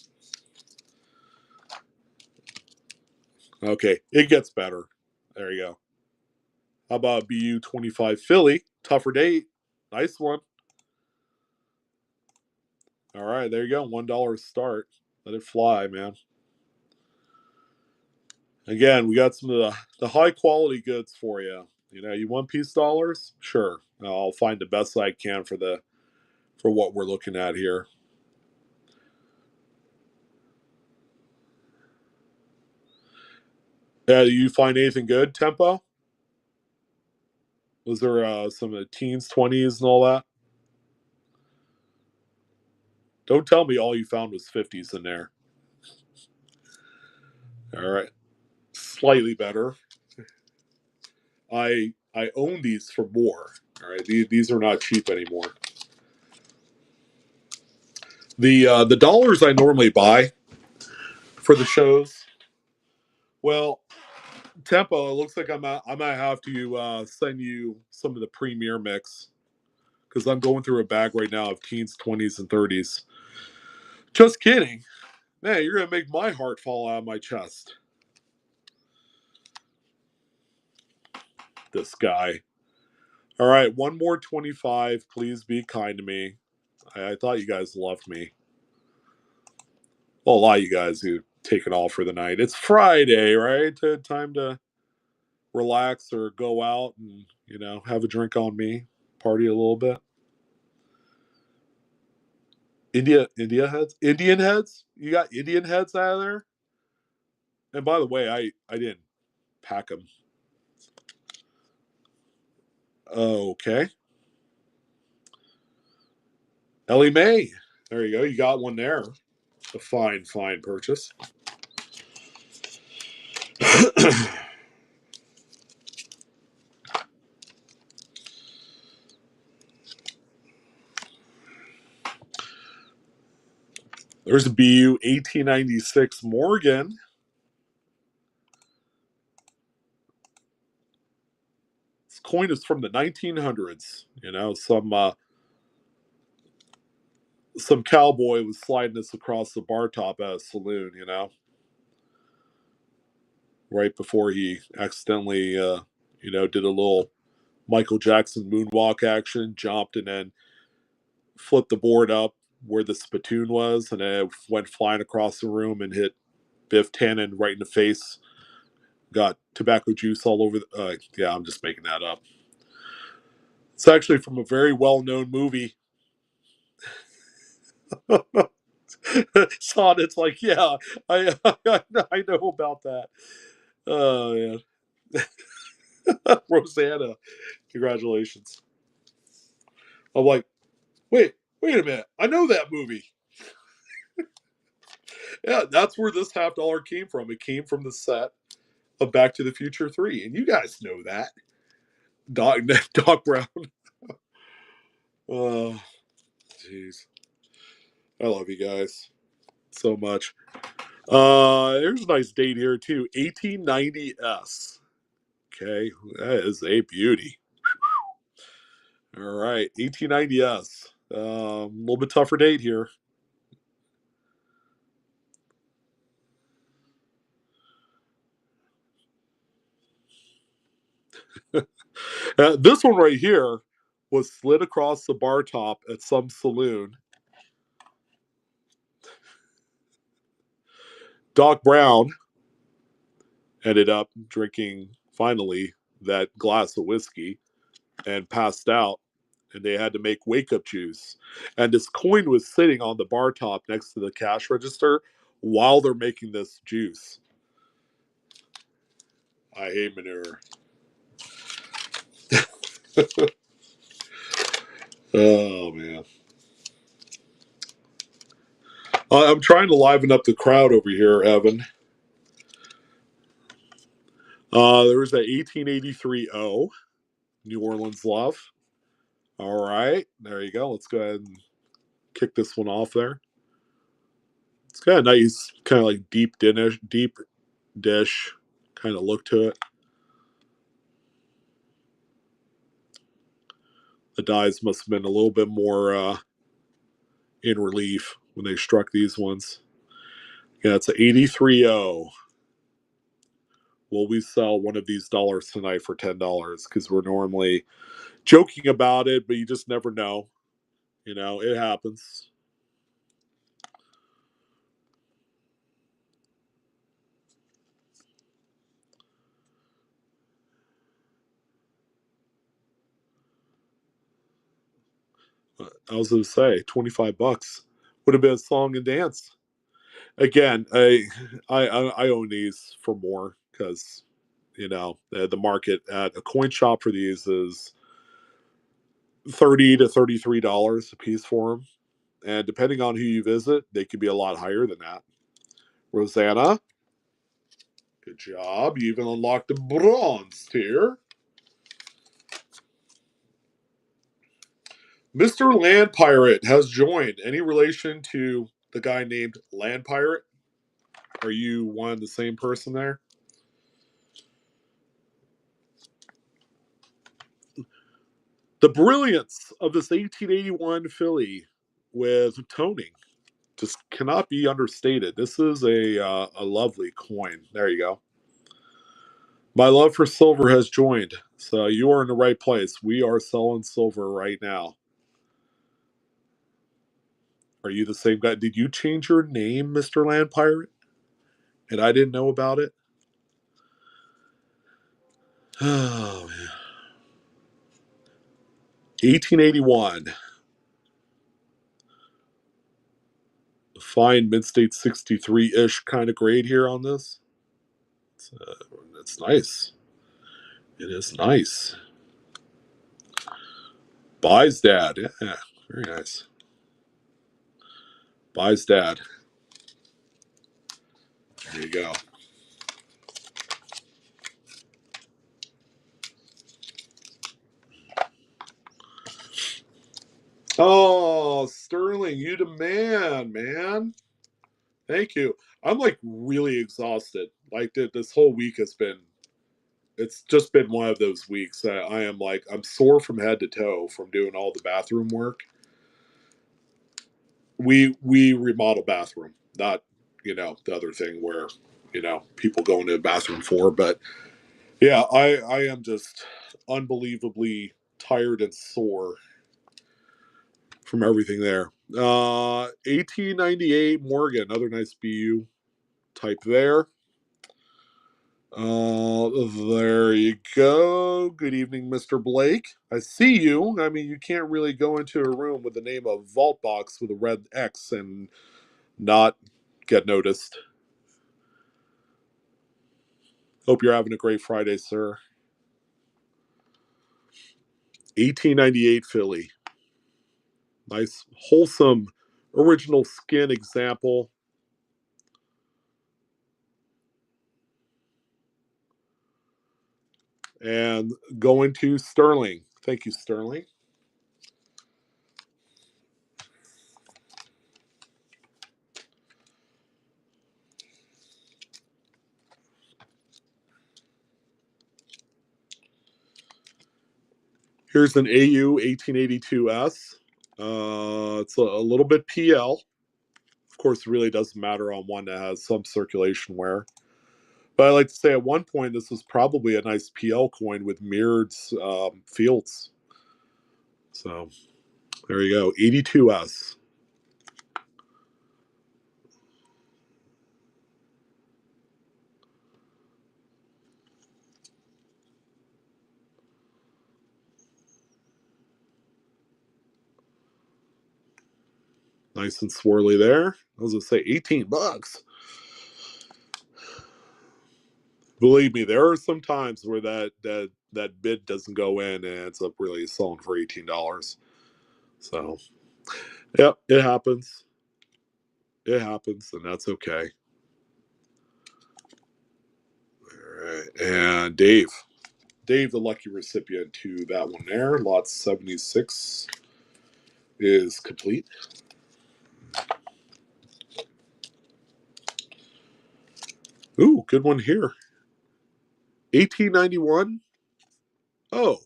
Okay, it gets better. There you go. How about BU 25 Philly? Tougher date. Nice one. All right, there you go. $1 start. Let it fly, man. Again, we got some of the high quality goods for you. You know, you want piece dollars? Sure. I'll find the best I can for what we're looking at here. Do you find anything good, Tempo? Was there some of the teens, 20s, and all that? Don't tell me all you found was 50s in there. All right. Slightly better. I own these for more. All right. These are not cheap anymore. The dollars I normally buy for the shows, well, Tempo, it looks like I might have to send you some of the premiere mix, because I'm going through a bag right now of teens, 20s, and 30s. Just kidding. Man, you're going to make my heart fall out of my chest. This guy. All right, one more 25. Please be kind to me. I thought you guys loved me. Well, a lot of you guys who take it all for the night. It's Friday, right? Time to relax or go out and, have a drink on me, party a little bit. India heads, Indian heads. You got Indian heads out of there. And by the way, I didn't pack them. Okay, Ellie Mae. There you go. You got one there. A fine purchase. There's a BU 1896 Morgan. This coin is from the 1900s. Some cowboy was sliding this across the bar top at a saloon. Right before he accidentally, did a little Michael Jackson moonwalk action, jumped, and then flipped the board up where the spittoon was, and then it went flying across the room and hit Biff Tannen right in the face. Got tobacco juice all over. Yeah, I'm just making that up. It's actually from a very well-known movie. Saw it. It's like, yeah, I know about that. Oh man, Rosanna, congratulations. I'm like, wait a minute, I know that movie. Yeah, that's where this $50 came from. It came from the set of Back to the Future 3, and you guys know that. Doc, Doc Brown. Oh, jeez. I love you guys so much. There's a nice date here too. 1890s. Okay, that is a beauty. All right, 1890s. A little bit tougher date here. This one right here was slid across the bar top at some saloon. Doc Brown ended up drinking finally that glass of whiskey and passed out, and they had to make wake up juice. And this coin was sitting on the bar top next to the cash register while they're making this juice. I hate manure. Oh man. I'm trying to liven up the crowd over here, Evan. There was that 1883 O, New Orleans Love. All right, there you go. Let's go ahead and kick this one off there. It's got a nice kind of like deep dish kind of look to it. The dies must have been a little bit more in relief when they struck these ones. Yeah, it's an 83.0. Will we sell one of these dollars tonight for $10? Because we're normally joking about it, but you just never know. You know, it happens. I was going to say, $25 would have been a song and dance. Again, I own these for more because the market at a coin shop for these is $30 to $33 a piece for them, and depending on who you visit, they could be a lot higher than that. Rosanna, good job. You even unlocked the bronze tier. Mr. Land Pirate has joined. Any relation to the guy named Land Pirate? Are you one and the same person there? The brilliance of this 1881 filly with toning just cannot be understated. This is a lovely coin. There you go. My love for silver has joined, so you are in the right place. We are selling silver right now. Are you the same guy? Did you change your name, Mr. Land Pirate? And I didn't know about it? Oh, man. 1881. Fine mid-state 63-ish kind of grade here on this. It's nice. It is nice. Buys dad. Yeah, very nice. Buys dad. There you go. Oh, Sterling, you the man. Thank you. I'm like really exhausted. Like this whole week has been. It's just been one of those weeks that I am like I'm sore from head to toe from doing all the bathroom work. We remodel bathroom, not the other thing where people go into the bathroom for. But yeah, I am just unbelievably tired and sore from everything there. 1898 Morgan, another nice BU type there. There you go. Good evening, Mr. Blake. I see you. I mean, you can't really go into a room with the name of Vault Box with a red X and not get noticed. Hope you're having a great Friday, sir. 1898 Philly. Nice, wholesome, original skin example. And going to Sterling. Thank you, Sterling. Here's an AU 1882S. It's a little bit PL. Of course, it really doesn't matter on one that has some circulation wear. But I like to say at one point, this was probably a nice PL coin with mirrored fields. So there you go, 82S. Nice and swirly there. I was going to say $18. Believe me, there are some times where that bid doesn't go in and ends up really selling for $18. So, yep, it happens. It happens, and that's okay. All right, and Dave, the lucky recipient to that one there. Lot 76 is complete. Ooh, good one here. 1891. Oh,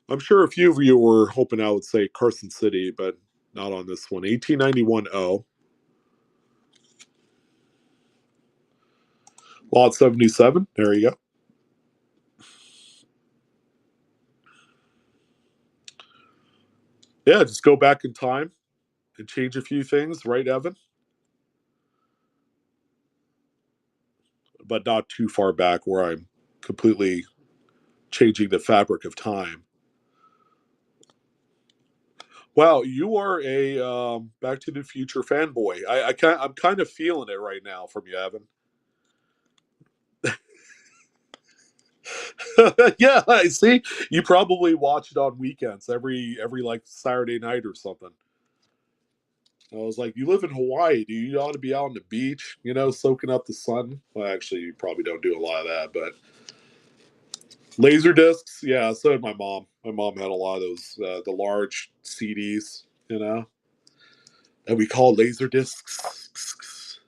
I'm sure a few of you were hoping I would say Carson City, but not on this one. 1891 O. Lot 77. There you go. Yeah, just go back in time and change a few things, right, Evan? But not too far back where I'm completely changing the fabric of time. Wow, you are a Back to the Future fanboy. I'm kind of feeling it right now from you, Evan. Yeah, I see. You probably watch it on weekends, every like Saturday night or something. I was like, you live in Hawaii, dude. You ought to be out on the beach, soaking up the sun. Well, actually, you probably don't do a lot of that, but laser discs, yeah. So did my mom. My mom had a lot of those, the large CDs, that we call laser discs.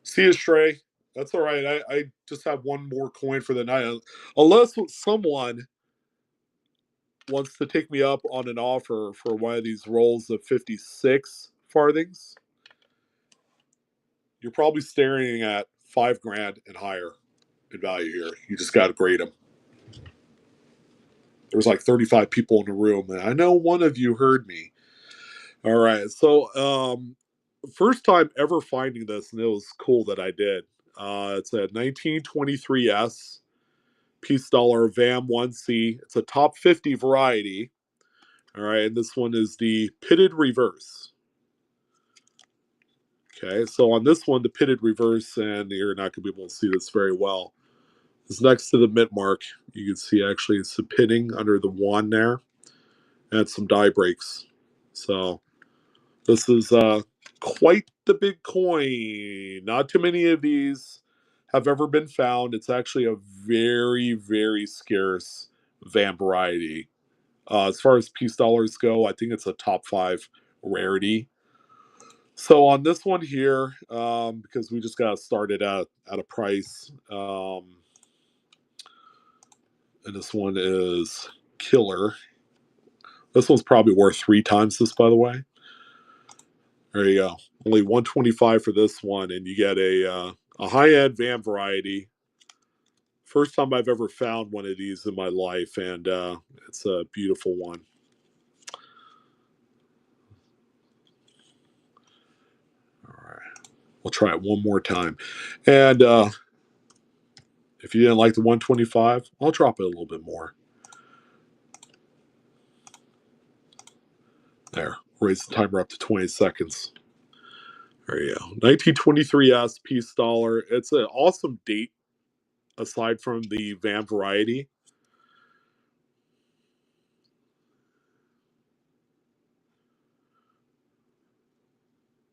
See you, Stray. That's all right. I just have one more coin for the night, unless someone wants to take me up on an offer for one of these rolls of 56 farthings. You're probably staring at 5 grand and higher in value here. You just got to grade them. There was like 35 people in the room, and I know one of you heard me. All right, so first time ever finding this, and it was cool that I did. It's a 1923S piece dollar VAM 1C. It's a top 50 variety. All right, and this one is the pitted reverse. Okay, so on this one, the pitted reverse, and you're not going to be able to see this very well, is next to the mint mark. You can see actually some pitting under the one there, and some die breaks. So this is quite the big coin. Not too many of these have ever been found. It's actually a very, very scarce VAM variety. As far as piece dollars go, I think it's a top 5 rarity. So on this one here, because we just got started at a price, and this one is killer. This one's probably worth 3 times this, by the way. There you go. Only 125 for this one, and you get a high end VAM variety. First time I've ever found one of these in my life, and it's a beautiful one. All right, we'll try it one more time, and if you didn't like the 125, I'll drop it a little bit more. There, raise the timer up to 20 seconds. There you go. 1923S piece dollar. It's an awesome date aside from the VAM variety.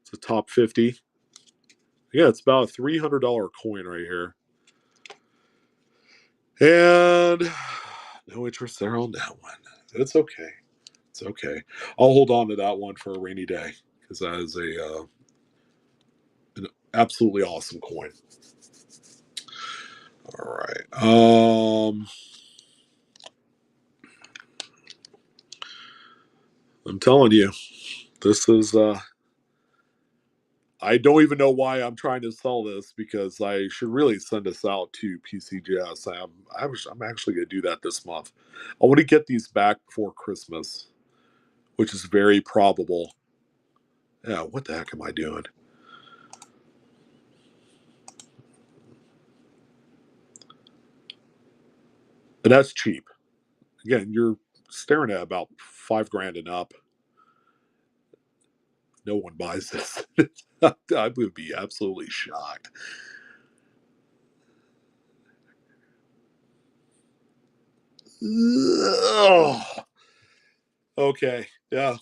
It's a top 50. Yeah, it's about a $300 coin right here. And no interest there on that one. It's okay. It's okay. I'll hold on to that one for a rainy day because that is an absolutely awesome coin. All right. I'm telling you, this is I don't even know why I'm trying to sell this because I should really send this out to PCGS. I'm actually going to do that this month. I want to get these back before Christmas, which is very probable. Yeah, what the heck am I doing? And that's cheap. Again, you're staring at about 5 grand and up. No one buys this. I would be absolutely shocked. Ugh. Okay, yeah.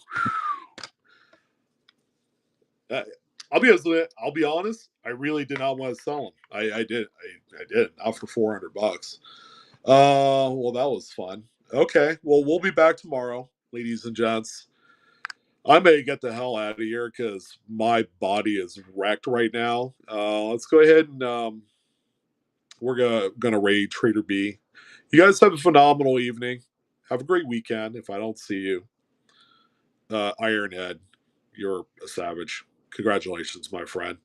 Uh, I'll be honest. I really did not want to sell them. I did. I did. Not for $400. Well, that was fun. Okay. Well, we'll be back tomorrow, ladies and gents. I may get the hell out of here because my body is wrecked right now. Let's go ahead and we're gonna raid Trader B. You guys have a phenomenal evening. Have a great weekend. If I don't see you, Ironhead, you're a savage. Congratulations, my friend.